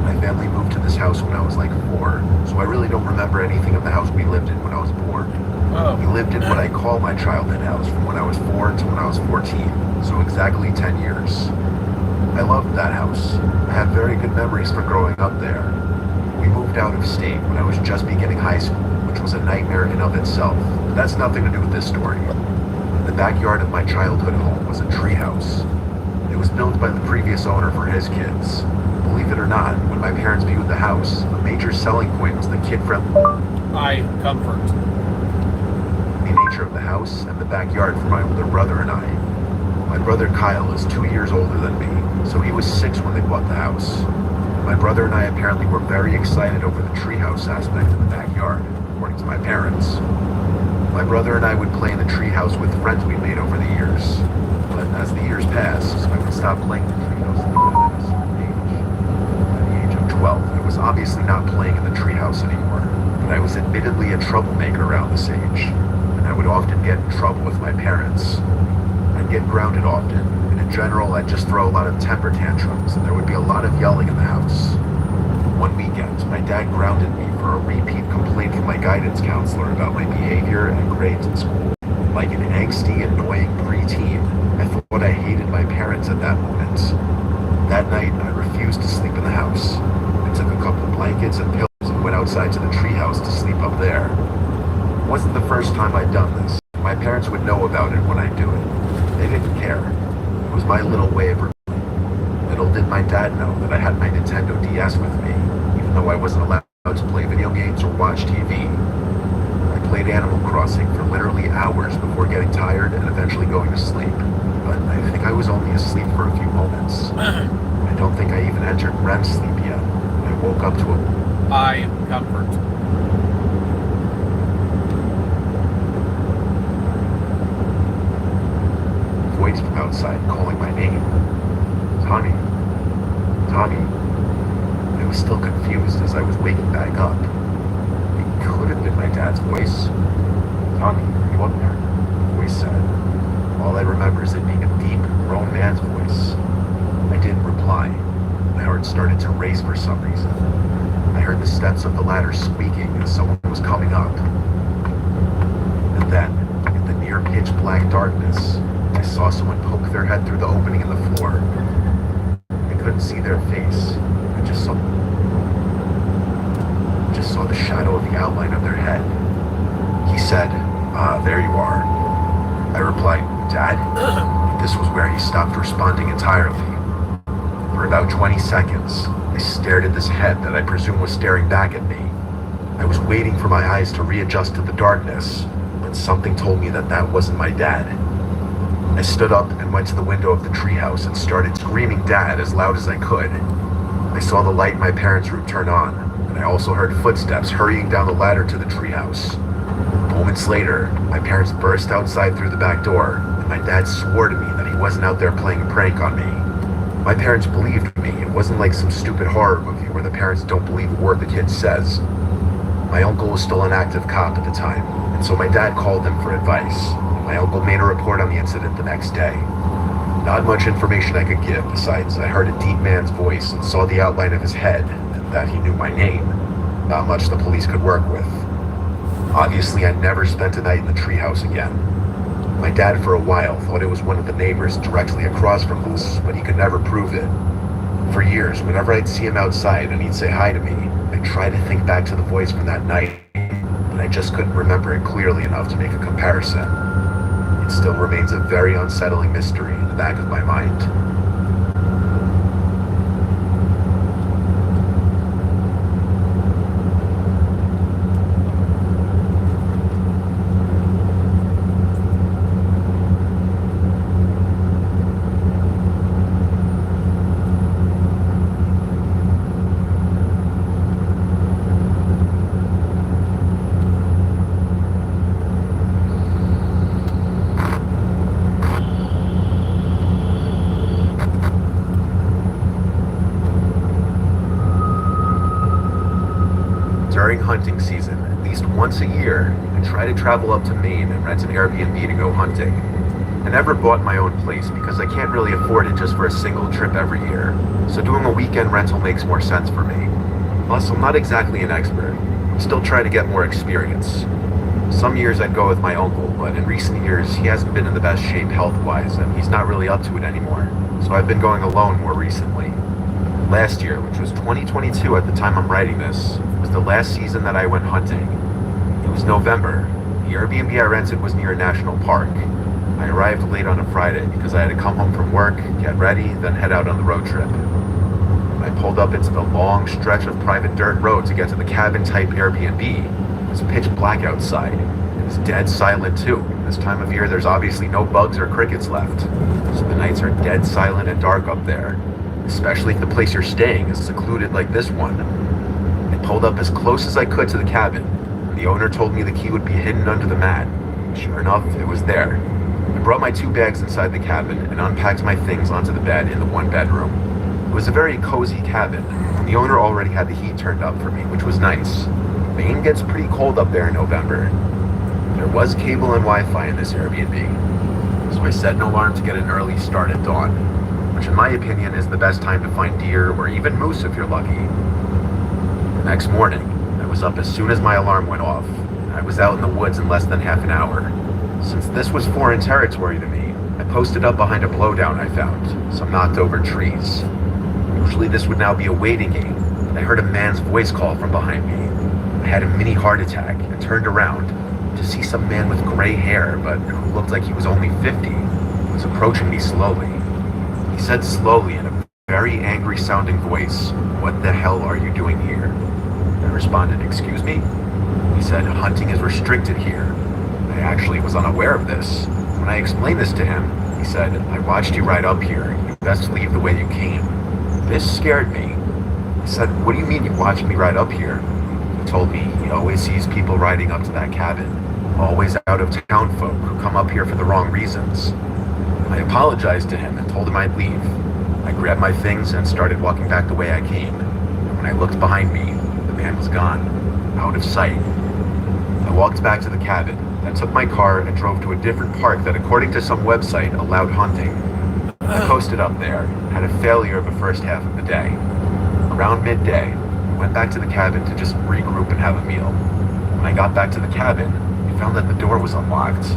Speaker 2: My family moved to this house when I was like 4, so I really don't remember anything of the house we lived in when I was born.
Speaker 3: Oh.
Speaker 2: We lived in what I call my childhood house from when I was 4 to when I was 14, so exactly 10 years. I loved that house. I have very good memories from growing up there. We moved out of state when I was just beginning high school, which was a nightmare in of itself, but that's nothing to do with this story. The backyard of my childhood home was a treehouse. It was built by the previous owner for his kids. Believe it or not, when my parents viewed the house, a major selling point was the kid-friendly
Speaker 3: Comfort.
Speaker 2: nature of the house and the backyard for my older brother and I. My brother Kyle is 2 years older than me, so he was 6 when they bought the house. My brother and I apparently were very excited over the treehouse aspect of the backyard, according to my parents. My brother and I would play in the treehouse with friends we made over the years, but as the years passed, I would stop playing the treehouse at a certain age. At the age of 12, I was obviously not playing in the treehouse anymore, but I was admittedly a troublemaker around this age, and I would often get in trouble with my parents. I'd get grounded often, and in general, I'd just throw a lot of temper tantrums, and there would be a lot of yelling in the house. One weekend, my dad grounded me for a repeat complaint from my guidance counselor about my behavior and grades in school. Like an angsty, annoying preteen, I thought I hated my parents at that moment. That night, I refused to sleep in the house. I took a couple of blankets and pillows and went outside to the treehouse to sleep up there. It wasn't the first time I'd done this. My parents would know about it when I do it. They didn't care. It was my little way of rebelling. Little did my dad know that I had my Nintendo DS with me, even though I wasn't allowed to play video games or watch TV. I played Animal Crossing for literally hours before getting tired and eventually going to sleep. But I think I was only asleep for a few moments. I don't think I even entered REM sleep yet. I woke up to a
Speaker 3: Comfort.
Speaker 2: voice from outside calling my name. Tommy. Tommy. I was still confused as I was waking back up. It could have been my dad's voice. Tommy, are you up there? The voice said. All I remember is it being a deep, grown man's voice. I didn't reply. My heart started to race for some reason. I heard the steps of the ladder squeaking as someone was coming up. And then, in the near pitch black darkness. I saw someone poke their head through the opening in the floor. I couldn't see their face. I just saw the shadow of the outline of their head. He said, there you are. I replied, Dad? This was where he stopped responding entirely. For about 20 seconds, I stared at this head that I presume was staring back at me. I was waiting for my eyes to readjust to the darkness, but something told me that that wasn't my dad. I stood up and went to the window of the treehouse and started screaming Dad as loud as I could. I saw the light in my parents' room turn on, and I also heard footsteps hurrying down the ladder to the treehouse. Moments later, my parents burst outside through the back door, and my dad swore to me that he wasn't out there playing a prank on me. My parents believed me. It wasn't like some stupid horror movie where the parents don't believe a word the kid says. My uncle was still an active cop at the time, and so my dad called him for advice. My uncle made a report on the incident the next day. Not much information I could give besides I heard a deep man's voice and saw the outline of his head, and that he knew my name. Not much the police could work with. Obviously, I never spent a night in the treehouse again. My dad for a while thought it was one of the neighbors directly across from us, but he could never prove it. For years, whenever I'd see him outside and he'd say hi to me, I'd try to think back to the voice from that night, but I just couldn't remember it clearly enough to make a comparison. It still remains a very unsettling mystery in the back of my mind. During hunting season, at least once a year, I try to travel up to Maine and rent an Airbnb to go hunting. I never bought my own place because I can't really afford it just for a single trip every year, so doing a weekend rental makes more sense for me. Plus, I'm not exactly an expert. I'm still trying to get more experience. Some years I'd go with my uncle, but in recent years he hasn't been in the best shape health-wise and he's not really up to it anymore, so I've been going alone more recently. Last year, which was 2022 at the time I'm writing this, was the last season that I went hunting. It was November. The Airbnb I rented was near a national park. I arrived late on a Friday because I had to come home from work, get ready, then head out on the road trip. When I pulled up into the long stretch of private dirt road to get to the cabin-type Airbnb, it was pitch black outside. It was dead silent too. This time of year there's obviously no bugs or crickets left, so the nights are dead silent and dark up there. Especially if the place you're staying is secluded like this one. I pulled up as close as I could to the cabin, and the owner told me the key would be hidden under the mat. Sure enough, it was there. I brought my 2 bags inside the cabin and unpacked my things onto the bed in the 1 bedroom. It was a very cozy cabin, and the owner already had the heat turned up for me, which was nice. Maine gets pretty cold up there in November. There was cable and Wi-Fi in this Airbnb, so I set an alarm to get an early start at dawn, which in my opinion is the best time to find deer or even moose if you're lucky. The next morning, I was up as soon as my alarm went off. I was out in the woods in less than half an hour. Since this was foreign territory to me, I posted up behind a blowdown I found, some knocked over trees. Usually this would now be a waiting game, but I heard a man's voice call from behind me. I had a mini heart attack and turned around to see some man with gray hair, but who looked like he was only 50, was approaching me slowly. He said slowly in a very angry sounding voice, "What the hell are you doing here?" I responded, "Excuse me?" He said, "Hunting is restricted here." I actually was unaware of this. When I explained this to him, he said, "I watched you ride up here. You best leave the way you came." This scared me. He said, "What do you mean you watched me ride up here?" He told me he always sees people riding up to that cabin, always out of town folk who come up here for the wrong reasons. I apologized to him and told him I'd leave. I grabbed my things and started walking back the way I came. And when I looked behind me, the man was gone, out of sight. I walked back to the cabin, then took my car and drove to a different park that, according to some website, allowed hunting. I posted up there, had a failure of the first half of the day. Around midday, I went back to the cabin to just regroup and have a meal. When I got back to the cabin, I found that the door was unlocked.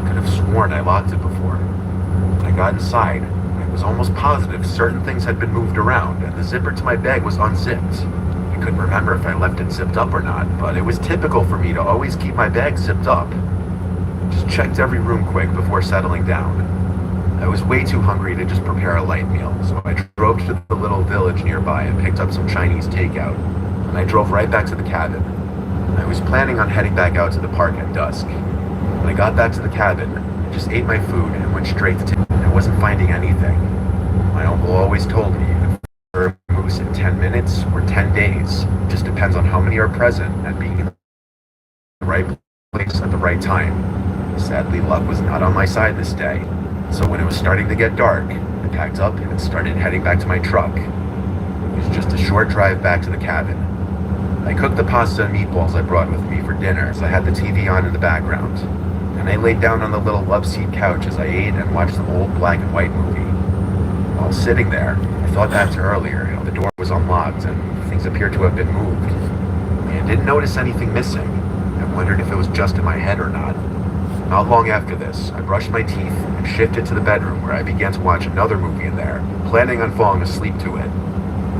Speaker 2: I could have sworn I locked it before. When I got inside, I was almost positive certain things had been moved around, and the zipper to my bag was unzipped. I couldn't remember if I left it zipped up or not, but it was typical for me to always keep my bag zipped up. Just checked every room quick before settling down. I was way too hungry to just prepare a light meal, so I drove to the little village nearby and picked up some Chinese takeout, and I drove right back to the cabin. I was planning on heading back out to the park at dusk. When I got back to the cabin, I just ate my food and went straight to town. I wasn't finding anything. My uncle always told me that for a moose in 10 minutes or 10 days, it just depends on how many are present and being in the right place at the right time. Sadly, luck was not on my side this day. So when it was starting to get dark, I packed up and started heading back to my truck. It was just a short drive back to the cabin. I cooked the pasta and meatballs I brought with me for dinner, so I had the TV on in the background. And I laid down on the little love-seat couch as I ate and watched an old black and white movie. While sitting there, I thought back to earlier, how the door was unlocked and things appeared to have been moved. I didn't notice anything missing. I wondered if it was just in my head or not. Not long after this, I brushed my teeth and shifted to the bedroom where I began to watch another movie in there, planning on falling asleep to it.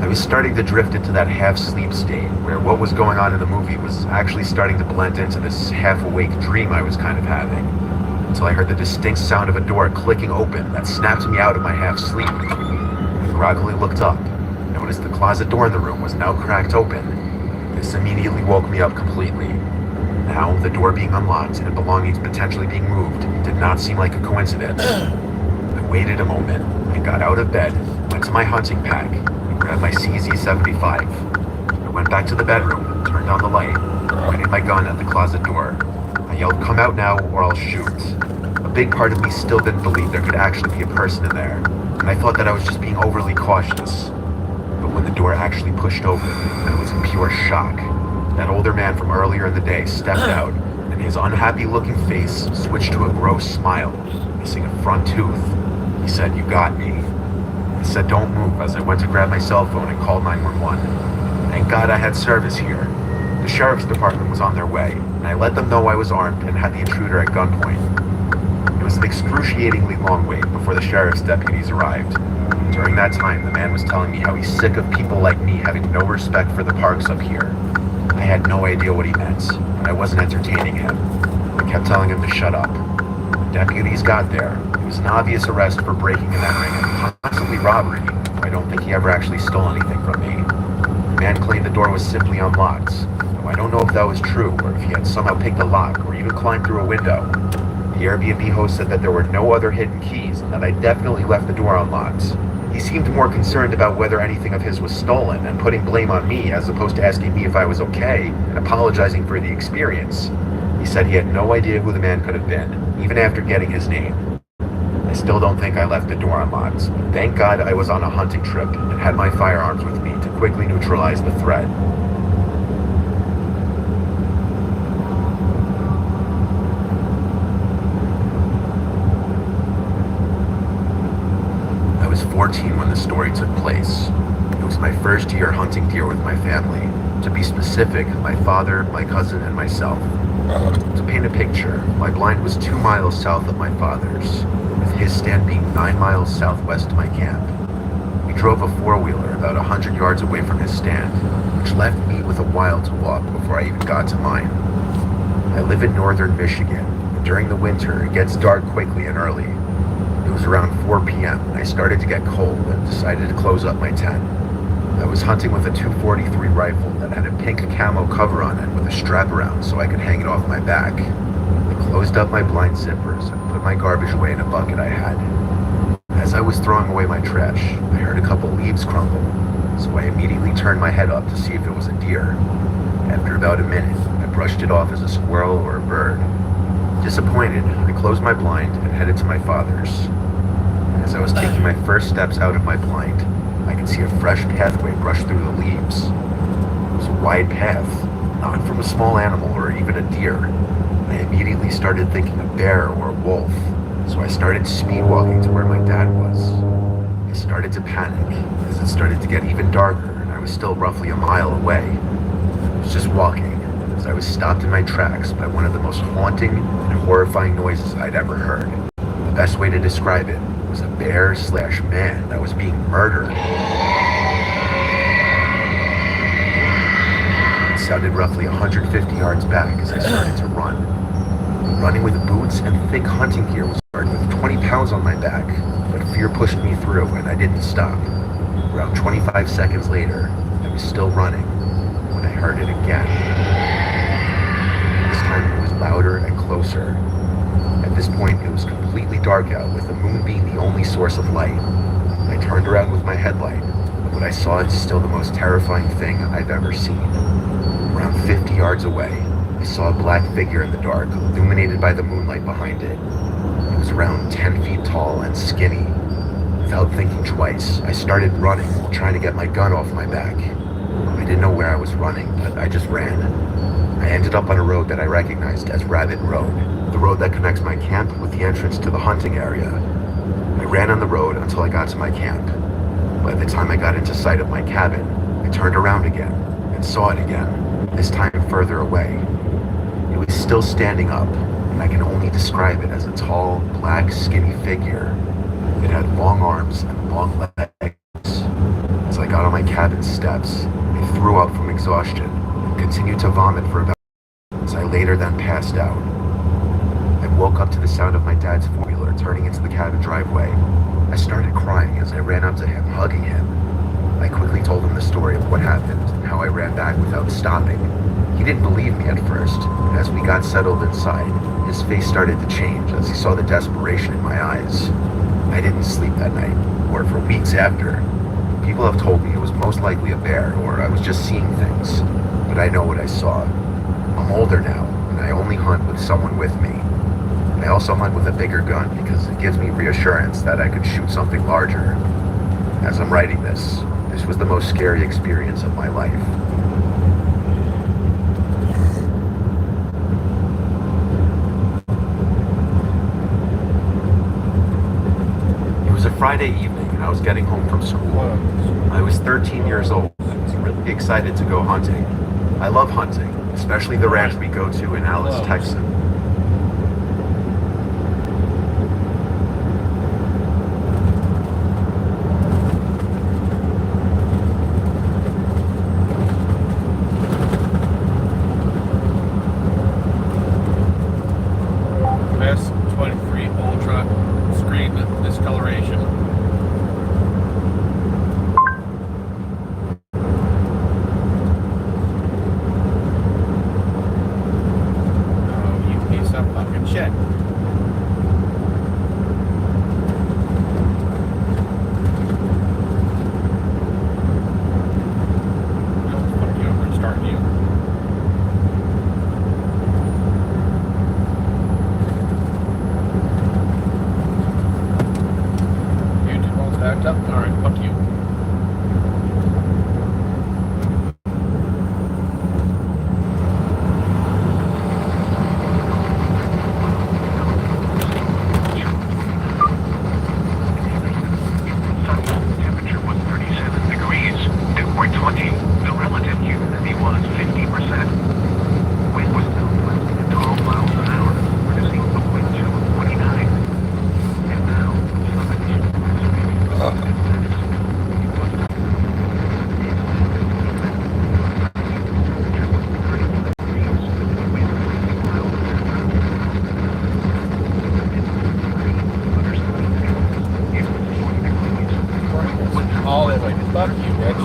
Speaker 2: I was starting to drift into that half-sleep state, where what was going on in the movie was actually starting to blend into this half-awake dream I was kind of having, until I heard the distinct sound of a door clicking open that snapped me out of my half-sleep. I groggily looked up, and noticed the closet door in the room was now cracked open. This immediately woke me up completely. Now, the door being unlocked and belongings potentially being moved did not seem like a coincidence. I waited a moment and got out of bed, went to my hunting pack, and grabbed my CZ-75. I went back to the bedroom, turned on the light, pointed my gun at the closet door. I yelled, "Come out now or I'll shoot." A big part of me still didn't believe there could actually be a person in there, and I thought that I was just being overly cautious. But when the door actually pushed open, I was in pure shock. That older man from earlier in the day stepped out, and his unhappy-looking face switched to a gross smile, missing a front tooth. He said, "You got me." I said, "Don't move," as I went to grab my cell phone and called 911. Thank God I had service here. The sheriff's department was on their way, and I let them know I was armed and had the intruder at gunpoint. It was an excruciatingly long wait before the sheriff's deputies arrived. During that time, the man was telling me how he's sick of people like me having no respect for the parks up here. I had no idea what he meant, but I wasn't entertaining him. I kept telling him to shut up. When deputies got there, it was an obvious arrest for breaking and entering and possibly robbery. I don't think he ever actually stole anything from me. The man claimed the door was simply unlocked, though I don't know if that was true or if he had somehow picked a lock or even climbed through a window. The Airbnb host said that there were no other hidden keys and that I definitely left the door unlocked. He seemed more concerned about whether anything of his was stolen and putting blame on me as opposed to asking me if I was okay and apologizing for the experience. He said he had no idea who the man could have been, even after getting his name. I still don't think I left the door unlocked, but thank God I was on a hunting trip and had my firearms with me to quickly neutralize the threat. I was 14 when the story took place. It was my first year hunting deer with my family. To be specific, my father, my cousin, and myself. To paint a picture, my blind was 2 miles south of my father's, with his stand being 9 miles southwest of my camp. We drove a four-wheeler about 100 yards away from his stand, which left me with a while to walk before I even got to mine. I live in northern Michigan, and during the winter it gets dark quickly and early. It was around 4 p.m. and I started to get cold and decided to close up my tent. I was hunting with a .243 rifle that had a pink camo cover on it with a strap around so I could hang it off my back. I closed up my blind zippers and put my garbage away in a bucket I had. As I was throwing away my trash, I heard a couple leaves crumble, so I immediately turned my head up to see if it was a deer. After about a minute, I brushed it off as a squirrel or a bird. Disappointed, I closed my blind and headed to my father's. As I was taking my first steps out of my blind, I could see a fresh pathway brush through the leaves. It was a wide path, not from a small animal or even a deer. I immediately started thinking a bear or a wolf, so I started speed walking to where my dad was. I started to panic as it started to get even darker and I was still roughly a mile away. I was just walking, and as I was stopped in my tracks by one of the most haunting and horrifying noises I'd ever heard. The best way to describe it was a bear/man that was being murdered. It sounded roughly 150 yards back as I started to run. Running with boots and thick hunting gear was hard with 20 pounds on my back, but fear pushed me through and I didn't stop. Around 25 seconds later, I was still running when I heard it again. This time it was louder and closer. At this point, it was completely dark out, with the moon being the only source of light. I turned around with my headlight, but what I saw is still the most terrifying thing I've ever seen. Around 50 yards away, I saw a black figure in the dark, illuminated by the moonlight behind it. It was around 10 feet tall and skinny. Without thinking twice, I started running while trying to get my gun off my back. I didn't know where I was running, but I just ran. I ended up on a road that I recognized as Rabbit Road, the road that connects my camp with the entrance to the hunting area. I ran on the road until I got to my camp. By the time I got into sight of my cabin, I turned around again and saw it again, this time further away. It was still standing up, and I can only describe it as a tall, black, skinny figure. It had long arms and long legs. As I got on my cabin steps, I threw up from exhaustion and continued to vomit for about as I later then passed out. I woke up to the sound of my dad's four-wheeler turning into the cabin driveway. I started crying as I ran up to him, hugging him. I quickly told him the story of what happened and how I ran back without stopping. He didn't believe me at first, but as we got settled inside, his face started to change as he saw the desperation in my eyes. I didn't sleep that night, or for weeks after. People have told me it was most likely a bear, or I was just seeing things, but I know what I saw. I'm older now, and I only hunt with someone with me. I also hunt with a bigger gun because it gives me reassurance that I could shoot something larger. As I'm writing this was the most scary experience of my life. It was a Friday evening and I was getting home from school. I was 13 years old and was really excited to go hunting. I love hunting, especially the ranch we go to in Alice, Texas.
Speaker 3: S23 Ultra screen discoloration. Oh, you piece of fucking shit. No, fuck you, I'm gonna start you. Backed up? Alright, fuck you.
Speaker 4: Temperature was 37 degrees. Dew point 20. The relative humidity was 50%. Wind was northwest at 12 miles an hour, producing a wind chill of 29. And now,
Speaker 3: All in like, fuck you, bitch.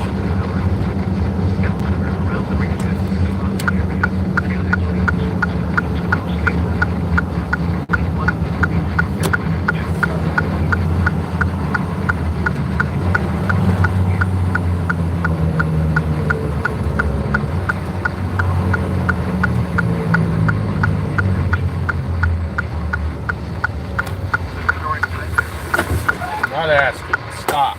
Speaker 3: Not asking. Stop.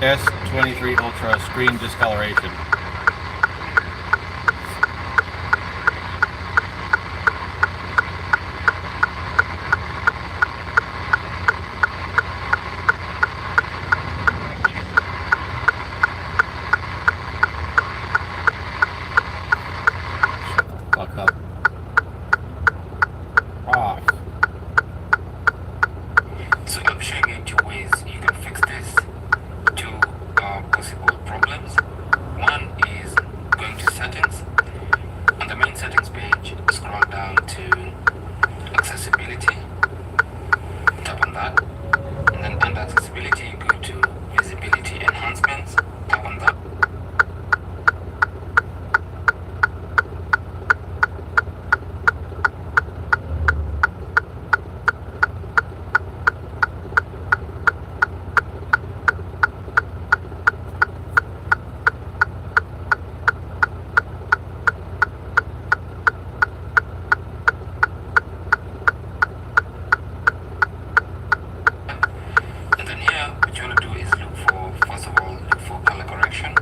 Speaker 3: S23 Ultra screen discoloration. Fuck up. Off.
Speaker 4: So I'm showing you two ways you can fix this. Two possible problems. One is going to settings. On the main settings page, scroll down to accessibility. Tap on that. And then under accessibility, go to visibility enhancements. Tap on that. And then here, what you want to do is look for, first of all, look for color correction.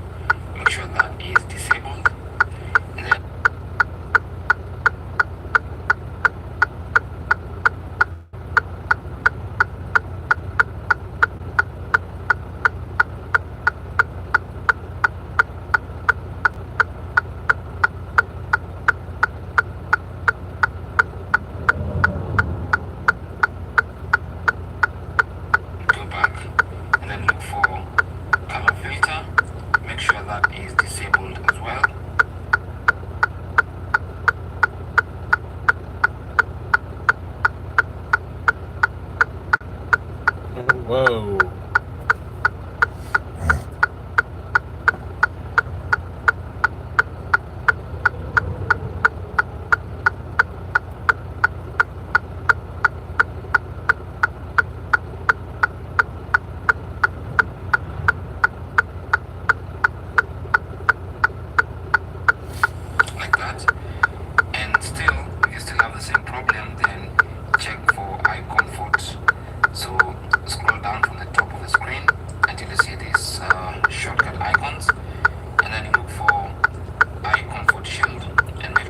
Speaker 4: Make sure that is disabled. And then go back and then look for color filter. Make sure that is disabled as well.
Speaker 3: Whoa.
Speaker 4: Like that. And still, if you still have the same problem, then check for eye comfort. So scroll down from the top of the screen until you see these shortcut icons, and then look for eye comfort shield and make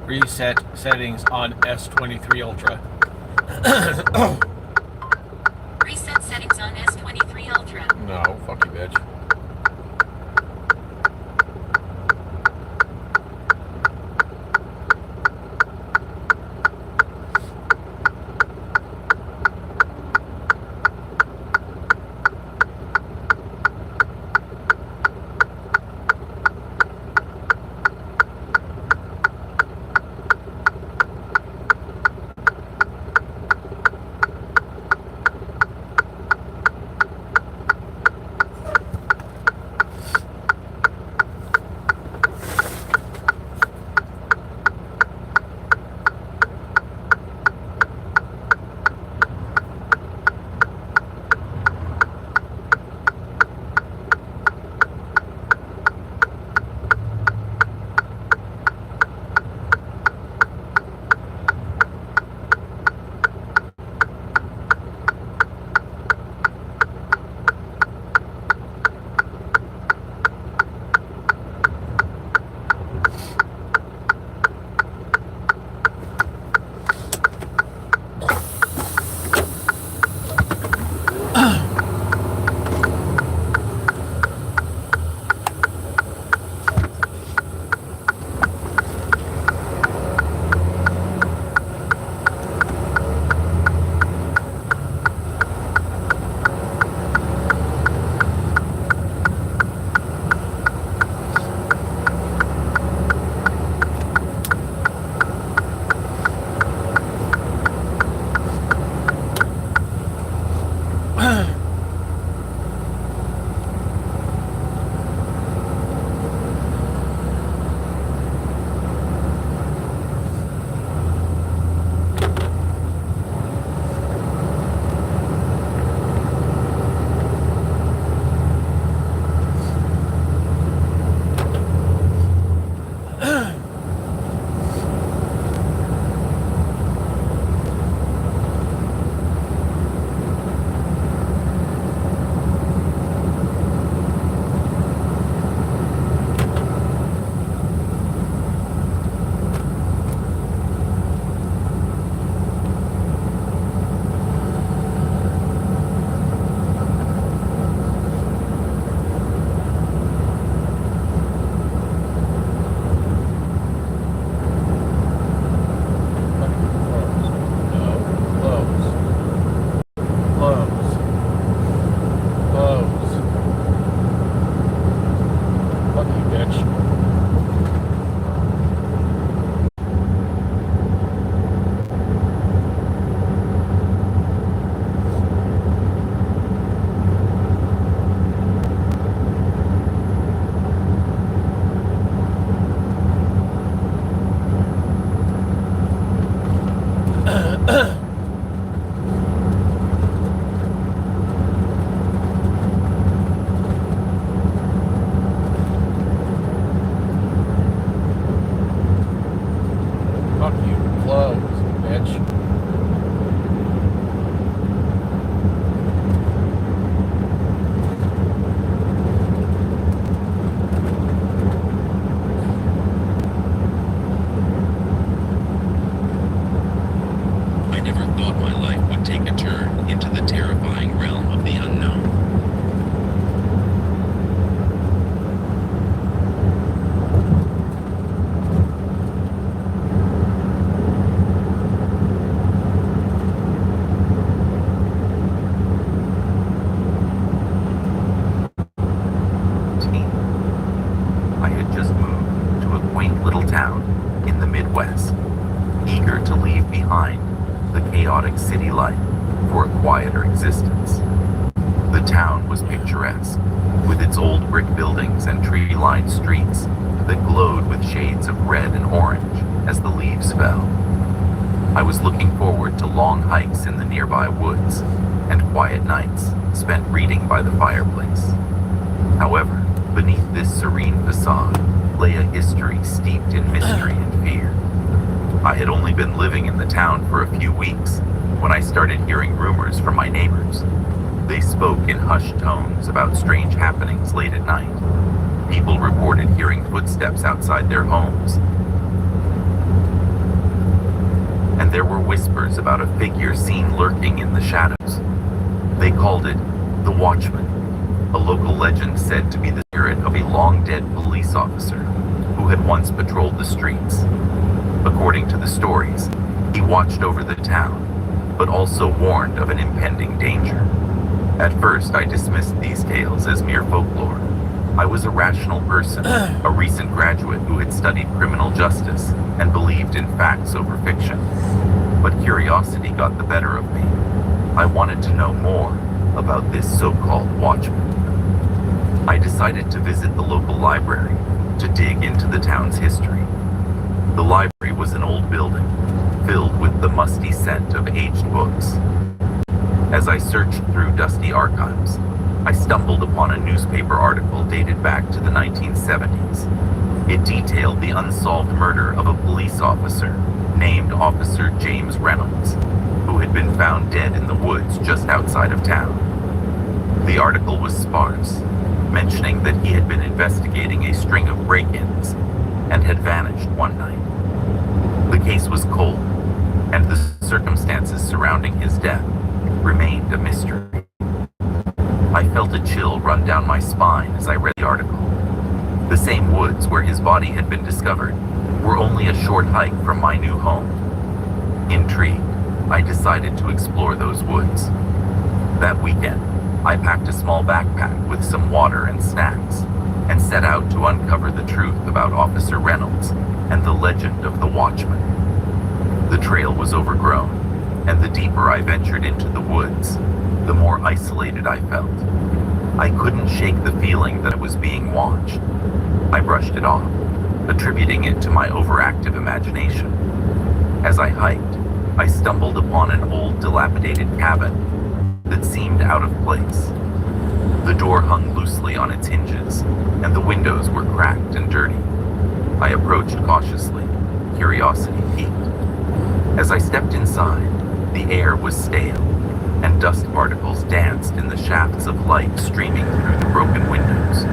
Speaker 3: Reset settings on S23 Ultra.
Speaker 5: Reset settings on S23 Ultra.
Speaker 3: No, fuck you, bitch.
Speaker 2: chaotic city life for a quieter existence. The town was picturesque, with its old brick buildings and tree-lined streets that glowed with shades of red and orange as the leaves fell. I was looking forward to long hikes in the nearby woods and quiet nights spent reading by the fireplace. However, beneath this serene facade lay a history steeped in mystery and fear. I had only been living in the town for a few weeks when I started hearing rumors from my neighbors. They spoke in hushed tones about strange happenings late at night. People reported hearing footsteps outside their homes,
Speaker 6: and there were whispers about a figure seen lurking in the shadows. They called it the Watchman, a local legend said to be the spirit of a long-dead police officer who had once patrolled the streets. According to the stories, he watched over the town, but also warned of an impending danger. At first, I dismissed these tales as mere folklore. I was a rational person, a recent graduate who had studied criminal justice and believed in facts over fiction. But curiosity got the better of me. I wanted to know more about this so-called Watchman. I decided to visit the local library to dig into the town's history. The library was an old building, filled with the musty scent of aged books. As I searched through dusty archives, I stumbled upon a newspaper article dated back to the 1970s. It detailed the unsolved murder of a police officer named Officer James Reynolds, who had been found dead in the woods just outside of town. The article was sparse, mentioning that he had been investigating a string of break-ins and had vanished one night. The case was cold, and the circumstances surrounding his death remained a mystery. I felt a chill run down my spine as I read the article. The same woods where his body had been discovered were only a short hike from my new home. Intrigued, I decided to explore those woods. That weekend, I packed a small backpack with some water and snacks and set out to uncover the truth about Officer Reynolds and the legend of the Watchman. The trail was overgrown, and the deeper I ventured into the woods, the more isolated I felt. I couldn't shake the feeling that I was being watched. I brushed it off, attributing it to my overactive imagination. As I hiked, I stumbled upon an old dilapidated cabin that seemed out of place. The door hung loosely on its hinges, and the windows were cracked and dirty. I approached cautiously, curiosity piqued. As I stepped inside, the air was stale, and dust particles danced in the shafts of light streaming through the broken windows.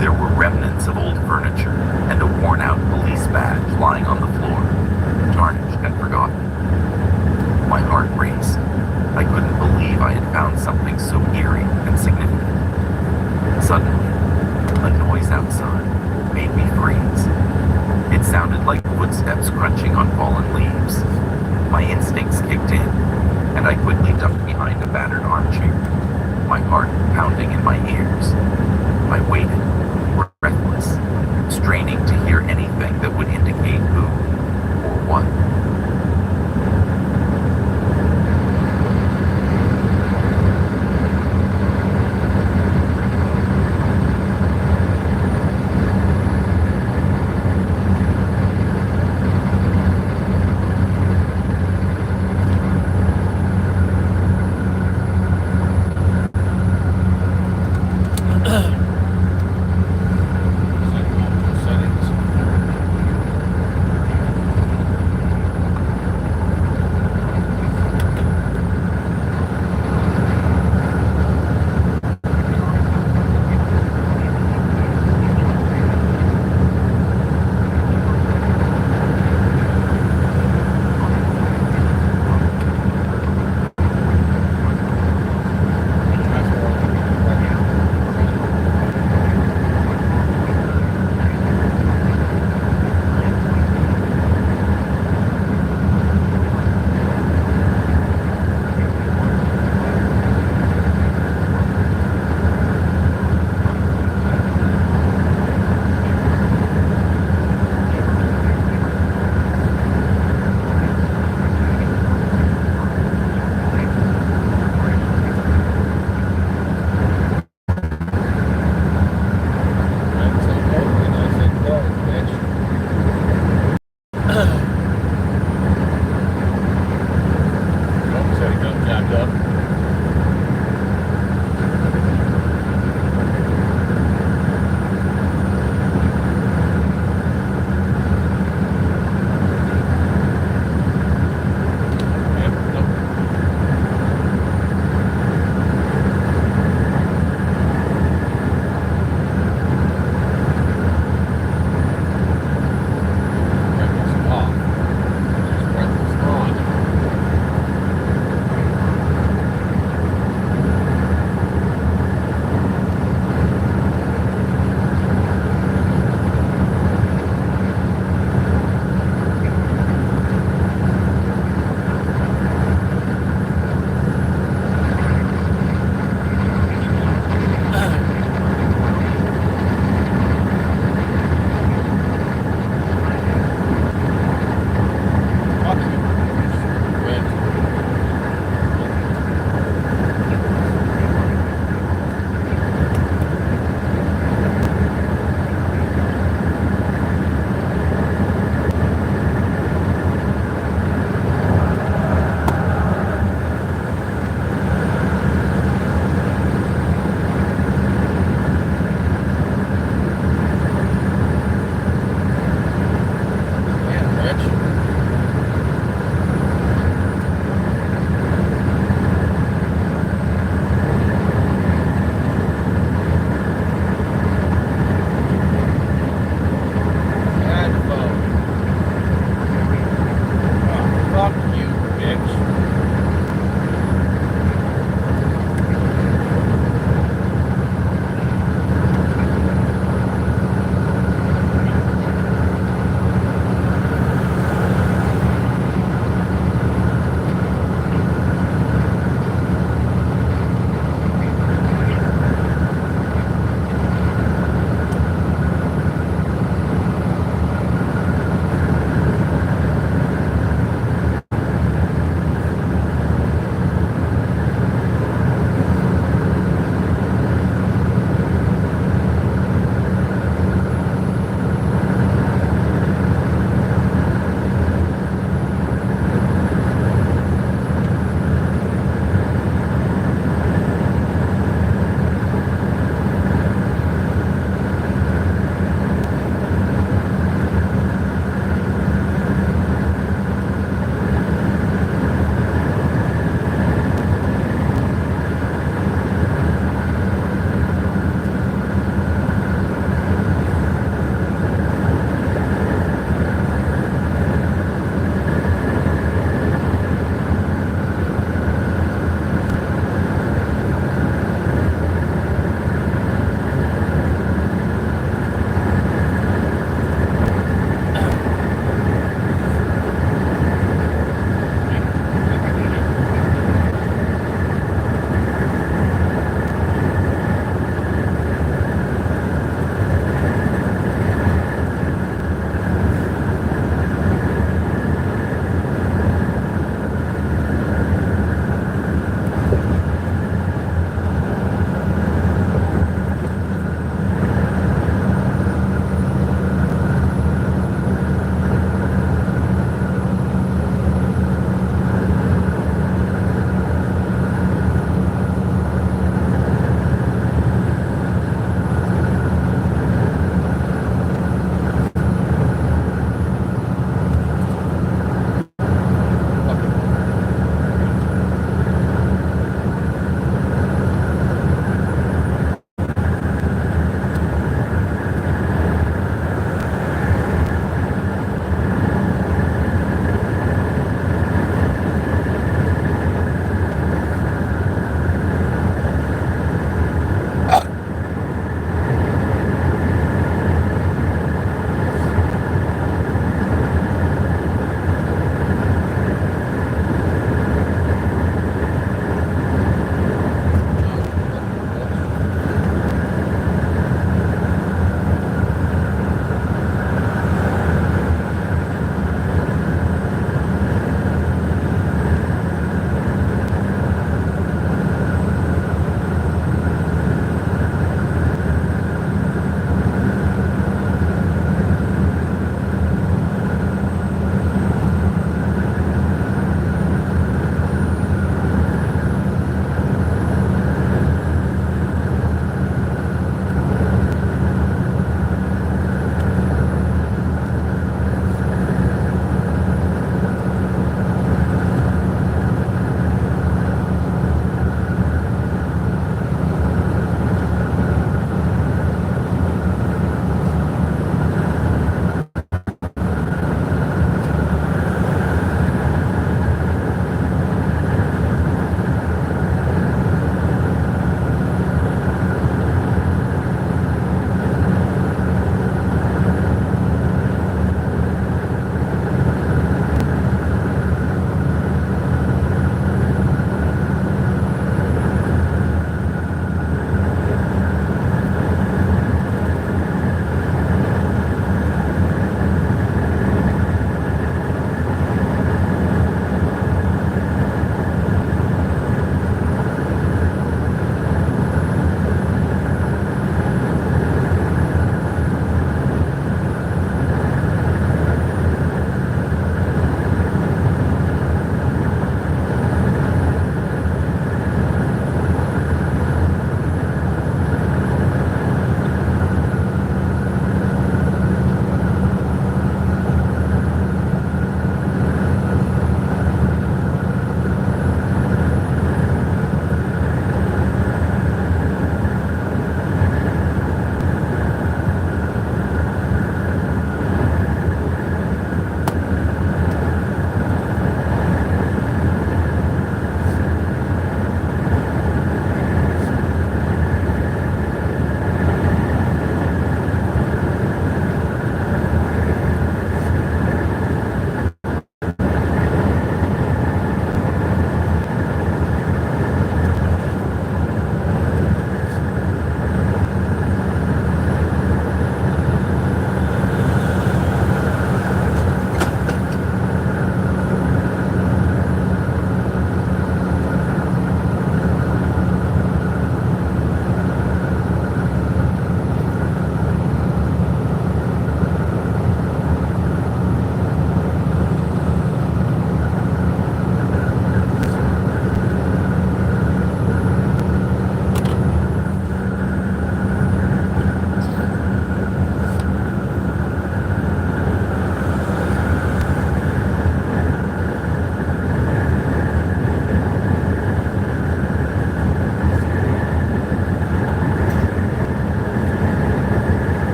Speaker 6: There were remnants of old furniture and a worn-out police badge lying on the floor, tarnished and forgotten. My heart raced. I couldn't believe I had found something so eerie and significant. Suddenly, a noise outside made me freeze. It sounded like footsteps crunching on fallen leaves. My instincts kicked in, and I quickly ducked behind a battered armchair, my heart pounding in my ears. I waited, breathless, straining to hear anything that would indicate who or what.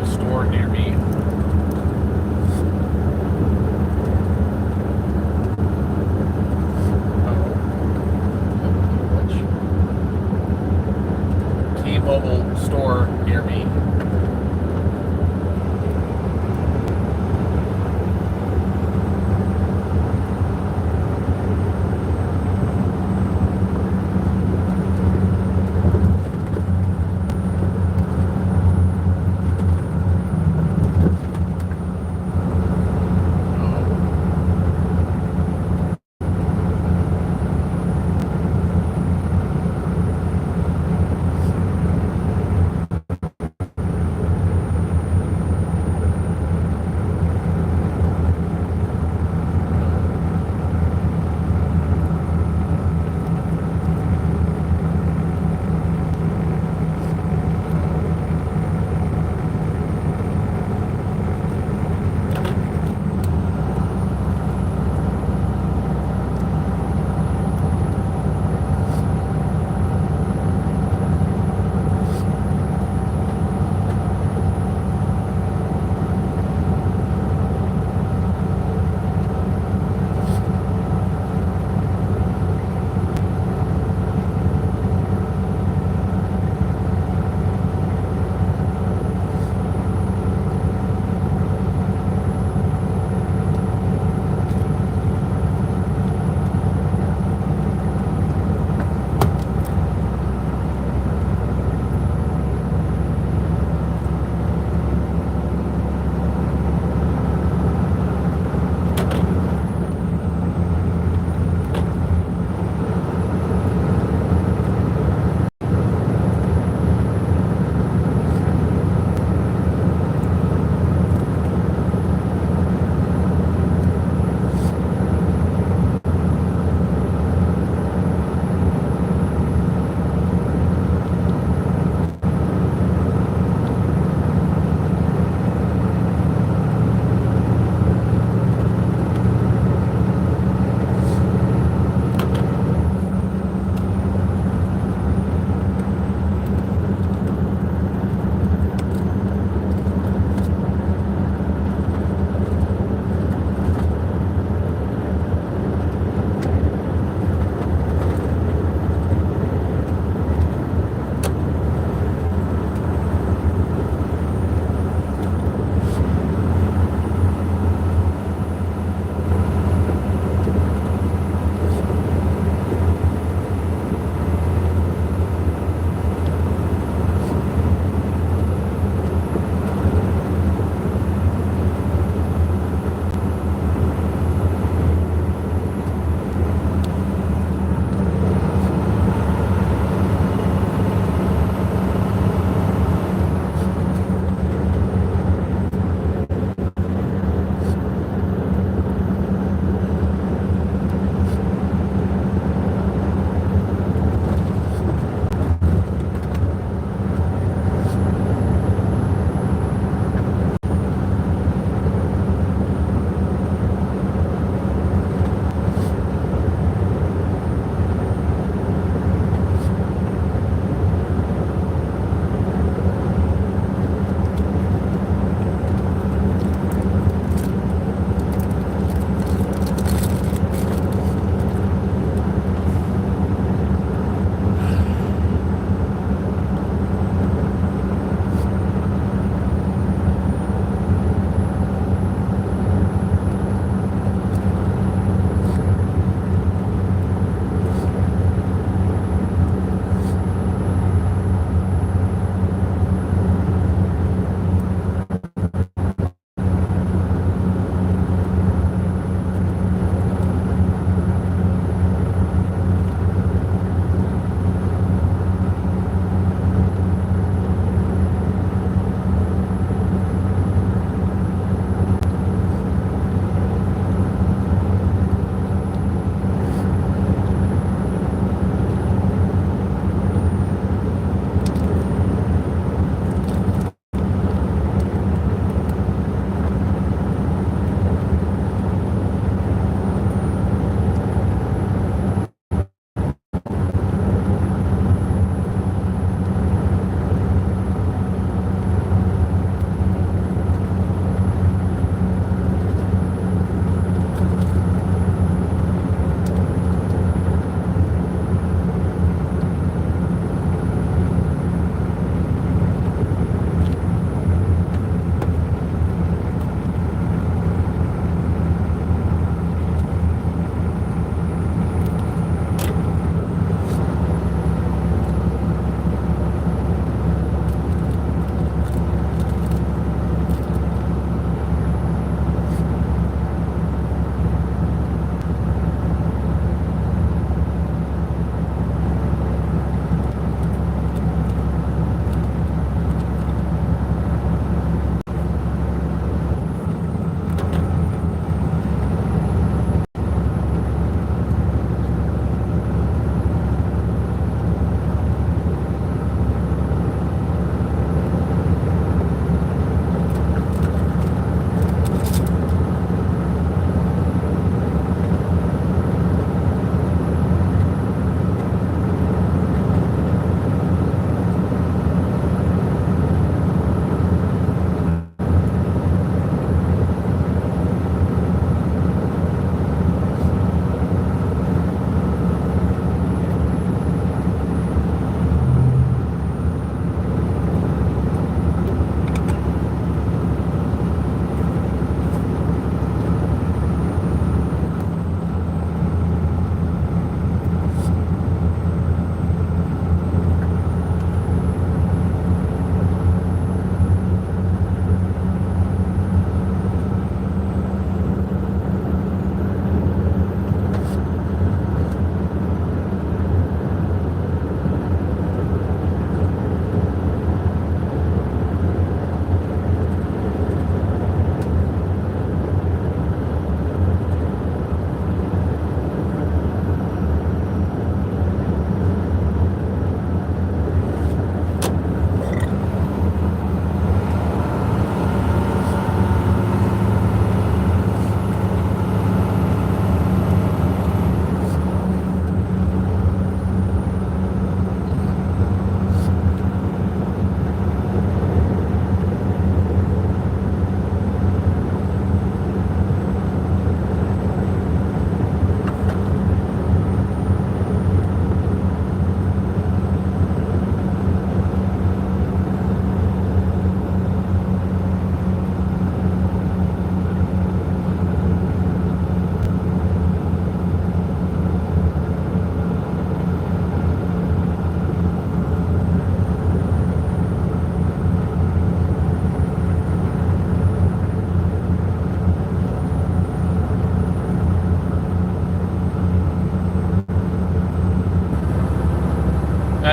Speaker 3: T-Mobile store near me. T-Mobile store near me.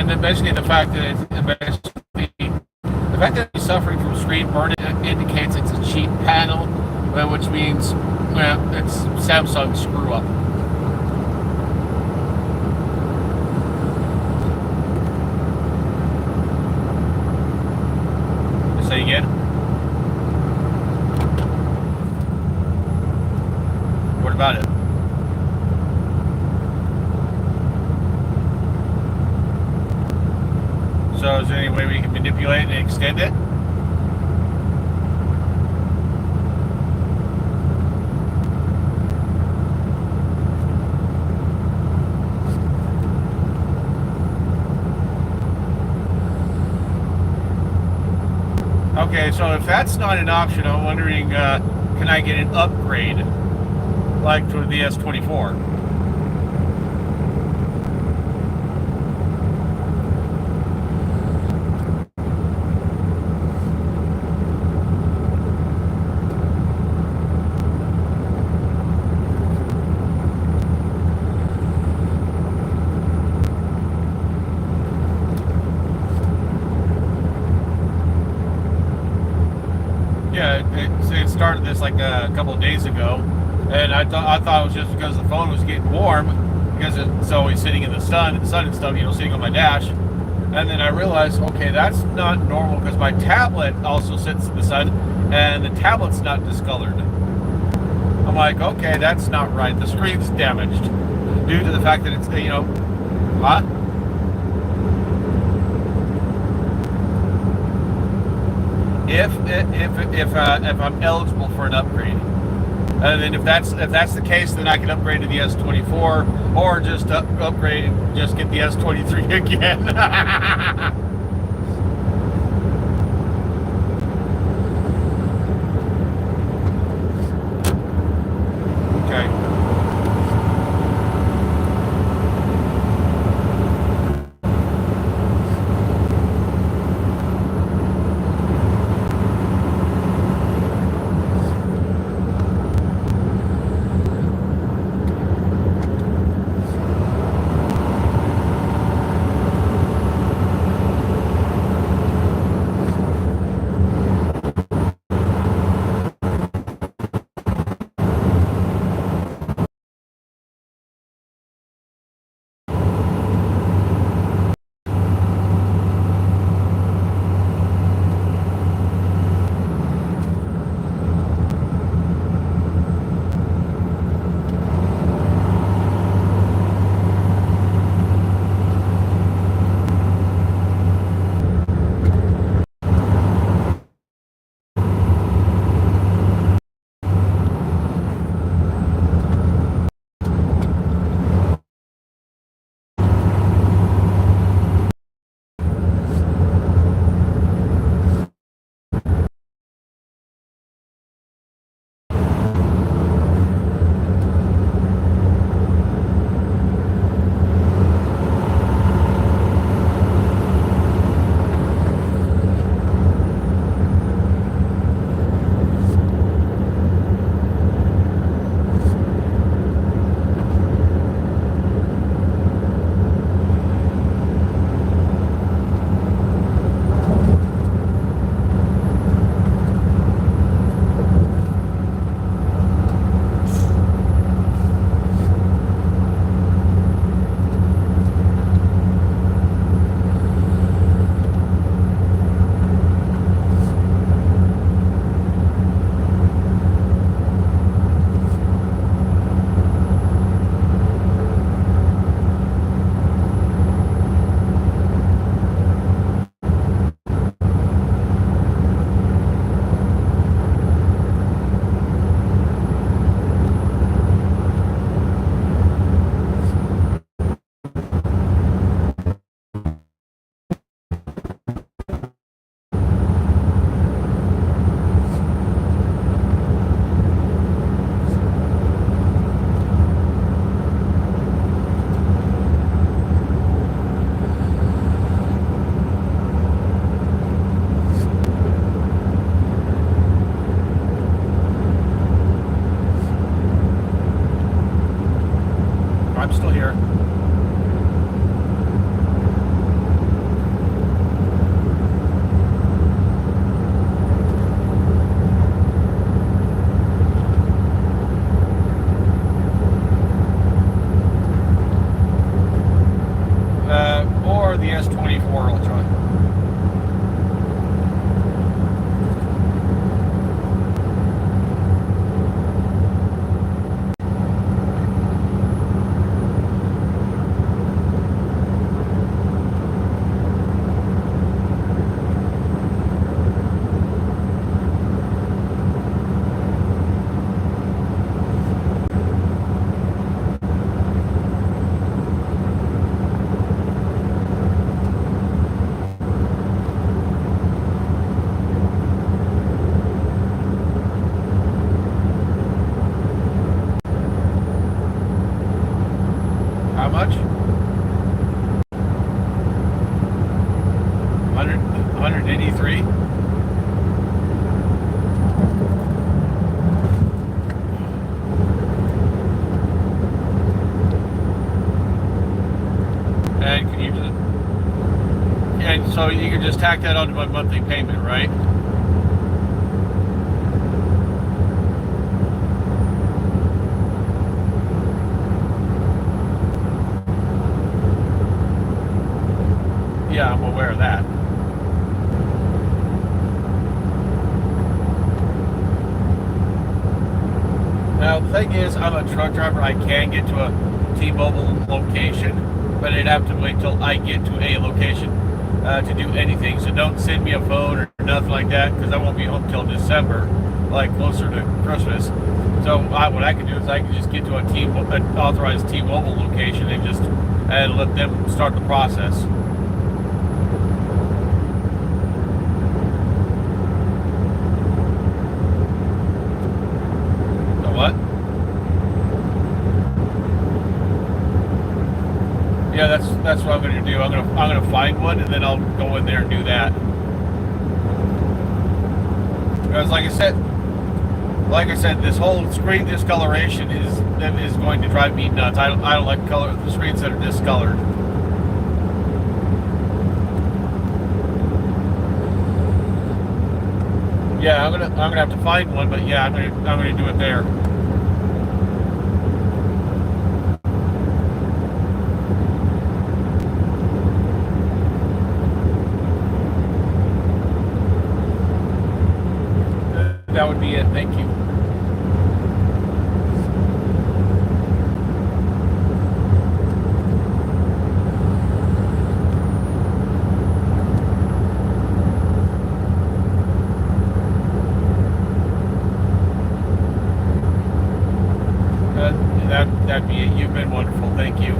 Speaker 3: and then basically the fact that it's suffering from screen burn indicates it's a cheap panel, which means it's Samsung screw up. Say again. What about it? So is there any way we can manipulate and extend it? Okay, so if that's not an option, I'm wondering, can I get an upgrade, like for the S24? It started this like a couple of days ago, and I thought it was just because the phone was getting warm, because it's always sitting in the sun and stuff, sitting on my dash. And then I realized, okay, that's not normal, because my tablet also sits in the sun, and the tablet's not discolored. I'm like, okay, that's not right. The screen's damaged due to the fact that it's, what? If I'm eligible for an upgrade, and then if that's the case, then I can upgrade to the S24, or just upgrade, just get the S23 again. Okay. I'm still here. can just tack that onto my monthly payment, right? Yeah, I'm aware of that. Now, the thing is, I'm a truck driver. I can get to a T-Mobile location, but I'd have to wait till I get to a location to do anything. So don't send me a phone or nothing like that, because I won't be home till December, like closer to Christmas. So what I can do is I can just get to an authorized T-Mobile location and let them start the process. What? Yeah, that's what I'm going to do. I'm going to find one, and then I'll go in there and do that. Because like I said, this whole screen discoloration is going to drive me nuts. I don't like the screens that are discolored. Yeah, I'm gonna have to find one, but yeah, I'm gonna do it there. That would be it. Thank you. That'd be it. You've been wonderful. Thank you.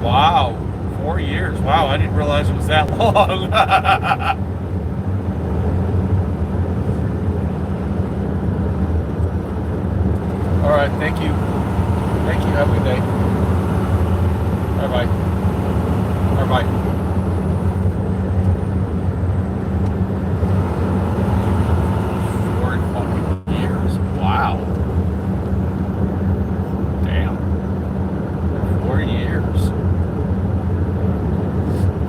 Speaker 3: Wow, 4 years. Wow, I didn't realize it was that long. All right, thank you. Thank you. Have a good day. Bye-bye. Bye-bye. 4 fucking years. Wow. Damn. 4 years.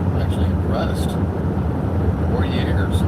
Speaker 3: I'm actually impressed. 4 years.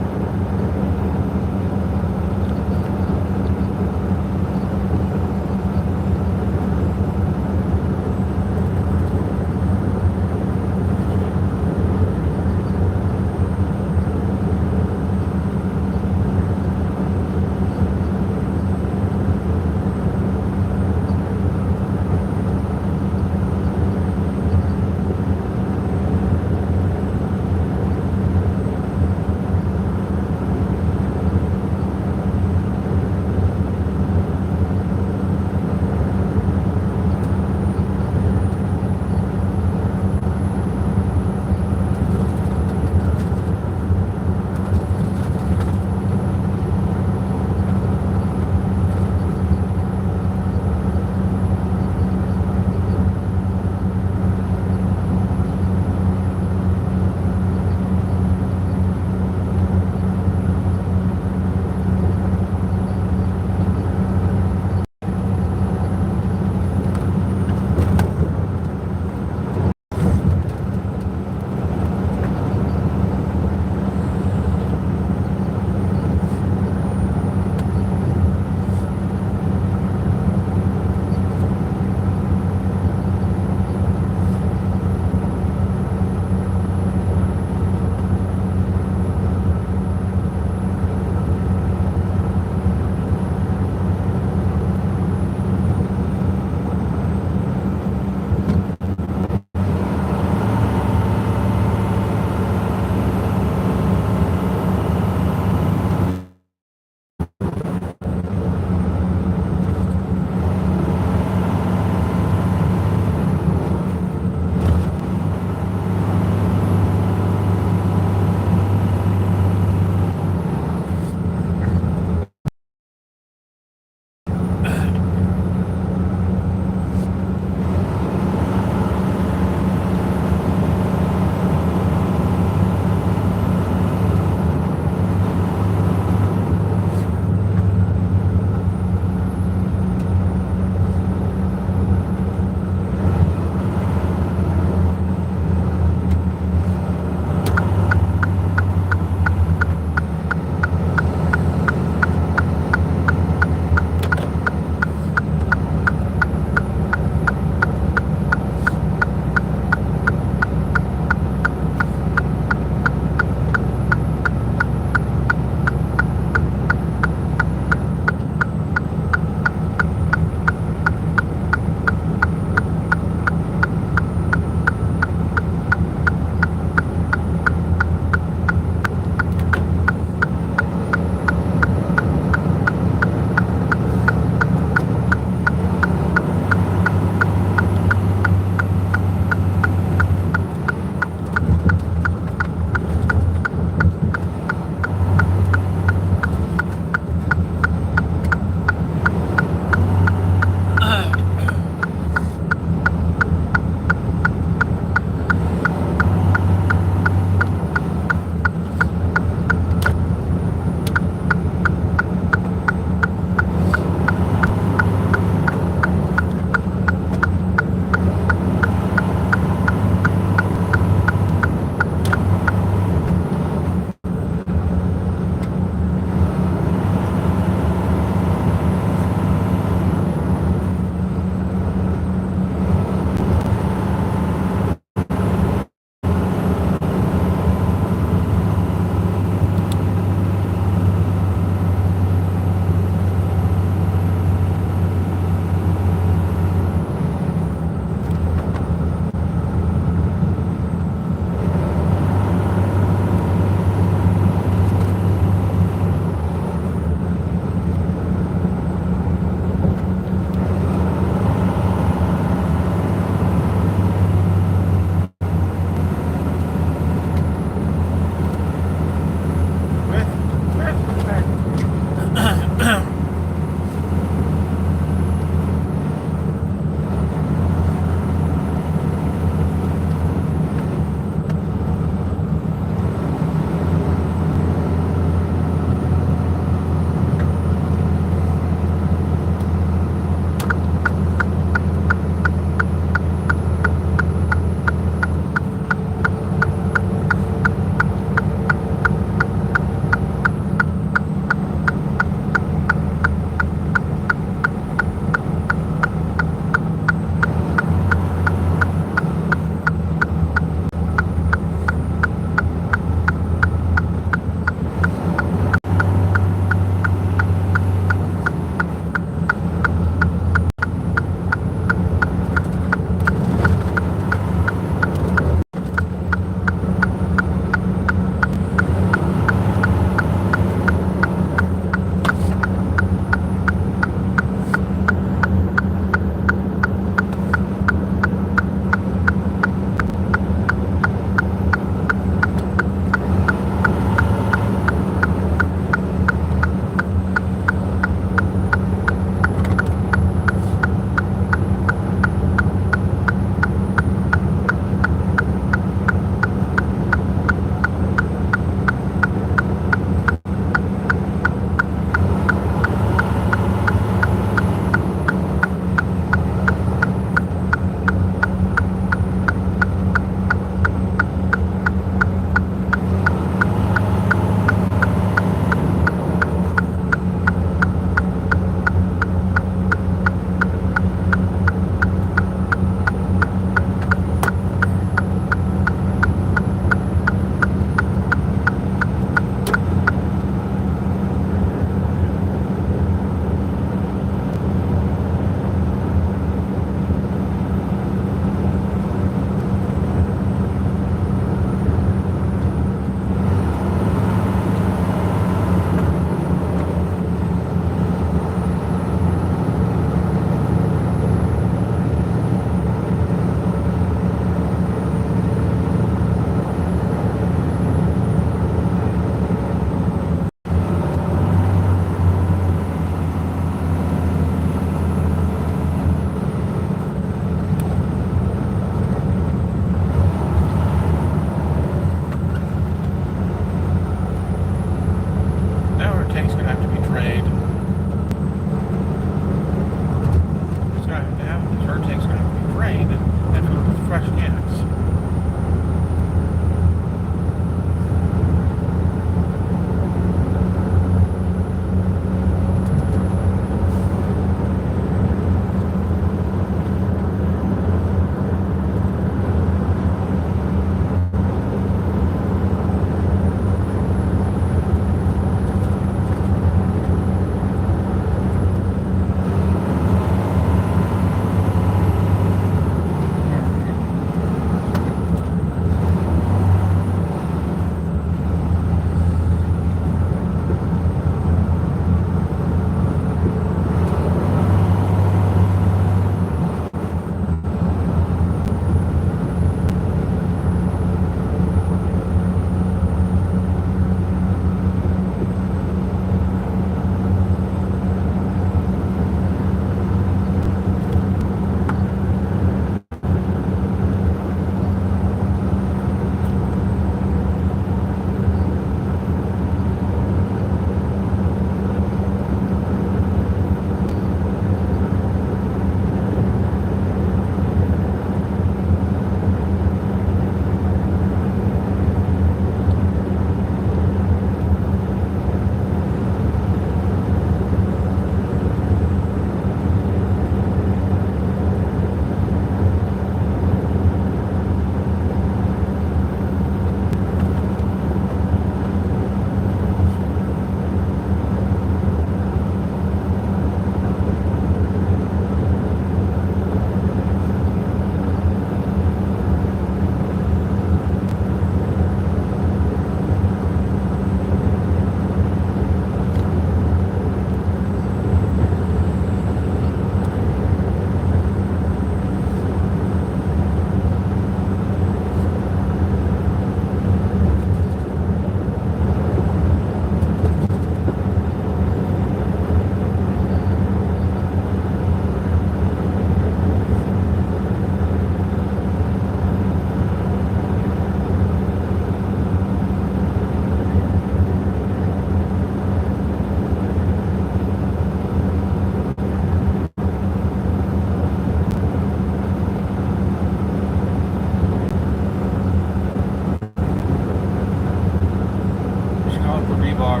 Speaker 3: far.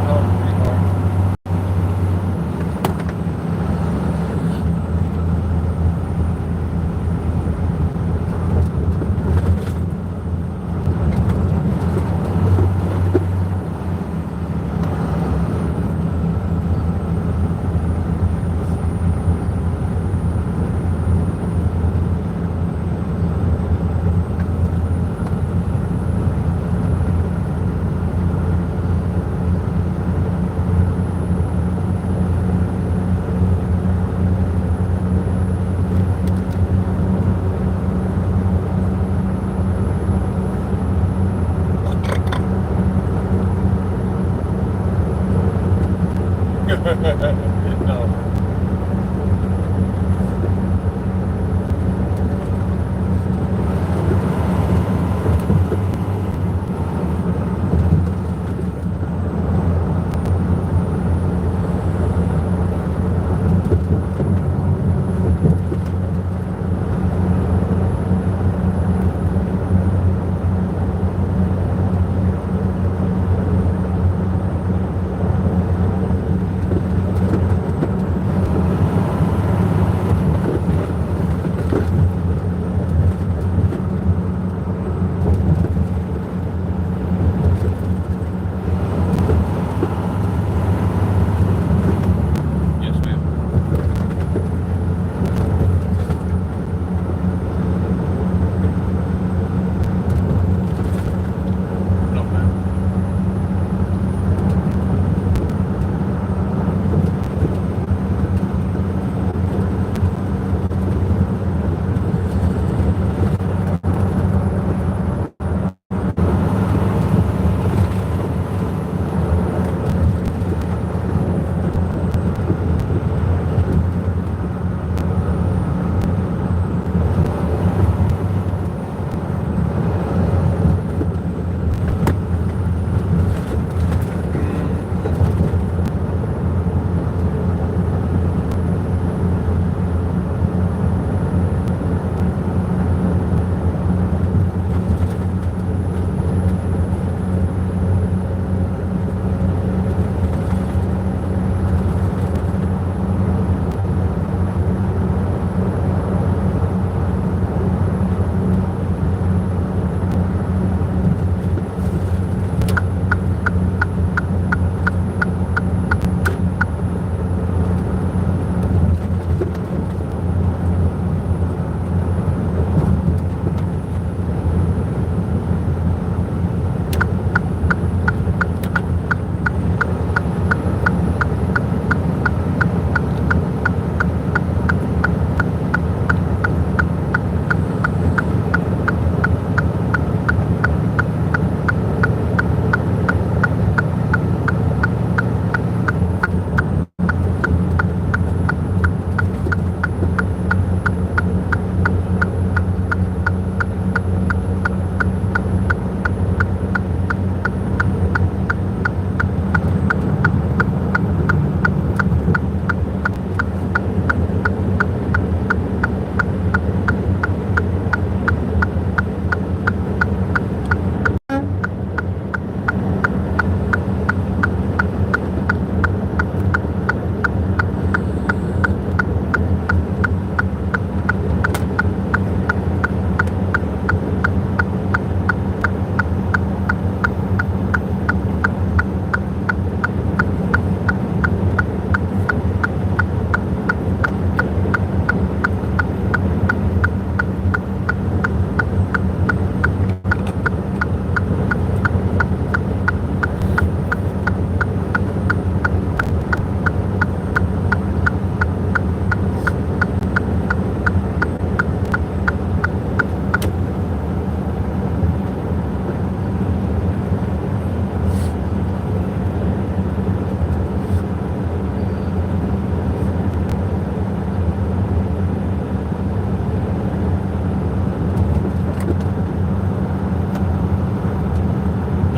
Speaker 3: Oh, pretty far. No. Yes, ma'am. No, ma'am.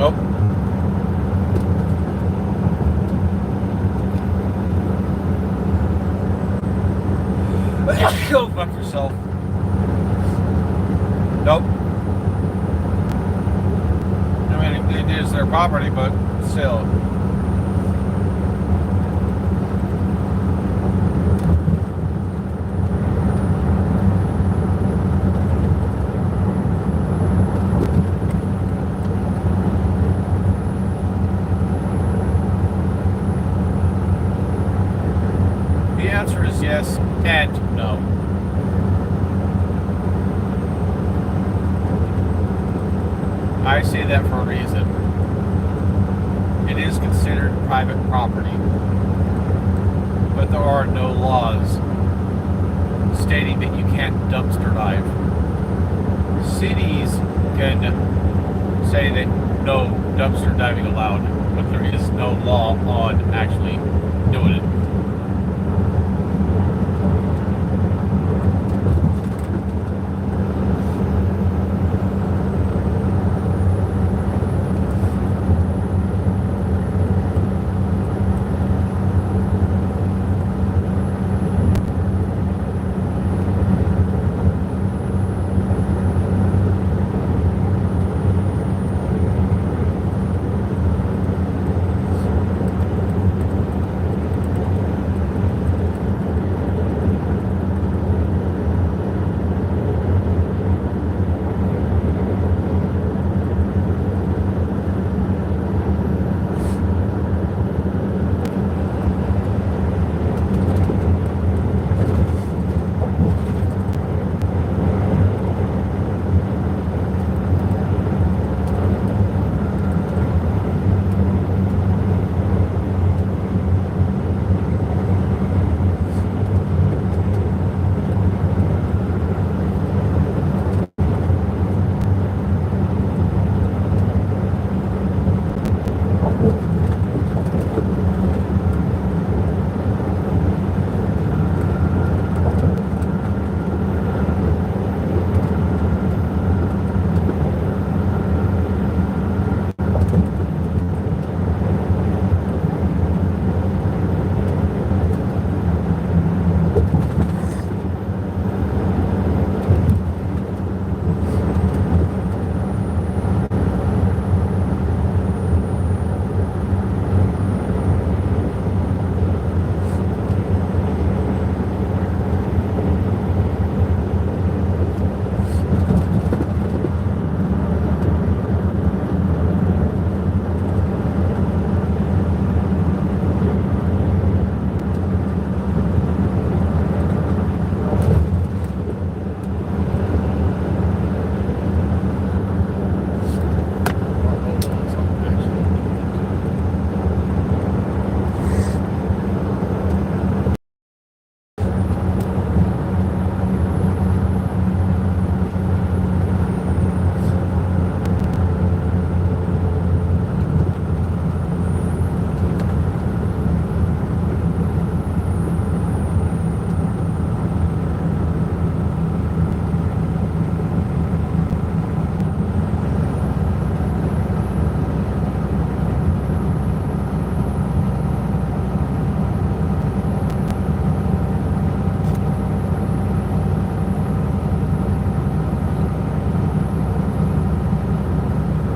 Speaker 3: Nope. Go fuck yourself. Nope. it is their property, but still. The answer is yes and no. I say that for a reason. It is considered private property, but there are no laws stating that you can't dumpster dive. Cities can say that no dumpster diving allowed, but there is no law on actually doing it.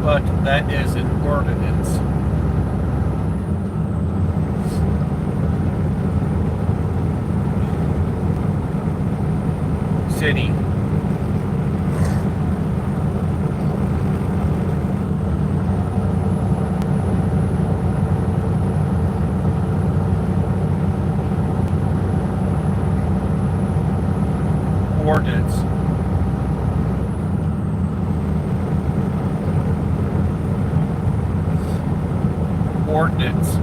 Speaker 3: But that is an ordinance. City. Ordinance. Ordinance.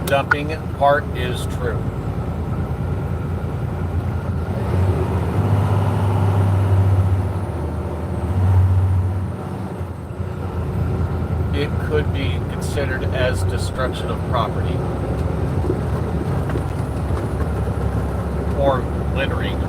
Speaker 3: dumping part is true. It could be considered as destruction of property or littering.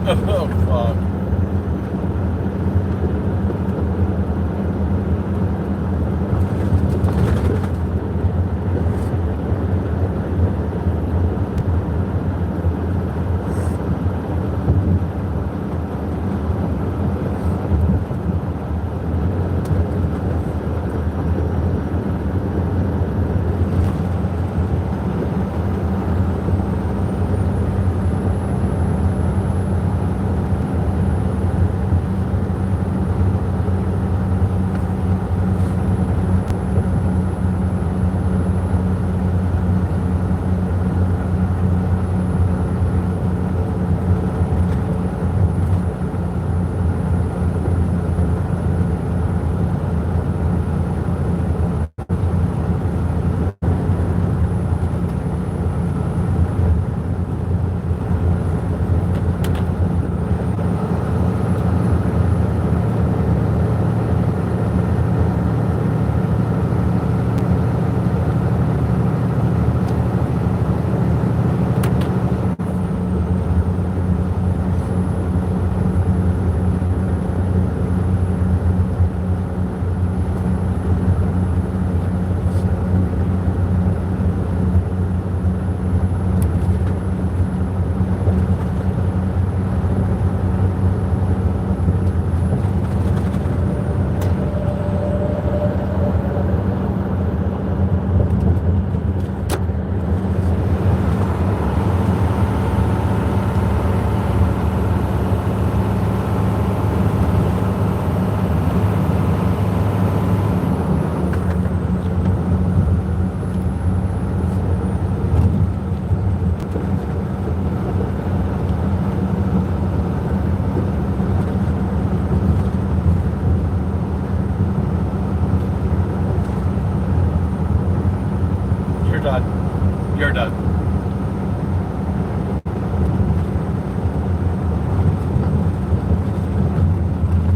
Speaker 3: Oh, fuck. You're done. You're done.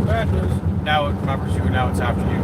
Speaker 3: Bad news. Now it remembers you, and now it's after you.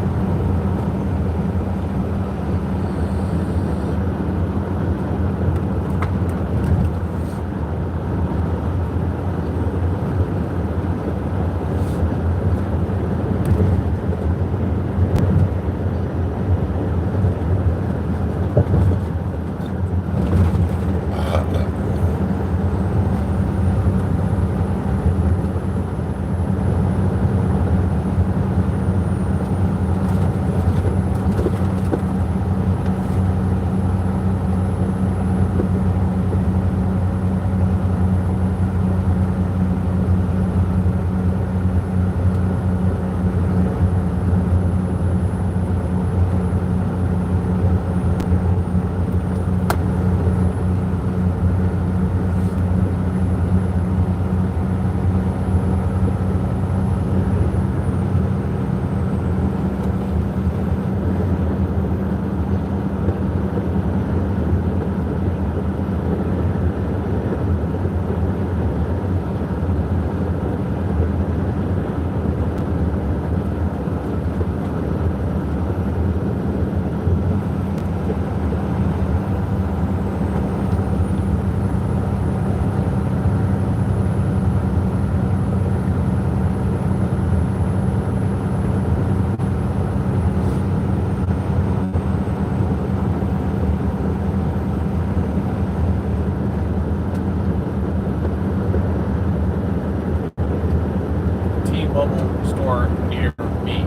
Speaker 3: T-Mobile store near me.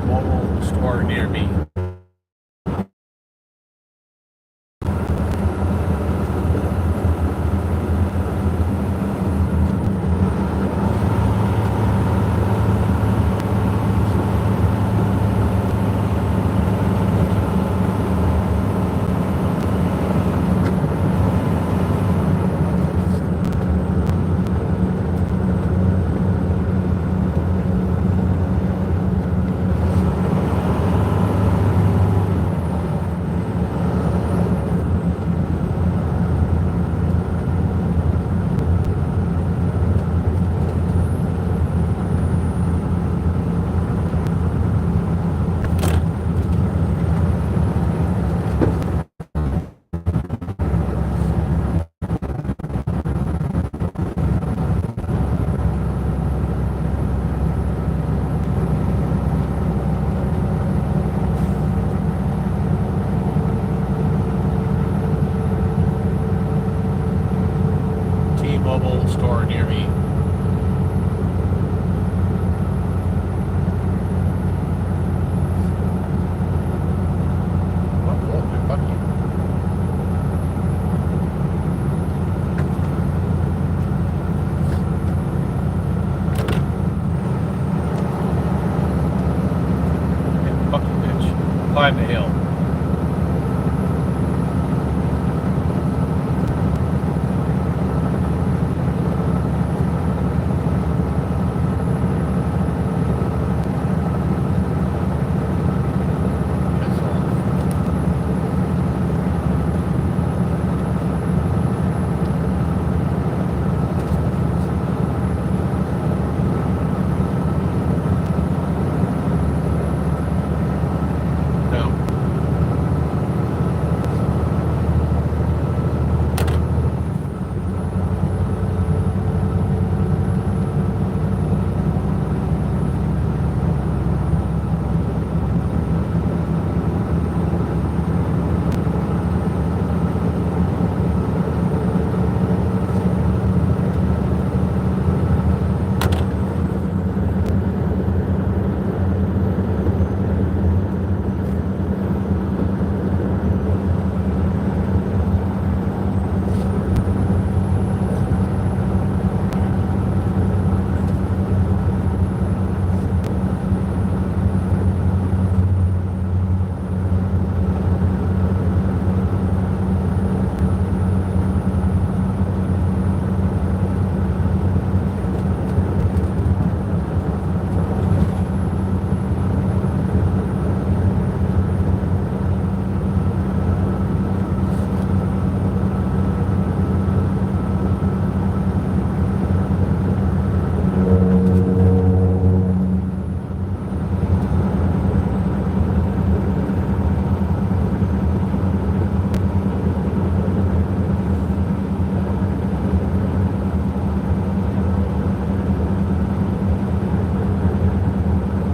Speaker 3: T-Mobile store near me. T-Mobile store near me. Oh, fuck you. Yeah, fuck you, bitch. Climb the hill. No.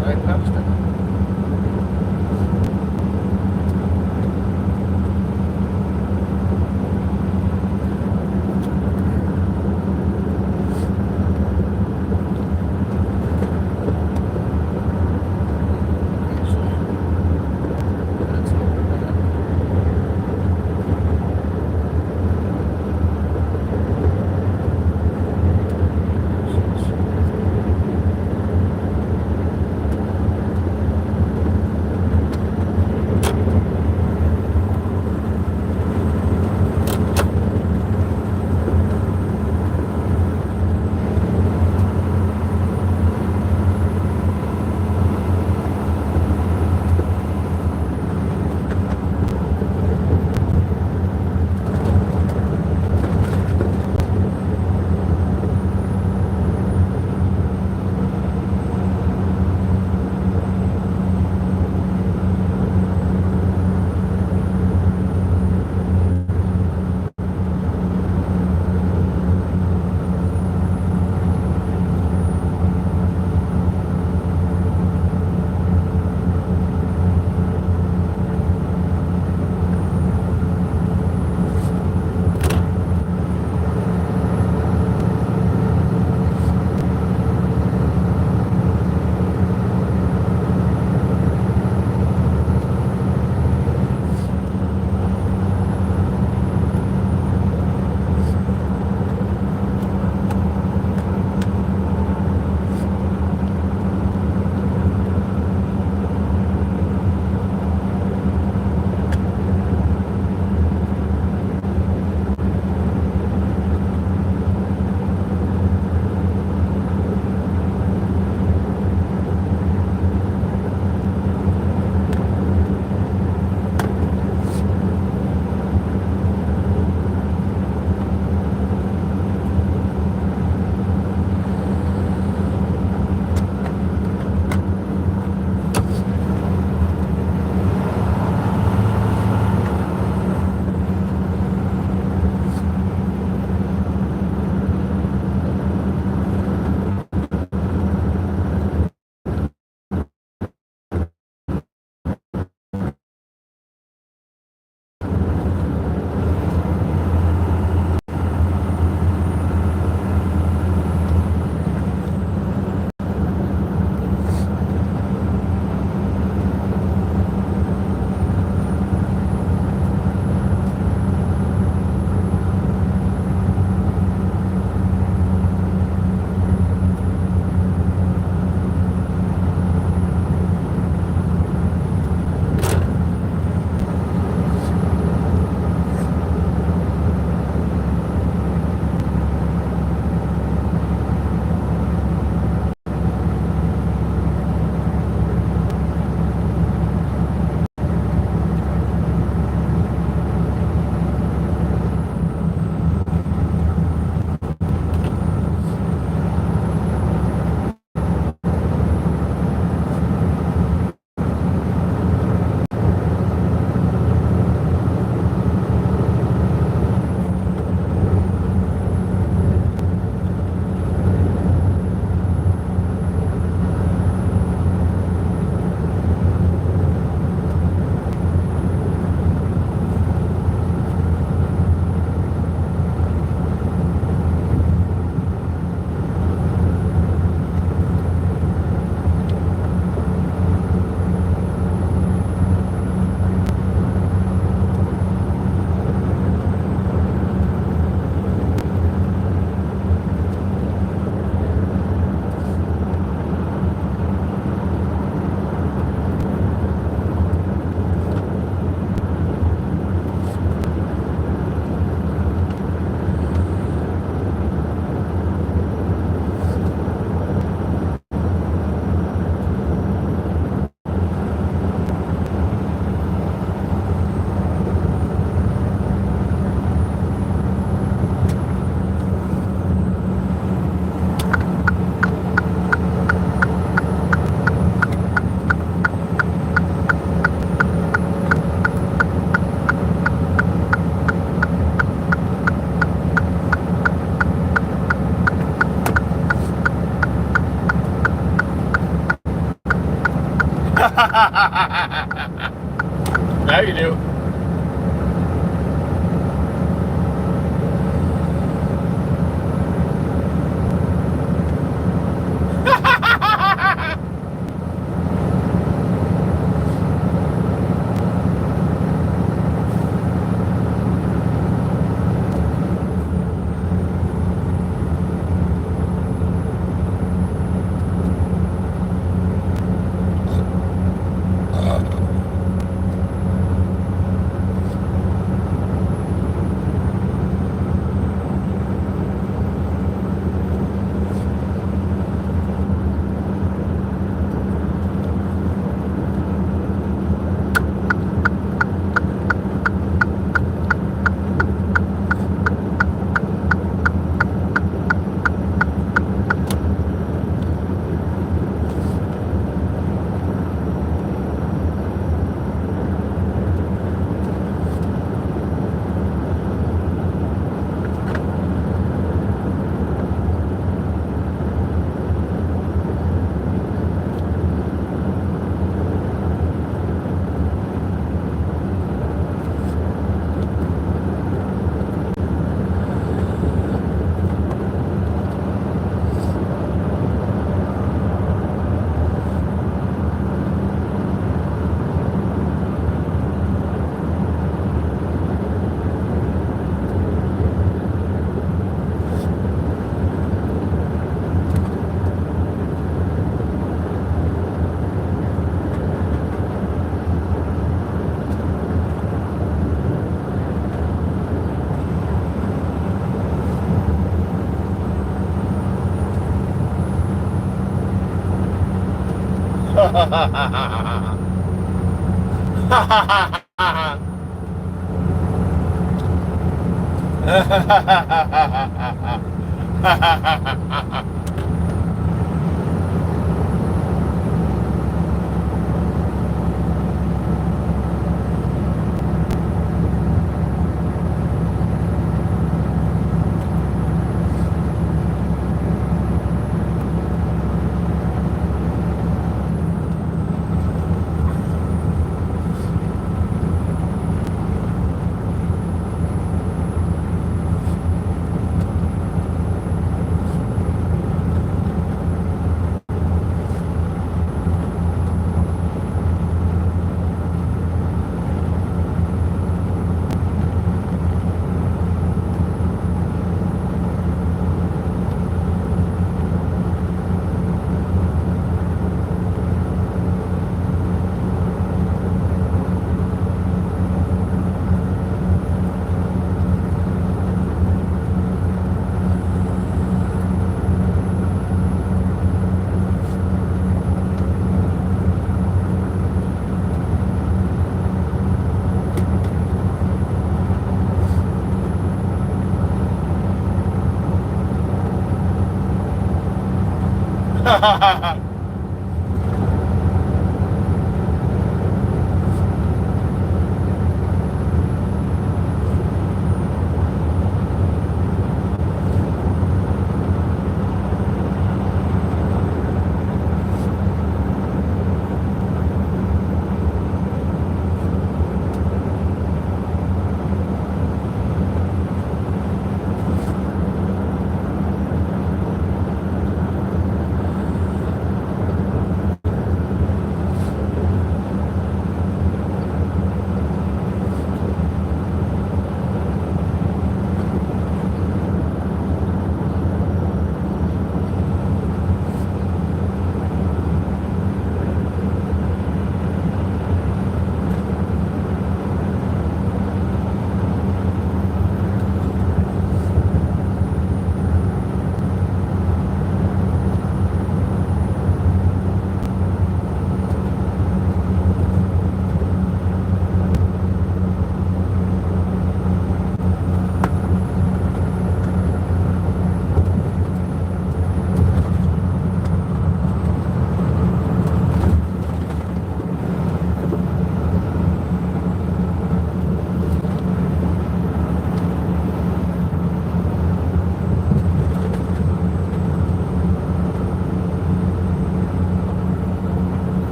Speaker 3: Right past it. Now you do.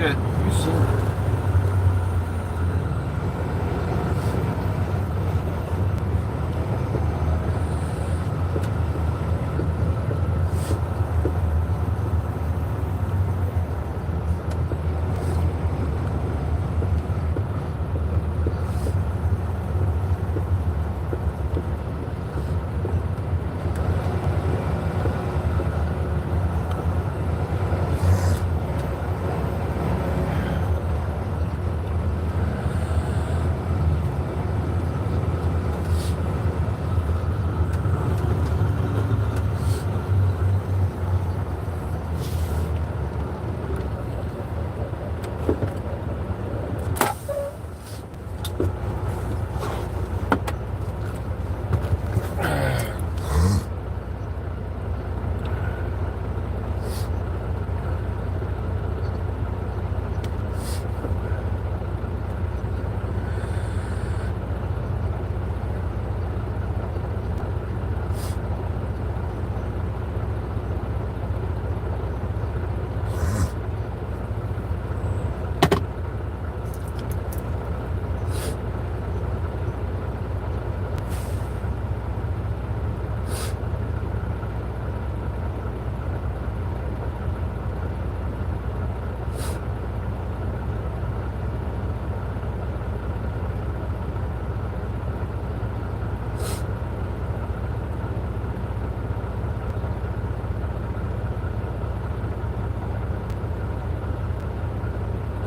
Speaker 3: shit. You see?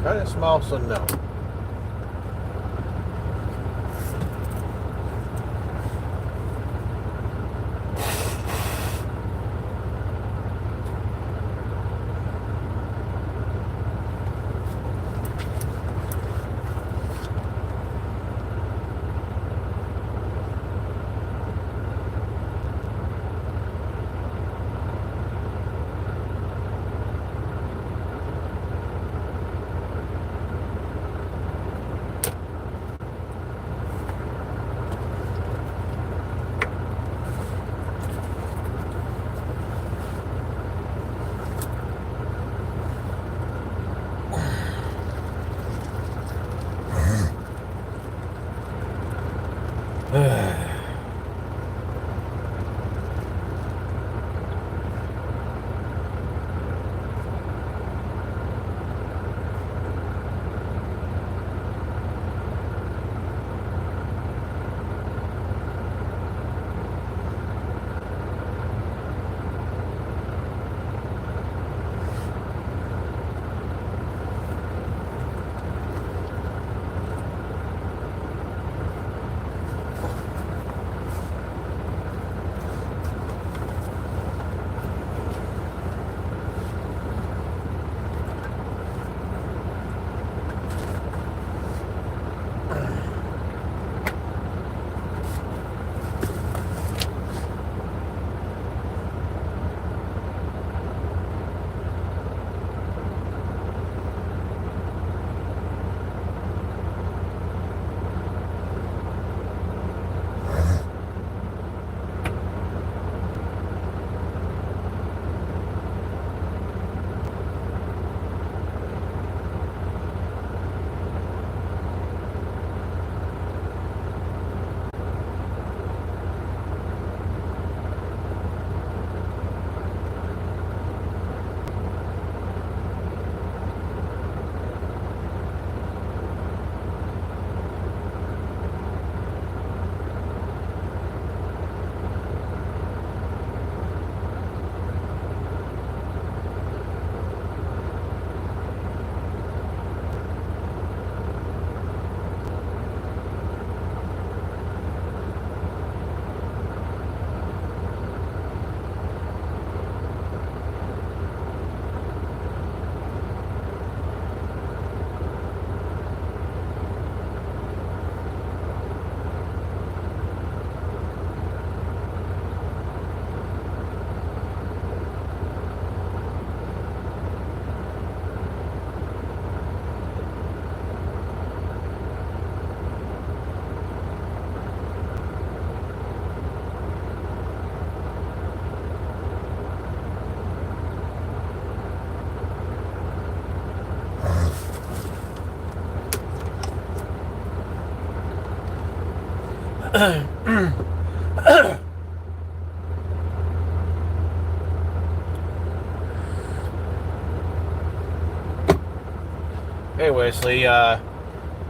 Speaker 3: Kind of small, so no. Anyways, Lee,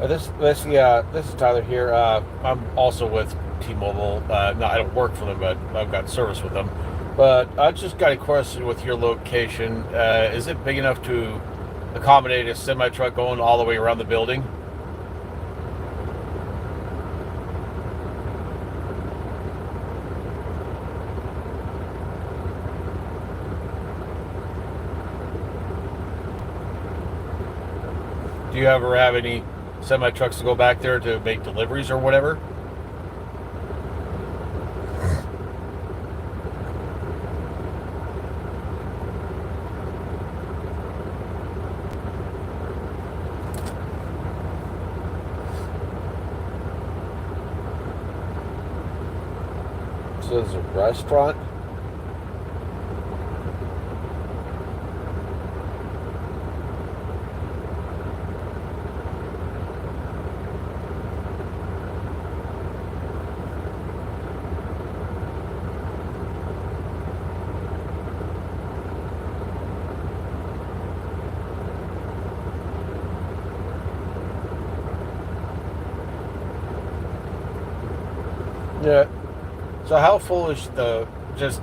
Speaker 3: this is Tyler here. I'm also with T-Mobile. No, I don't work for them, but I've got service with them. But I just got a question with your location. Is it big enough to accommodate a semi truck going all the way around the building? Do you ever have any semi trucks to go back there to make deliveries or whatever? So there's a restaurant. Yeah. So how full is just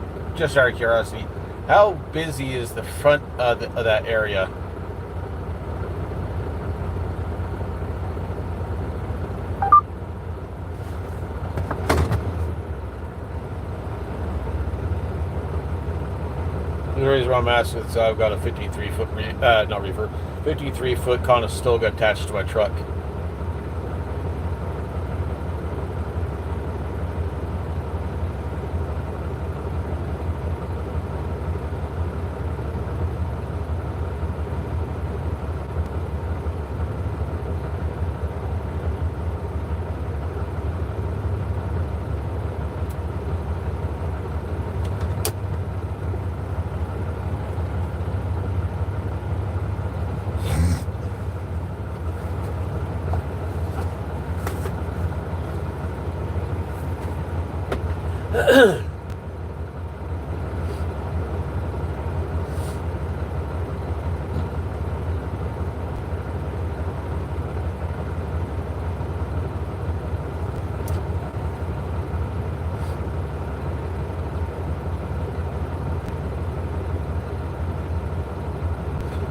Speaker 3: out of curiosity, how busy is the front of that area? The reason why I'm asking is I've got a 53-foot Conestoga attached to my truck.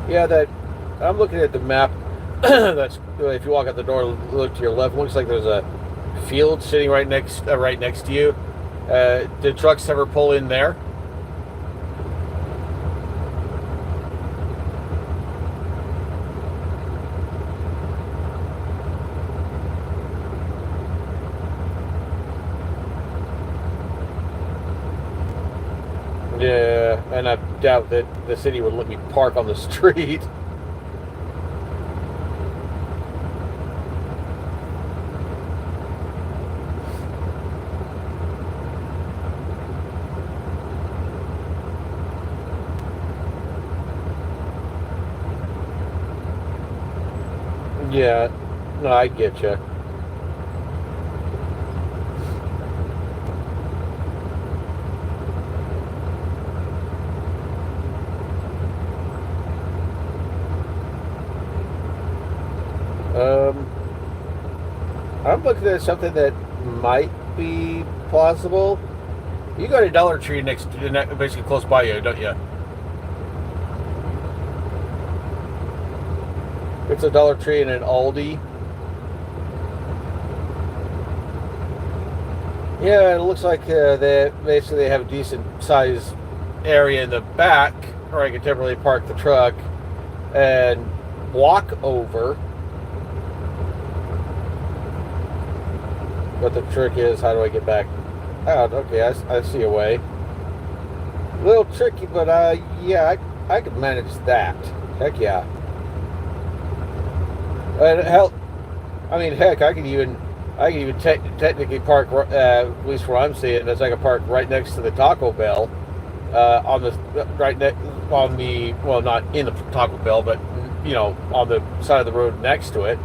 Speaker 3: Yeah, that I'm looking at the map. That's if you walk out the door, look to your left. Looks like there's a field sitting right next to you. Did trucks ever pull in there? Yeah, and I doubt that the city would let me park on the street. Yeah, no, I get you. I'm looking at something that might be plausible. You got a Dollar Tree basically close by you, don't you? It's a Dollar Tree and an Aldi. Yeah, it looks like they basically have a decent sized area in the back where I can temporarily park the truck and walk over. But the trick is, how do I get back out? Okay, I see a way. A little tricky, but yeah, I could manage that. Heck yeah. And hell, I mean, heck, I could even technically park, at least where I'm seeing, as I could park right next to the Taco Bell, on the well, not in the Taco Bell, but you know, on the side of the road next to it,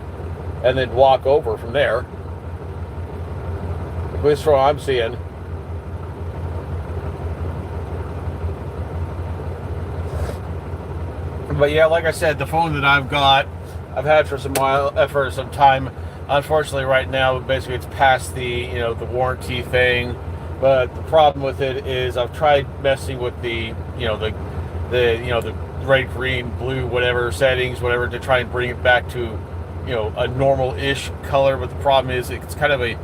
Speaker 3: and then walk over from there. least from what I'm seeing. But yeah, like I said, the phone that I've had for some time. Unfortunately, right now, basically, it's past the warranty thing. But the problem with it is, I've tried messing with the red, green, blue, whatever settings, whatever, to try and bring it back to a normal-ish color. But the problem is, it's kind of a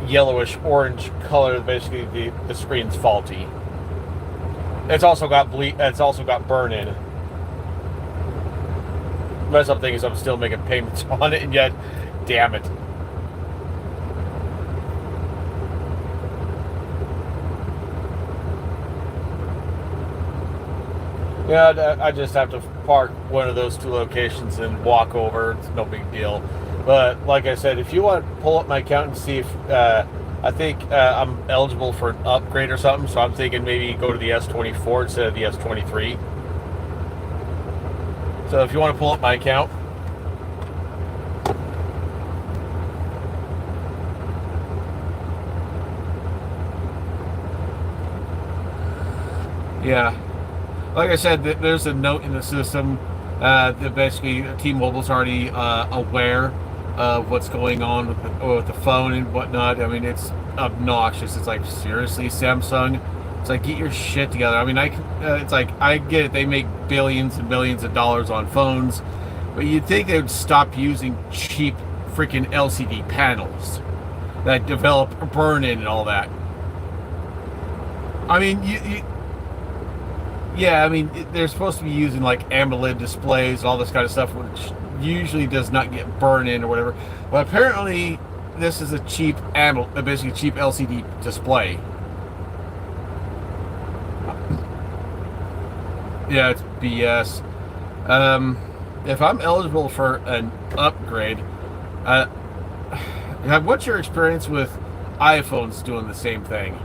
Speaker 3: yellowish orange color. Basically, the screen's faulty. It's also got burn in. Mess up thing is I'm still making payments on it, and yet, damn it. Yeah, I just have to park one of those two locations and walk over. It's no big deal. But like I said, if you want to pull up my account and see if I think I'm eligible for an upgrade or something, so I'm thinking maybe go to the S24 instead of the S23. So if you want to pull up my account. Yeah. Like I said, there's a note in the system that basically T-Mobile's already aware of what's going on with the phone and whatnot. I mean, it's obnoxious. It's like, seriously, Samsung? It's like, get your shit together. I mean, it's like, I get it. They make billions and billions of dollars on phones, but you'd think they would stop using cheap freaking LCD panels that develop burn-in and all that. I mean, yeah, I mean, they're supposed to be using like AMOLED displays, all this kind of stuff, which usually does not get burn-in or whatever. But apparently, this is a cheap basically cheap LCD display. Yeah, it's BS. If I'm eligible for an upgrade, what's your experience with iPhones doing the same thing?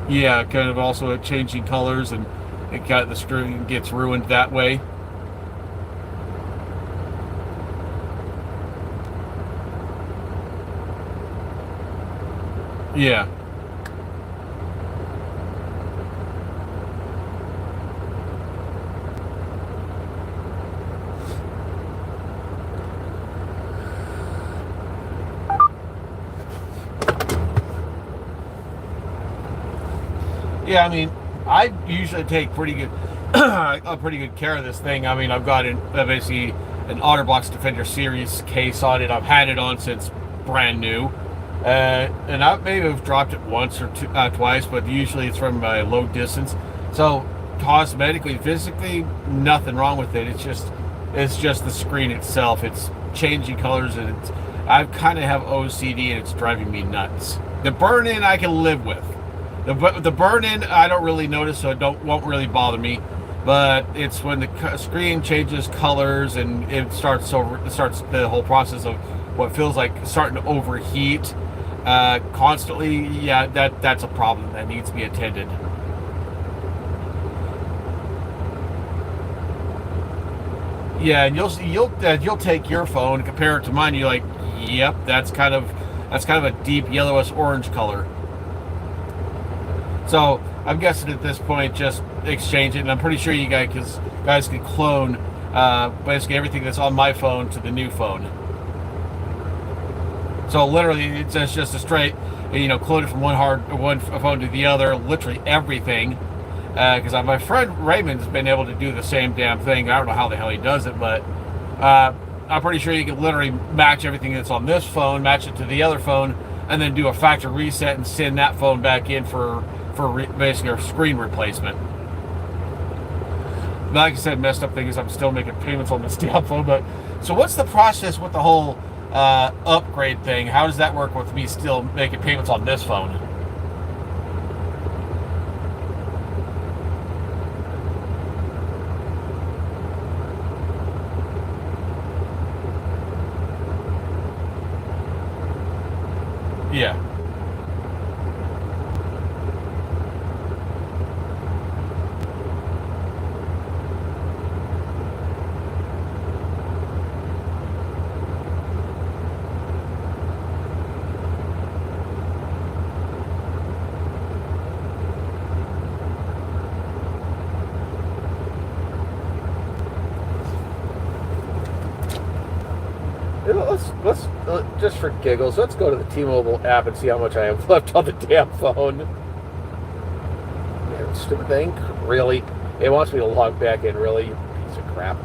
Speaker 3: Yeah, kind of also changing colors, and the screen gets ruined that way. Yeah. Yeah, I mean, I usually take pretty good care of this thing. I mean, I've got basically an OtterBox Defender Series case on it. I've had it on since brand new, and I maybe have dropped it once or twice, but usually it's from a low distance. So cosmetically, physically, nothing wrong with it. It's just the screen itself. It's changing colors, and I kind of have OCD, and it's driving me nuts. The burn-in I can live with. The burn-in I don't really notice, so it won't really bother me. But it's when the screen changes colors and it starts the whole process of what feels like starting to overheat constantly. Yeah, that's a problem that needs to be attended. Yeah, and you'll take your phone and compare it to mine. You're like, yep, that's kind of a deep yellowish orange color. So I'm guessing at this point, just exchange it, and I'm pretty sure you guys can clone basically everything that's on my phone to the new phone. So literally, it's just a straight, clone it from one phone to the other, literally everything. Because my friend Raymond's been able to do the same damn thing. I don't know how the hell he does it, but I'm pretty sure you can literally match everything that's on this phone, match it to the other phone, and then do a factory reset and send that phone back in for basically a screen replacement. Like I said, messed up thing is I'm still making payments on this damn phone. But so what's the process with the whole upgrade thing? How does that work with me still making payments on this phone? Yeah. let's just for giggles, let's go to the T-Mobile app and see how much I have left on the damn phone. Man, stupid thing, really? It wants me to log back in, really? You piece of crap.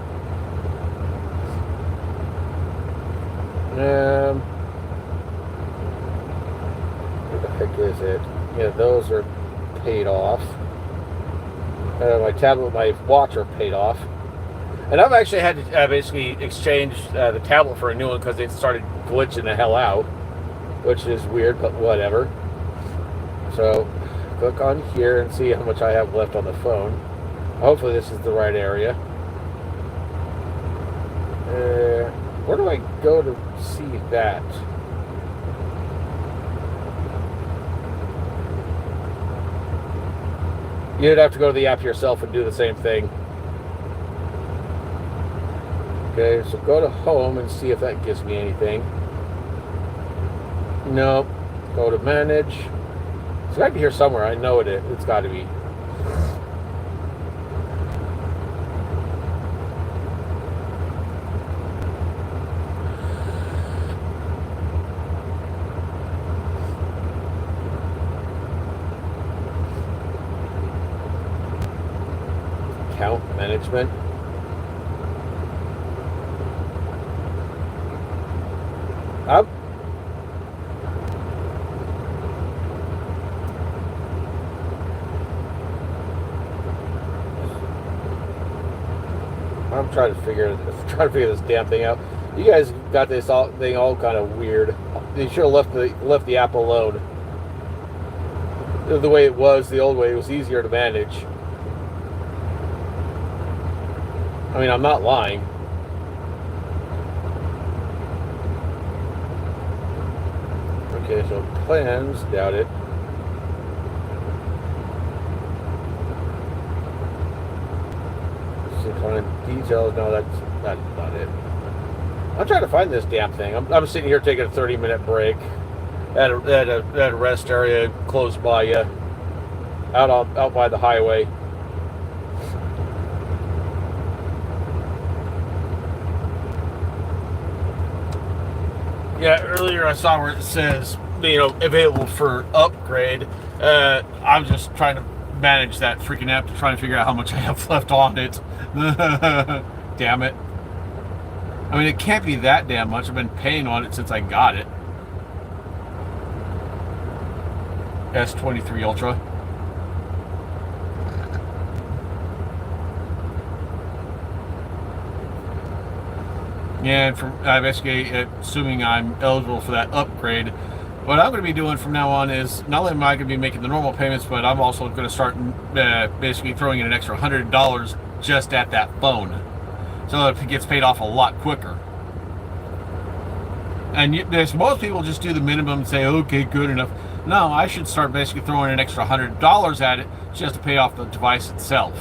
Speaker 3: Where the heck is it? Yeah, those are paid off. My tablet, my watch are paid off. And I've actually had to basically exchange the tablet for a new one because it started glitching the hell out, which is weird, but whatever. So, click on here and see how much I have left on the phone. Hopefully this is the right area. Where do I go to see that? You'd have to go to the app yourself and do the same thing. Okay, so go to home and see if that gives me anything. Nope. Go to manage. It's got to be here somewhere. I know it is. It's got to be. Account management. I'm trying to figure this damn thing out. You guys got this thing all kind of weird. You should have left the app alone. The way it was, the old way, it was easier to manage. I mean, I'm not lying. Okay, so plans, doubt it. Client details, no, that's not it. I'm trying to find this damn thing. I'm sitting here taking a 30-minute break at a rest area close by you, out by the highway. Yeah, earlier I saw where it says, available for upgrade. I'm just trying to manage that freaking app to try and figure out how much I have left on it. Damn it. I mean, it can't be that damn much. I've been paying on it since I got it. S23 Ultra. Yeah, and from basically assuming I'm eligible for that upgrade, what I'm going to be doing from now on is not only am I going to be making the normal payments, but I'm also going to start basically throwing in an extra $100 just at that phone, so that it gets paid off a lot quicker. And most people just do the minimum and say, okay, good enough. No, I should start basically throwing an extra $100 at it just to pay off the device itself.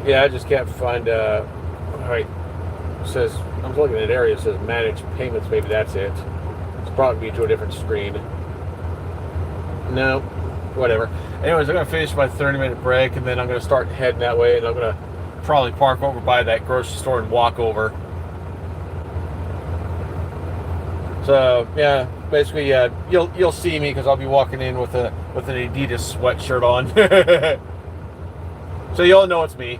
Speaker 3: Yeah, I just can't find, alright, it says, I'm looking at an area, it says manage payments, maybe that's it. It's probably me to a different screen. No, whatever. Anyways, I'm going to finish my 30-minute break, and then I'm going to start heading that way, and I'm going to probably park over by that grocery store and walk over. So, yeah, basically, you'll see me, because I'll be walking in with an Adidas sweatshirt on. So you'll know it's me.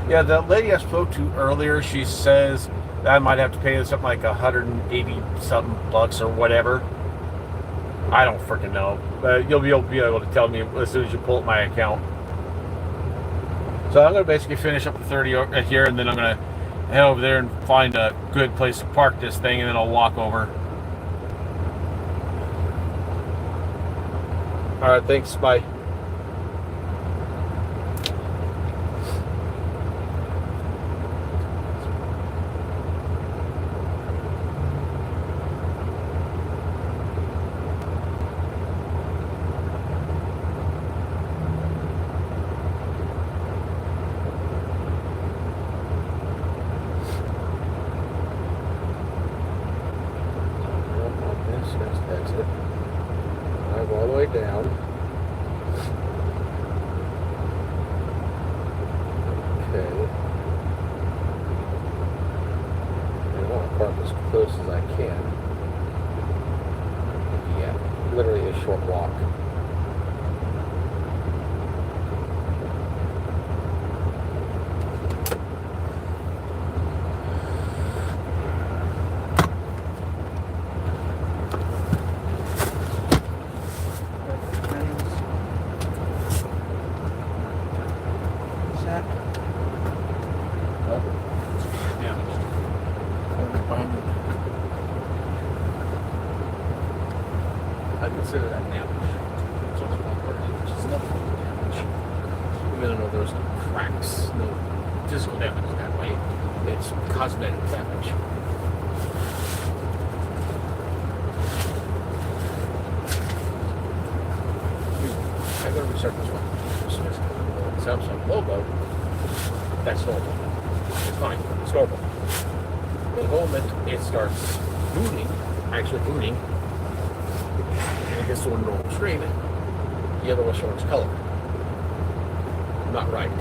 Speaker 3: Yeah, the lady I spoke to earlier, she says that I might have to pay something like 180 something bucks or whatever. I don't freaking know. But you'll be able to tell me as soon as you pull up my account. So I'm going to basically finish up the 30 here, and then I'm going to head over there and find a good place to park this thing, and then I'll walk over. All right, thanks. Bye. Exit. Drive all the way down. Okay. I want to park as close as I can. Yeah, literally a short walk. I consider that damage. So it's not which is nothing damage. Even though there's no cracks, no physical damage that way, it's cosmetic damage. I gotta restart this one. Samsung logo, that's normal. It's fine, it's normal. The moment it starts booting, actually booting, and it gets to a normal screen, the other one shows color. Not right.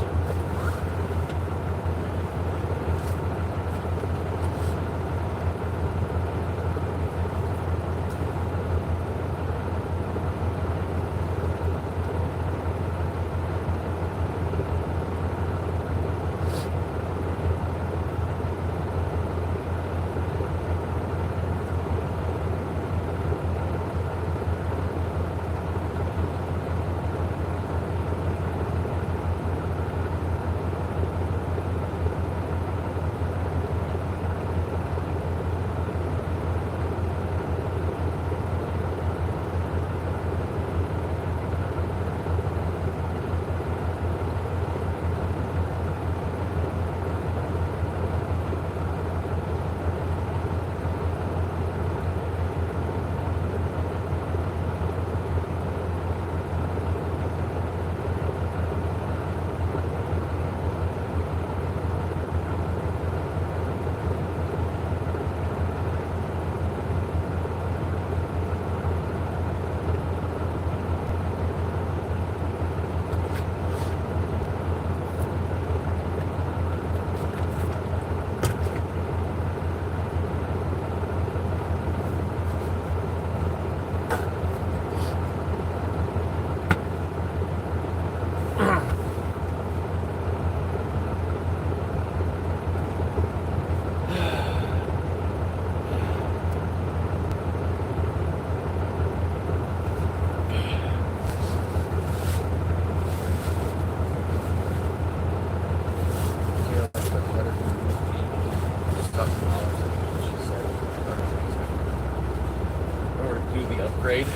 Speaker 3: Upgrade,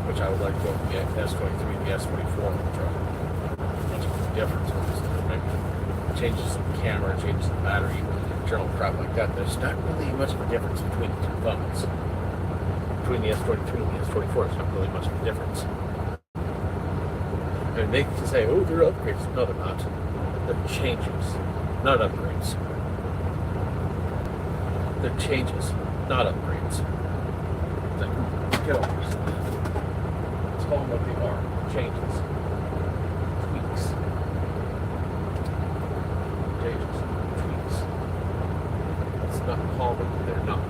Speaker 3: which I would like to go from the S23 to the S24, which are much of a difference. Maybe changes the camera, changes the battery, general crap like that. There's not really much of a difference between the two phones. Between the S23 and the S24, there's not really much of a difference. And they can say, oh, they're upgrades. No, they're not. They're changes, not upgrades. They're changes, not upgrades. Get over yourself. Let's call them what they are. Changes. Tweaks. Changes. Tweaks. Let's not call them what they're not.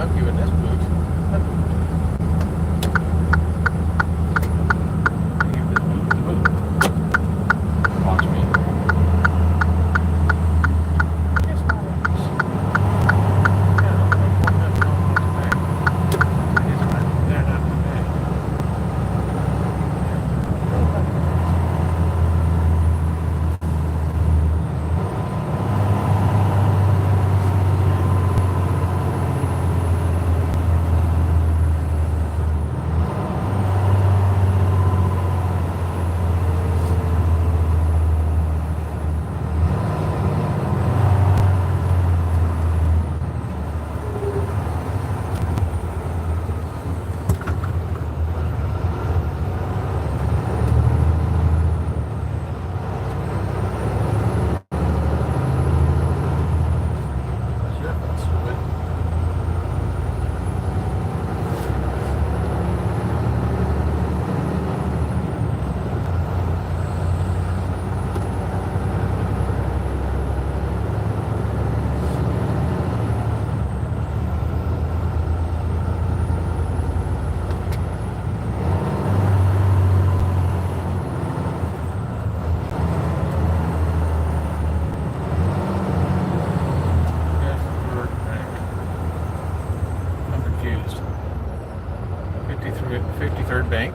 Speaker 3: I've given this boot. I give this boot the boot. Watch me. Yes, my rights. Yeah, I'm going to that wrong today. It is right. They're not today. I'm confused. 53rd Bank.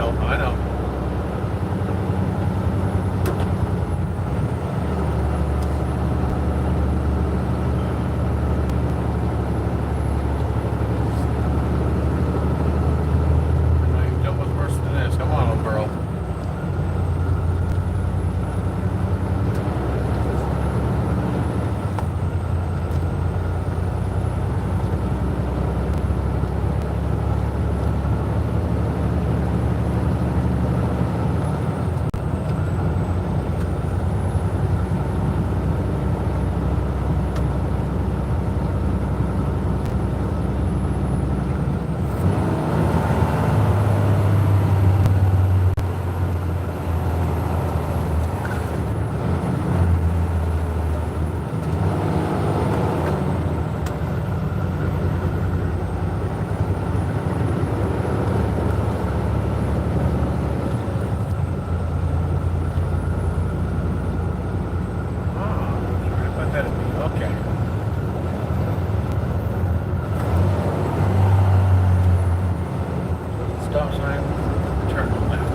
Speaker 3: I know. You've dealt with worse than this. Come on, little girl. Okay. Stop sign, turn left.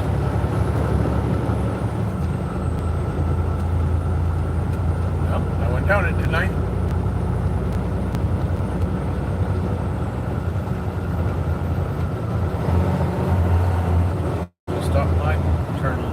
Speaker 3: Well, I went down it, didn't I? Stop light, turn left.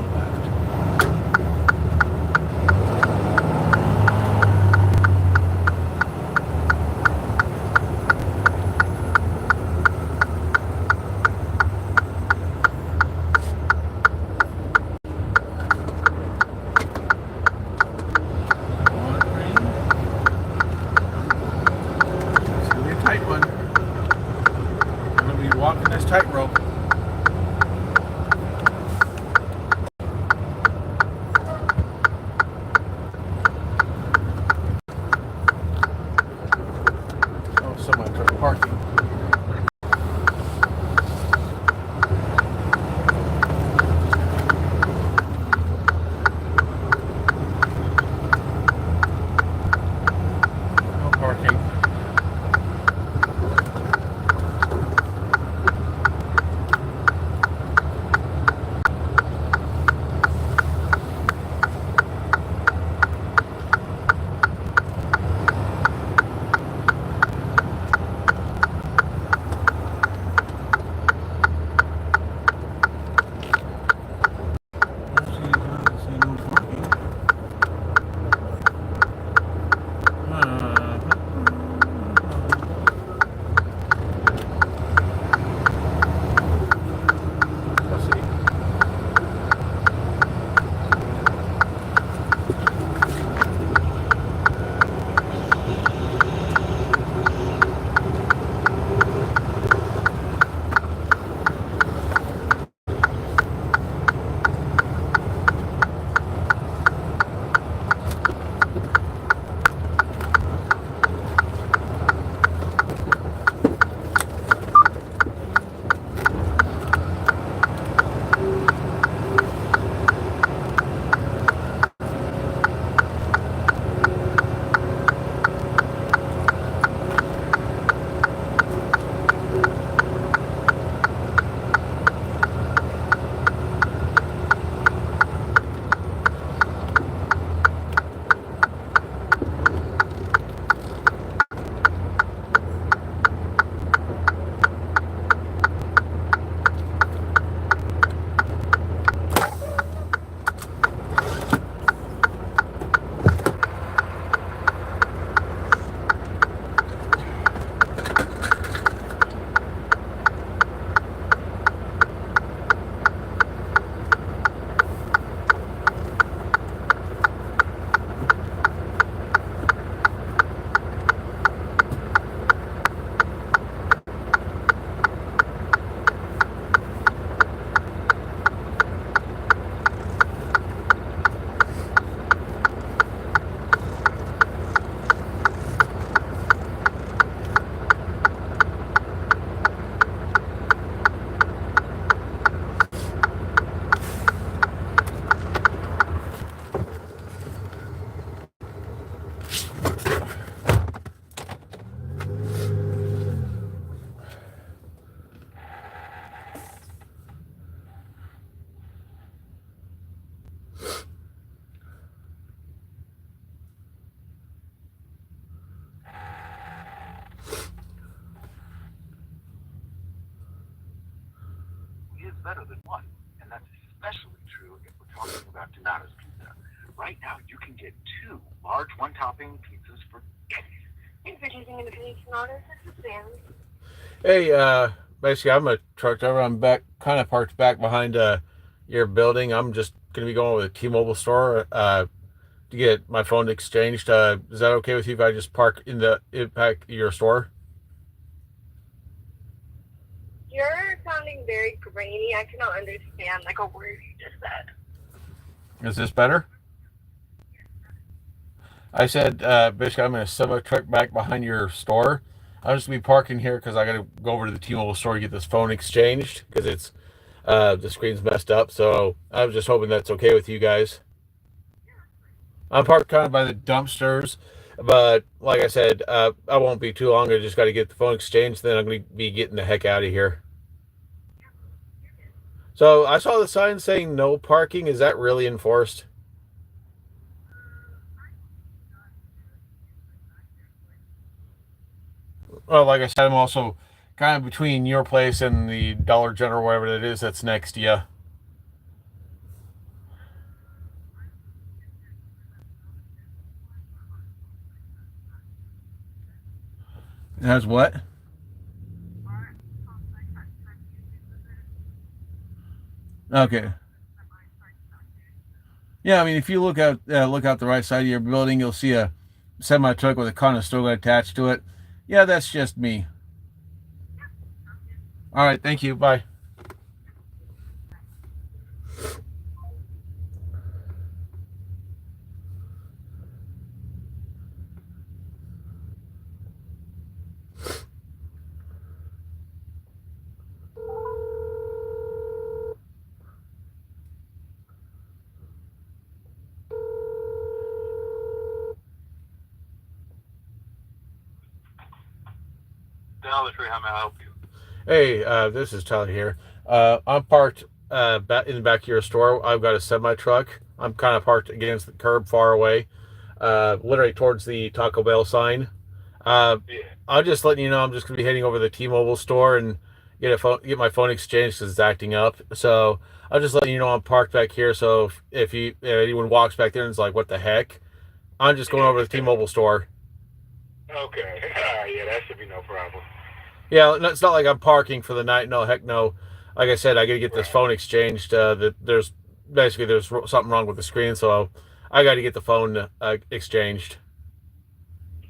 Speaker 4: better than one. And that's especially true if we're talking about Donato's Pizza. Right now, you can get 2 large one-topping pizzas for
Speaker 7: Thanks for choosing Independent Sonatas. This is Sam.
Speaker 3: Hey, basically, I'm a truck driver. I'm kind of parked back behind your building. I'm just going to be going to the T-Mobile store to get my phone exchanged. Is that okay with you if I just park back your store?
Speaker 7: You're sounding very grainy. I cannot understand like a word you just said.
Speaker 3: Is this better? I said, basically, I'm going to send my truck back behind your store. I'm just going to be parking here because I got to go over to the T-Mobile store to get this phone exchanged because it's the screen's messed up. So I was just hoping that's okay with you guys. I'm parked kind of by the dumpsters, but like I said, I won't be too long. I just got to get the phone exchanged. Then I'm going to be getting the heck out of here. So I saw the sign saying no parking. Is that really enforced? Well, like I said, I'm also kind of between your place and the Dollar General, whatever it is that's next to you. It has what? Okay. Yeah, I mean, if you look out the right side of your building, you'll see a semi truck with a Conestoga attached to it. Yeah, that's just me. All right, thank you. Bye.
Speaker 4: Dollar Tree. How may I help you?
Speaker 3: Hey, this is Tyler here. I'm parked in the back of your store. I've got a semi truck. I'm kind of parked against the curb, far away, literally towards the Taco Bell sign.
Speaker 4: Yeah.
Speaker 3: I'm just letting you know I'm just gonna be heading over to the T-Mobile store and get my phone exchanged because it's acting up. So I'm just letting you know I'm parked back here. So if anyone walks back there and is like, "What the heck?" I'm just going over to the T-Mobile store.
Speaker 4: Okay. Yeah, that should be no problem.
Speaker 3: Yeah, it's not like I'm parking for the night. No, heck no. Like I said, I got to get this phone exchanged. There's something wrong with the screen, so I got to get the phone exchanged.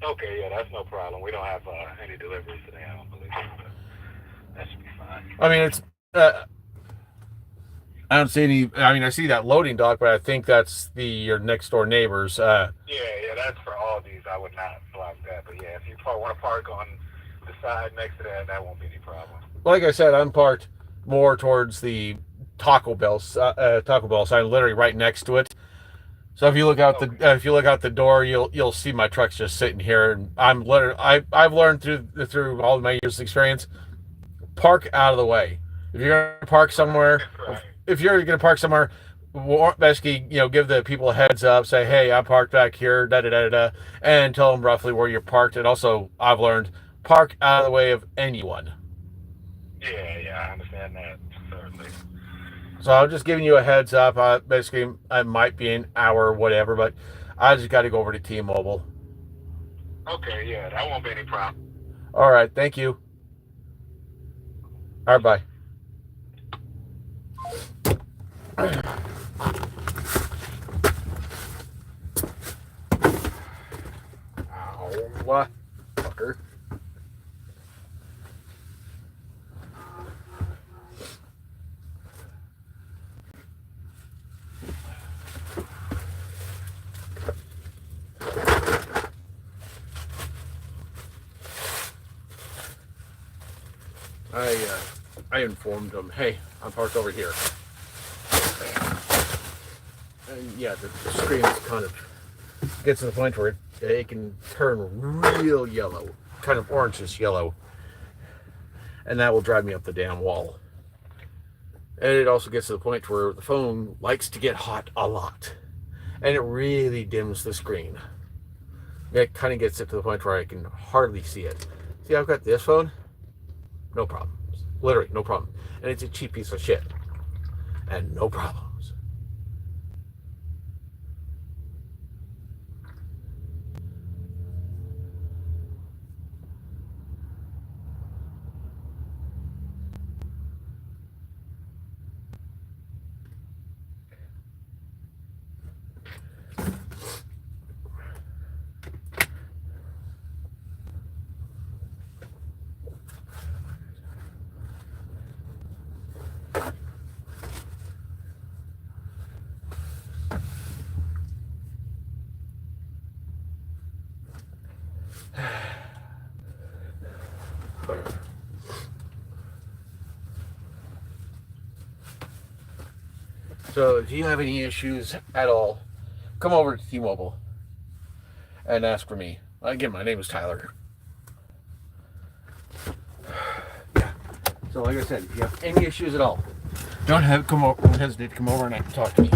Speaker 4: Okay, yeah, that's no problem. We don't have any deliveries today, I don't believe. But that should be fine.
Speaker 3: I mean, it's I don't see any. I mean, I see that loading dock, but I think that's your next door neighbors.
Speaker 4: Yeah, that's for all these. I would not block that. But yeah, if you want to park on the side next to that, that won't be any problem.
Speaker 3: Like I said, I'm parked more towards the Taco Bell sign, literally right next to it. So if you look out the door, you'll see my truck's just sitting here, and I've learned through all of my years of experience, park out of the way. If you're gonna park somewhere, basically, give the people a heads up, say, hey, I'm parked back here, da da da da, and tell them roughly where you're parked. And also, I've learned, park out of the way of anyone.
Speaker 4: Yeah, I understand that, certainly.
Speaker 3: So I'm just giving you a heads up. Basically, I might be an hour or whatever, but I just got to go over to T-Mobile.
Speaker 4: Okay, yeah, that won't be any problem.
Speaker 3: All right, thank you. All right, bye. Oh, fucker. I informed them, hey, I'm parked over here. And yeah, the screen is kind of gets to the point where it can turn real yellow, kind of orangish yellow, and that will drive me up the damn wall. And it also gets to the point where the phone likes to get hot a lot, and it really dims the screen. It kind of gets it to the point where I can hardly see it. See, I've got this phone, no problem, literally no problem, and it's a cheap piece of shit.
Speaker 2: and no problems.
Speaker 3: So if you have any issues at all, come over to T-Mobile and ask for me. Again, my name is Tyler. Yeah. So like I said, if you have any issues at all, don't hesitate to come over and talk to me.